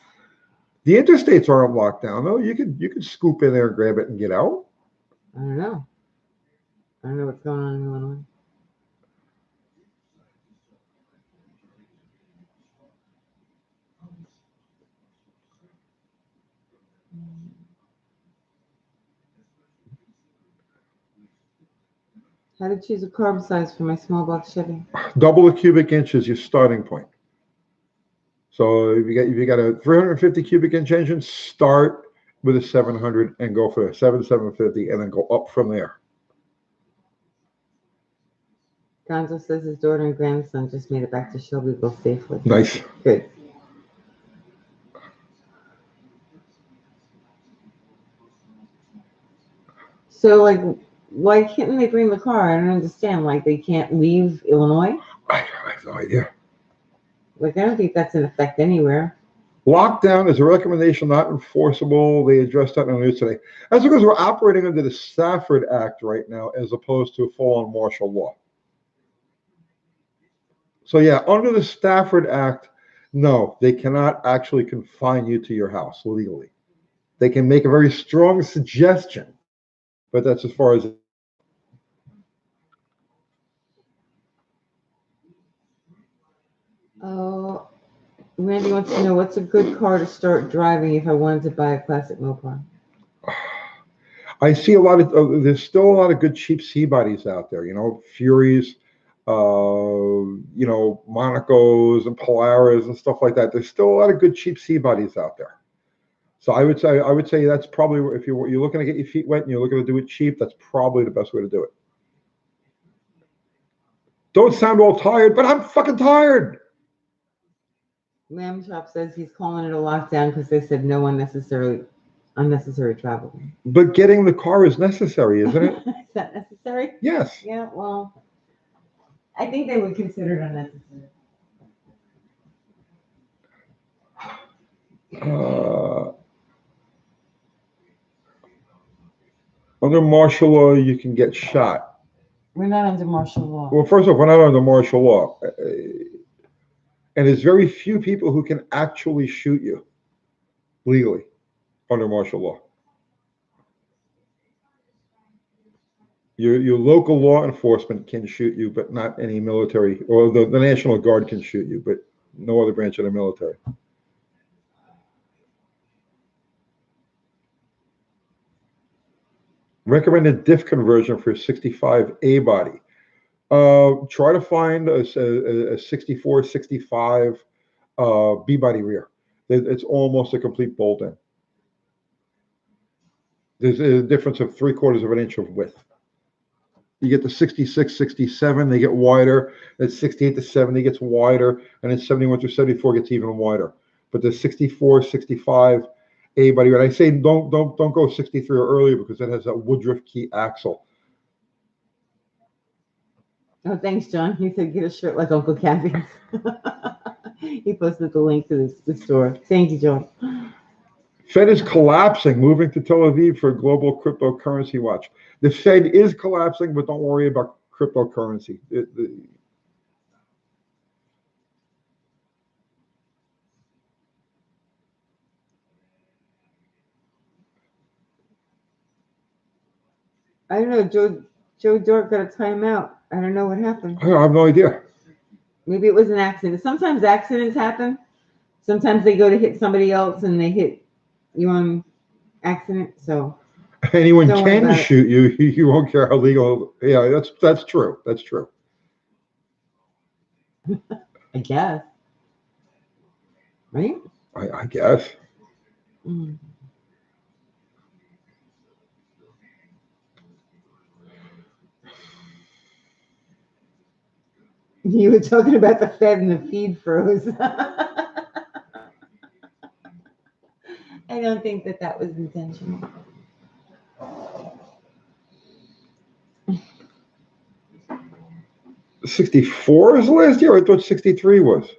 The interstates aren't locked down though. You could scoop in there and grab it and get out. I don't know. I don't know what's going on in Illinois. How to choose a carb size for my small box Chevy? Double the cubic inch is your starting point. So if you got a 350 cubic inch engine, start with a 700 and go for a 750 and then go up from there. Gonzo says his daughter and grandson just made it back to Shelbyville safely. Nice. Good. So, like, why can't they bring the car? I don't understand. Like, they can't leave Illinois? I have no idea. Like, I don't think that's in effect anywhere. Lockdown is a recommendation not enforceable. They addressed that in the news today. That's because we're operating under the Stafford Act right now as opposed to full-on martial law. So yeah, under the Stafford Act, no, they cannot actually confine you to your house legally. They can make a very strong suggestion, but that's as far as. Oh, Randy wants to know what's a good car to start driving if I wanted to buy a classic Mopar. I see a lot of there's still a lot of good cheap C bodies out there. You know, Furies, you know, Monacos and Polaris and stuff like that. There's still a lot of good cheap C bodies out there. So I would say that's probably if you're looking to get your feet wet and you're looking to do it cheap, that's probably the best way to do it. Don't sound all tired, but I'm fucking tired. Lamb Chop says he's calling it a lockdown because they said no unnecessary travel. But getting the car is necessary, isn't it? Is that necessary? Yes. Yeah, well, I think they would consider it unnecessary. Under martial law, you can get shot. We're not under martial law. Well, first off, we're not under martial law. And there's very few people who can actually shoot you legally under martial law. Your local law enforcement can shoot you, but not any military, or the National Guard can shoot you, but no other branch of the military. Recommended diff conversion for 65 A body. Try to find a 64, 65 B body rear. It's almost a complete bolt in. There's a difference of 3/4 of an inch of width. You get the 66, 67, they get wider. At 68 to 70 gets wider, and then 71 through 74 gets even wider. But the 64, 65 A body, and I say don't go 63 or earlier because it has that Woodruff key axle. Oh, thanks, John. He said get a shirt like Uncle Cappy's. He posted the link to the store. Thank you, John. Fed is collapsing, moving to Tel Aviv for a global cryptocurrency watch. The Fed is collapsing, but don't worry about cryptocurrency. I don't know. Joe Dork got a timeout. I don't know what happened. I have no idea. Maybe it was an accident. Sometimes accidents happen. Sometimes they go to hit somebody else and they hit you on accident. So Anyone can shoot you. You won't care how legal. Yeah, that's true. That's true. I guess. Right? I guess. Mm. You were talking about the Fed and the feed froze. I don't think that was intentional. '64 is the last year. I thought '63 was.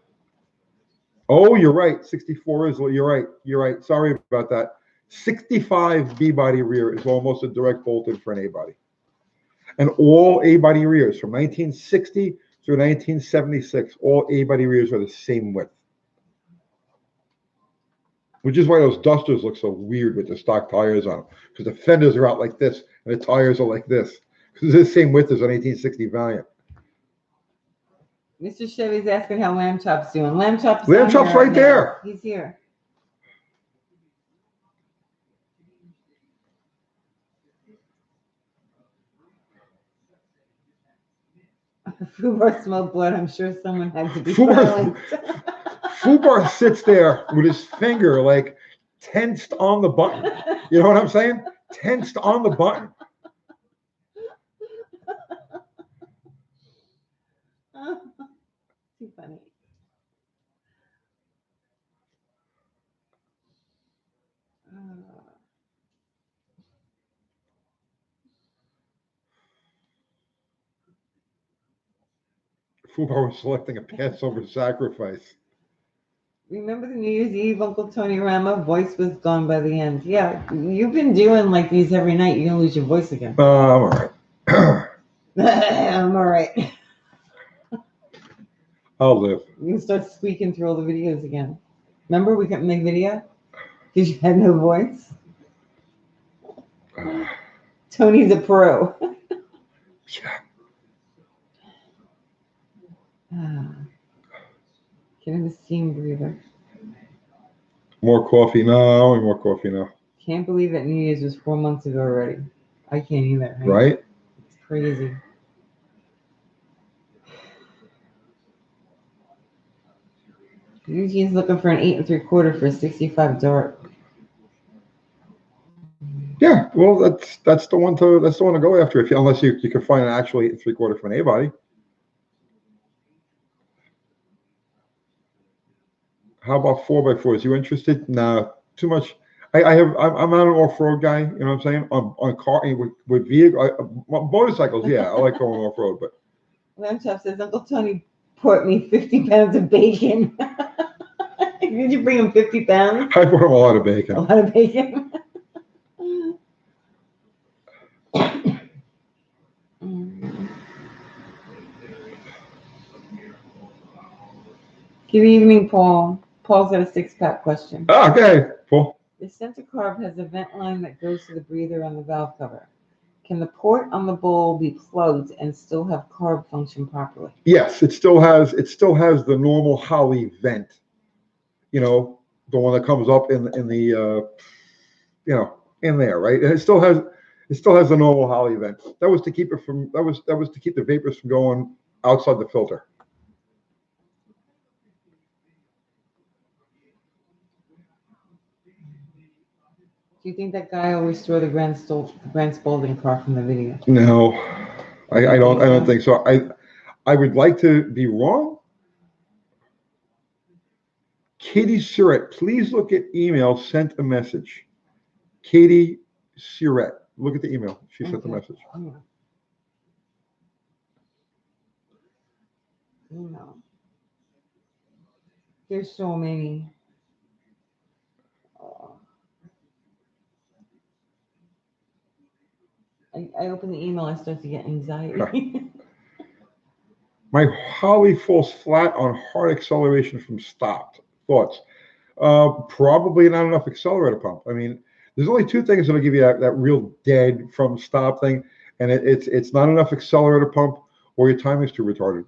Oh, you're right. '64 is. You're right. You're right. Sorry about that. 65 B body rear is almost a direct bolt-in for an A body, and all A body rears from 1960 through 1976, all A body rears are the same width. Which is why those Dusters look so weird with the stock tires on them, because the fenders are out like this and the tires are like this, because it's the same width as an 1860 Valiant. Mr. Chevy's asking how Lamb Chop's doing. Lamb Chop's right there. He's here. Fubar smelled blood. I'm sure someone had to be violent. Fubar sits there with his finger like tensed on the button. You know what I'm saying? Tensed on the button. Too funny. Fubar was selecting a Passover sacrifice. Remember the New Year's Eve, Uncle Tony Rama? Voice was gone by the end. Yeah, you've been doing like these every night. You're going to lose your voice again. I'm all right. I'm all right. I'll live. You can start squeaking through all the videos again. Remember we couldn't make video because you had no voice? Tony's a pro. Yeah. Get him a steam breather. More coffee now and more coffee now. Can't believe that New Year's was 4 months ago already. I can't either. Right? It's crazy. Eugene's looking for an 8 3/4 for a 65 dark. Yeah. Well, that's the one to go after. Unless you can find an actual 8 3/4 from anybody. How about 4x4s? You interested? Nah, too much. I'm not an off-road guy. You know what I'm saying? On car with vehicle motorcycles. Yeah, I like going off-road, but Lamb Chop says Uncle Tony brought me 50 pounds of bacon. Did you bring him 50 pounds? I brought him a lot of bacon. A lot of bacon. Good evening, Paul. Paul's got a 6-pack question. Oh, okay, Paul. The center carb has a vent line that goes to the breather on the valve cover. Can the port on the bowl be plugged and still have carb function properly? Yes, it still has the normal Holly vent. You know, the one that comes up in the in there, right? And it still has the normal Holly vent. That was to keep it from that was to keep the vapors from going outside the filter. Do you think that guy will restore the Grand Spalding car from the video? No, I don't think so. I would like to be wrong. Katie Surratt, please look at email, sent a message. Katie Surratt, look at the email. She sent the message. No. There's so many. I open the email, I start to get anxiety. My Holly falls flat on hard acceleration from stopped. Thoughts? Probably not enough accelerator pump. I mean, there's only two things that'll give you that real dead from stop thing, and it's not enough accelerator pump or your timing's too retarded.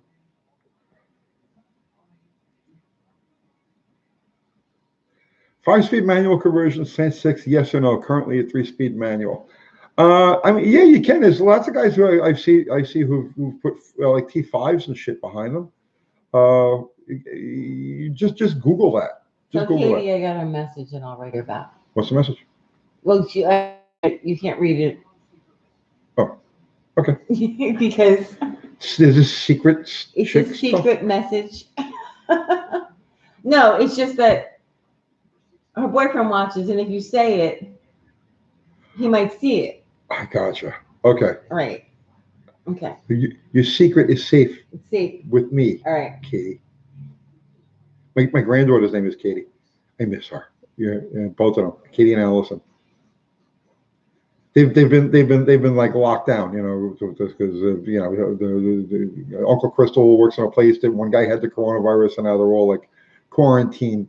Five-speed manual conversion, Sense 6, yes or no? Currently a 3-speed manual. I mean, yeah, you can. There's lots of guys who I see who've put like T5s and shit behind them. You just Google that. Just Tell Google Katie that. I got her message and I'll write her back. What's the message? Well, you can't read it. Oh, okay. Because there's a secret. It's a secret message. No, it's just that her boyfriend watches, and if you say it, he might see it. I gotcha. Okay. Right. Okay. Your secret is safe. It's safe with me. All right. Katie. My granddaughter's name is Katie. I miss her. Yeah, both of them, Katie and Allison. They've been like locked down, you know, because you know the Uncle Crystal works in a place that one guy had the coronavirus, and now they're all like quarantined.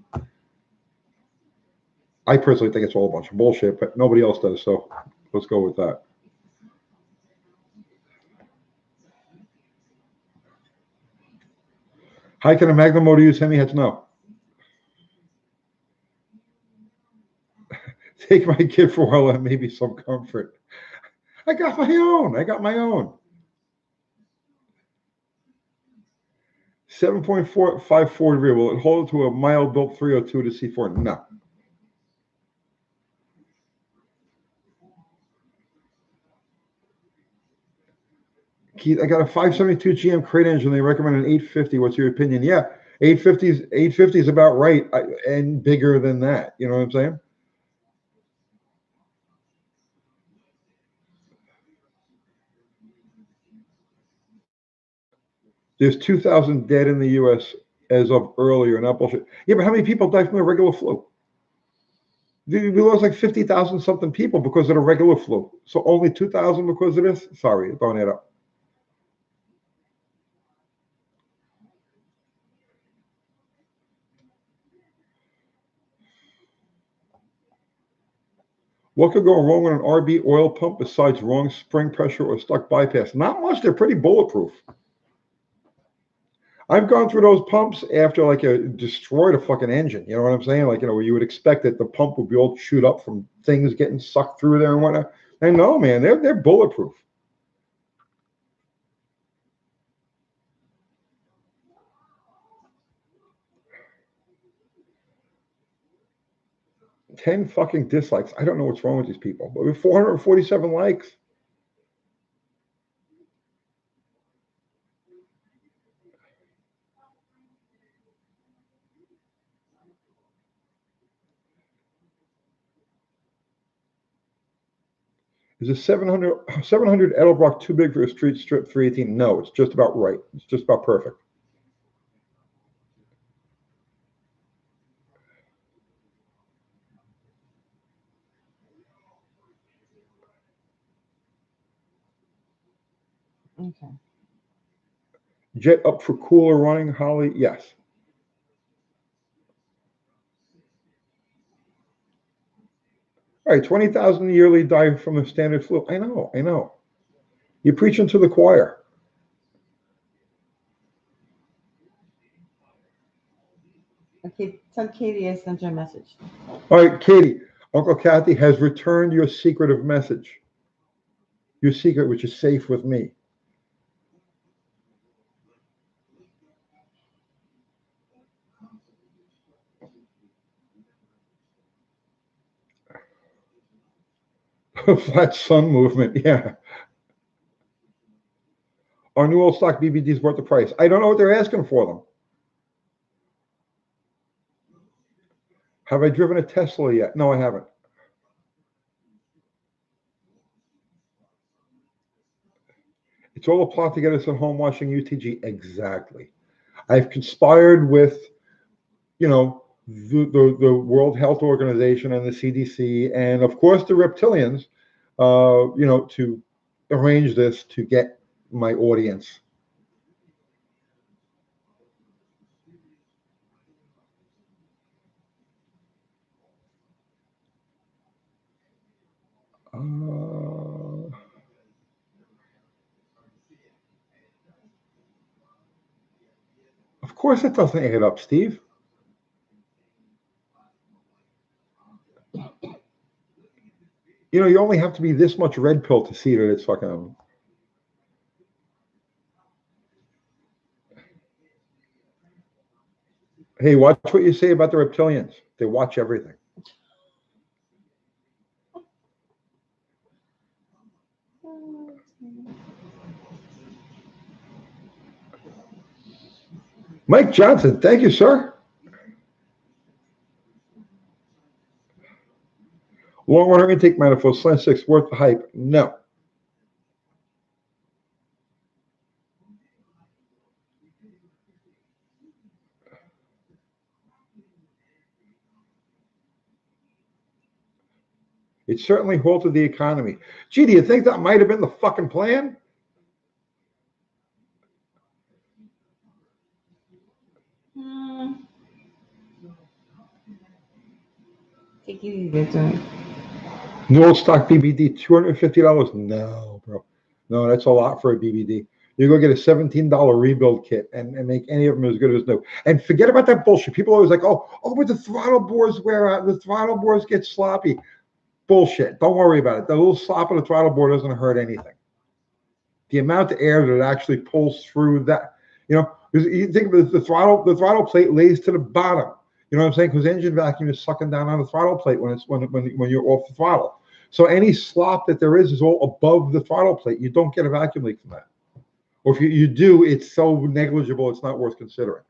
I personally think it's all a bunch of bullshit, but nobody else does, so let's go with that. How can a Magnum motor use hemi-heads? No. Take my kid for a while and maybe some comfort. I got my own. 7.454 degree. Will it hold to a mild built 302 to C4? No. Keith, I got a 572 GM crate engine. They recommend an 850. What's your opinion? Yeah, 850 is about right, and bigger than that. You know what I'm saying? There's 2,000 dead in the U.S. as of earlier. Not bullshit. Yeah, but how many people died from the regular flu? We lost like 50,000 something people because of the regular flu. So only 2,000 because of this? Sorry, it don't add up. What could go wrong with an RB oil pump besides wrong spring pressure or stuck bypass? Not much. They're pretty bulletproof. I've gone through those pumps after like destroyed a fucking engine. You know what I'm saying? Like, where you would expect that the pump would be all chewed up from things getting sucked through there and whatnot. And no, man, they're bulletproof. Ten fucking dislikes. I don't know what's wrong with these people. But with 447 likes. Is a 700 Edelbrock too big for a street strip 318? No, it's just about right. It's just about perfect. Okay. Jet up for cooler running, Holly? Yes. All right, 20,000 yearly die from the standard flu. I know. You're preaching to the choir. Okay, tell Katie I sent her a message. All right, Katie, Uncle Kathy has returned your secretive message. Your secret, which is safe with me. Flat sun movement, yeah. Our new old stock BBDs worth the price. I don't know what they're asking for them. Have I driven a Tesla yet? No, I haven't. It's all a plot to get us at home watching UTG. Exactly. I've conspired with, the World Health Organization and the CDC, and of course the reptilians, to arrange this to get my audience. Of course it doesn't add up, Steve. You only have to be this much red pill to see that it's fucking. Hey, watch what you say about the reptilians. They watch everything. Mike Johnson, thank you, sir. Long runner intake manifold, slant 6, worth the hype? No. It certainly halted the economy. Gee, do you think that might have been the fucking plan? Take it easy, Tony. New old stock BBD, $250? No, bro. No, that's a lot for a BBD. You go get a $17 rebuild kit and make any of them as good as new. And forget about that bullshit. People are always like, oh, but the throttle bores wear out. The throttle bores get sloppy. Bullshit. Don't worry about it. The little slop of the throttle bore doesn't hurt anything. The amount of air that actually pulls through that, you think of the throttle plate lays to the bottom. You know what I'm saying? Because engine vacuum is sucking down on the throttle plate when you're off the throttle. So any slop that there is all above the throttle plate. You don't get a vacuum leak from that. Or if you do, it's so negligible, it's not worth considering.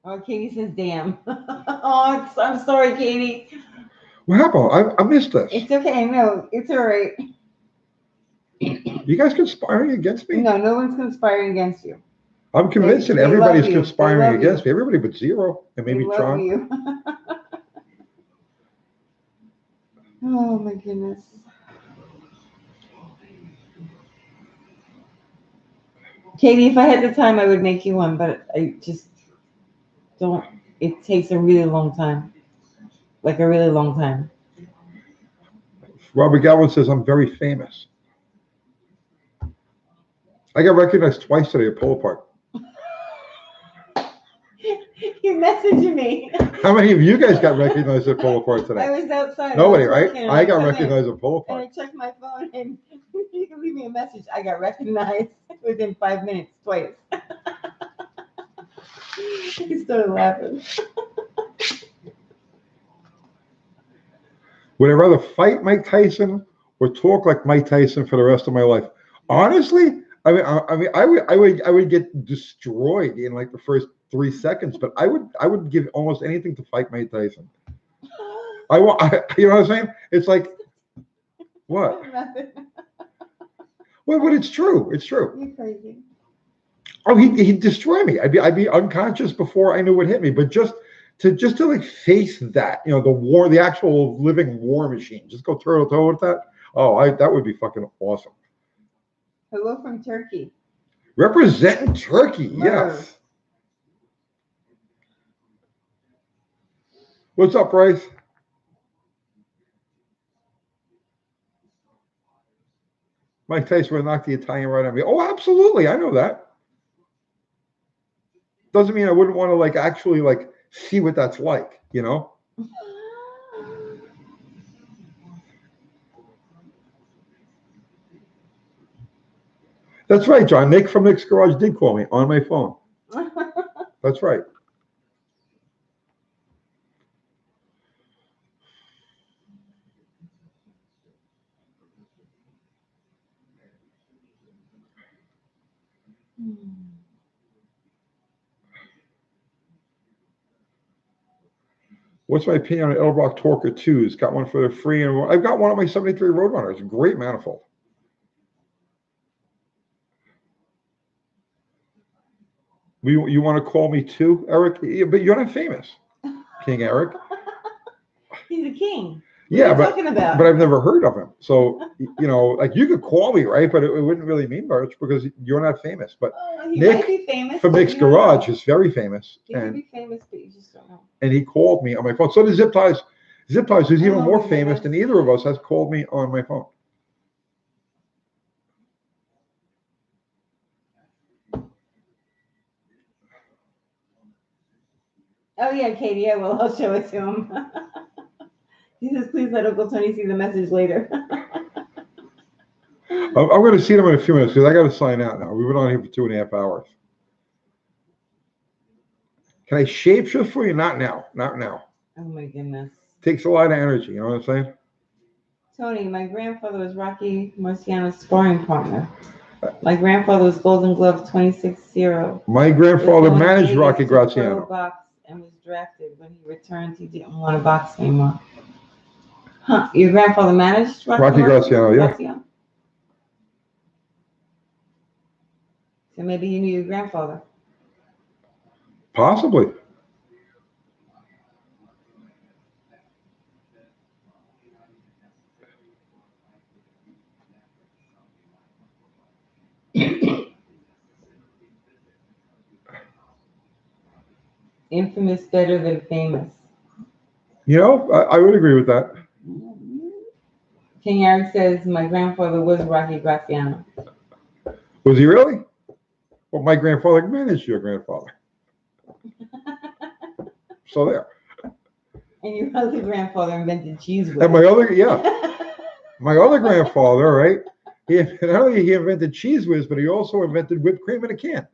Oh, Katie says, damn. Oh, I'm sorry, Katie. What happened? I missed this. It's okay. No, it's all right. You guys conspiring against me? No one's conspiring against you. I'm convinced that everybody's conspiring against me. You. Everybody but Zero, and maybe John. You. Oh my goodness. Katie, if I had the time, I would make you one, but I just don't. It takes a really long time. Like a really long time. Robert Galvin says, I'm very famous. I got recognized twice today at Polo Park. You're messaging me. How many of you guys got recognized at Polo Park I today? was outside. Nobody, I was right? working, and I got come in, recognized at Polo and I Park. checked my phone, and you can leave me a message. I got recognized within 5 minutes twice. He started laughing. Would I rather fight Mike Tyson or talk like Mike Tyson for the rest of my life? Honestly, I would get destroyed in like the first 3 seconds, but I would give almost anything to fight Mike Tyson. You know what I'm saying? It's like, what? Nothing. Well, but it's true. It's true. You're crazy. Oh, he'd destroy me. I'd be unconscious before I knew what hit me. But just to like face that, you know, the actual living war machine, just go toe to toe with that. Oh, that would be fucking awesome. Hello from Turkey. Representing Turkey, Merv. yes. What's up, Bryce? Mike Tyson would knock the Italian right on me. Oh, absolutely. I know that. Doesn't mean I wouldn't want to like actually like see what that's like, you know? That's right, John. Nick from Nick's Garage did call me on my phone. That's right. What's my opinion on Edelbrock Torque 2s? Got one for the free, and I've got one on my 73 Roadrunner. It's a great manifold. You want to call me too, Eric? Yeah, but you're not famous, King Eric. He's a king. What Yeah, are you but talking about? I've never heard of him. So you know, like you could call me, right? But it wouldn't really mean much because you're not famous. But Oh, he Nick might be famous. from but Nick's you don't know. Garage is very famous, He could and be famous, but you just don't know. he called me on my phone. So does Zip Ties. Zip Ties, who's even Oh, more my famous goodness. than either of us, has called me on my phone. Oh yeah, Katie, I will. I'll show it to him. He says, please let Uncle Tony see the message later. I'm going to see them in a few minutes because I got to sign out now. We've been on here for 2.5 hours. Can I shapeshift for you? Not now. Not now. Oh my goodness. Takes a lot of energy. You know what I'm saying? Tony, my grandfather was Rocky Marciano's sparring partner. My grandfather was Golden Glove 26-0. My grandfather managed Rocky Graziano. Box and was drafted. When he returned, he didn't want to box anymore. Huh? Your grandfather managed Rocky Graziano, yeah. Graziano? So maybe you knew your grandfather. Possibly. Infamous better than famous. You know, I would agree with that. King Eric says my grandfather was Rocky Graziano. Was he really? Well, my grandfather managed your grandfather. So there. And your other grandfather invented cheese whiz. And my other grandfather, right? Not only he invented cheese whiz, but he also invented whipped cream in a can.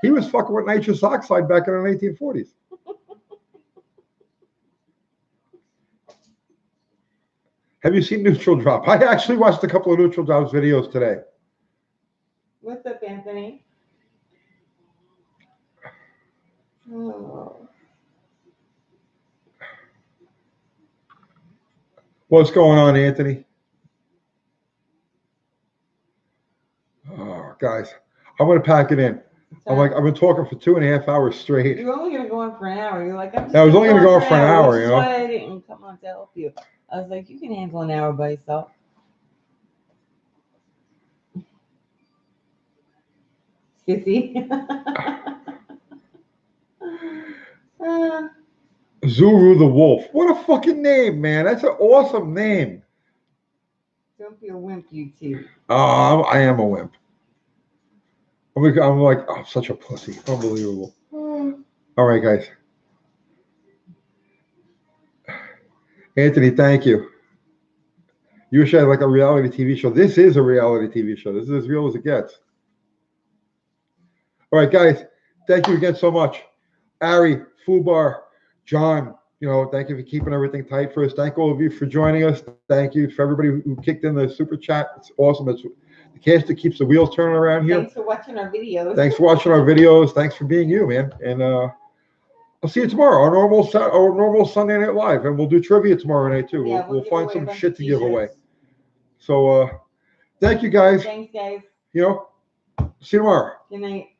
He was fucking with nitrous oxide back in the 1940s. Have you seen Neutral Drop? I actually watched a couple of Neutral Drop's videos today. What's up, Anthony? Oh. What's going on, Anthony? Oh, guys, I'm gonna pack it in. I've been talking for 2.5 hours straight. You're only gonna go on for an hour. You're like, I was only gonna go on for an hour, which you is know. why I didn't come on to help you. I was like, you can handle an hour by yourself. Sissy. Zuru the Wolf. What a fucking name, man. That's an awesome name. Don't be a wimp, you two. I am a wimp. I'm like, oh, I'm such a pussy. Unbelievable. All right, guys. Anthony, thank you. You wish I had like a reality TV show. This is a reality TV show. This is as real as it gets. All right, guys. Thank you again so much. Ari, Fubar, John, thank you for keeping everything tight for us. Thank all of you for joining us. Thank you for everybody who kicked in the super chat. It's awesome. It's the cast that keeps the wheels turning around here. Thanks for watching our videos. Thanks for watching our videos. Thanks for being you, man. And I'll see you tomorrow. Our normal Sunday Night Live, and we'll do trivia tomorrow night too. Yeah, we'll give find away a some bunch shit of to give away. t-shirts. So thank you guys. Thanks, guys. See you tomorrow. Good night.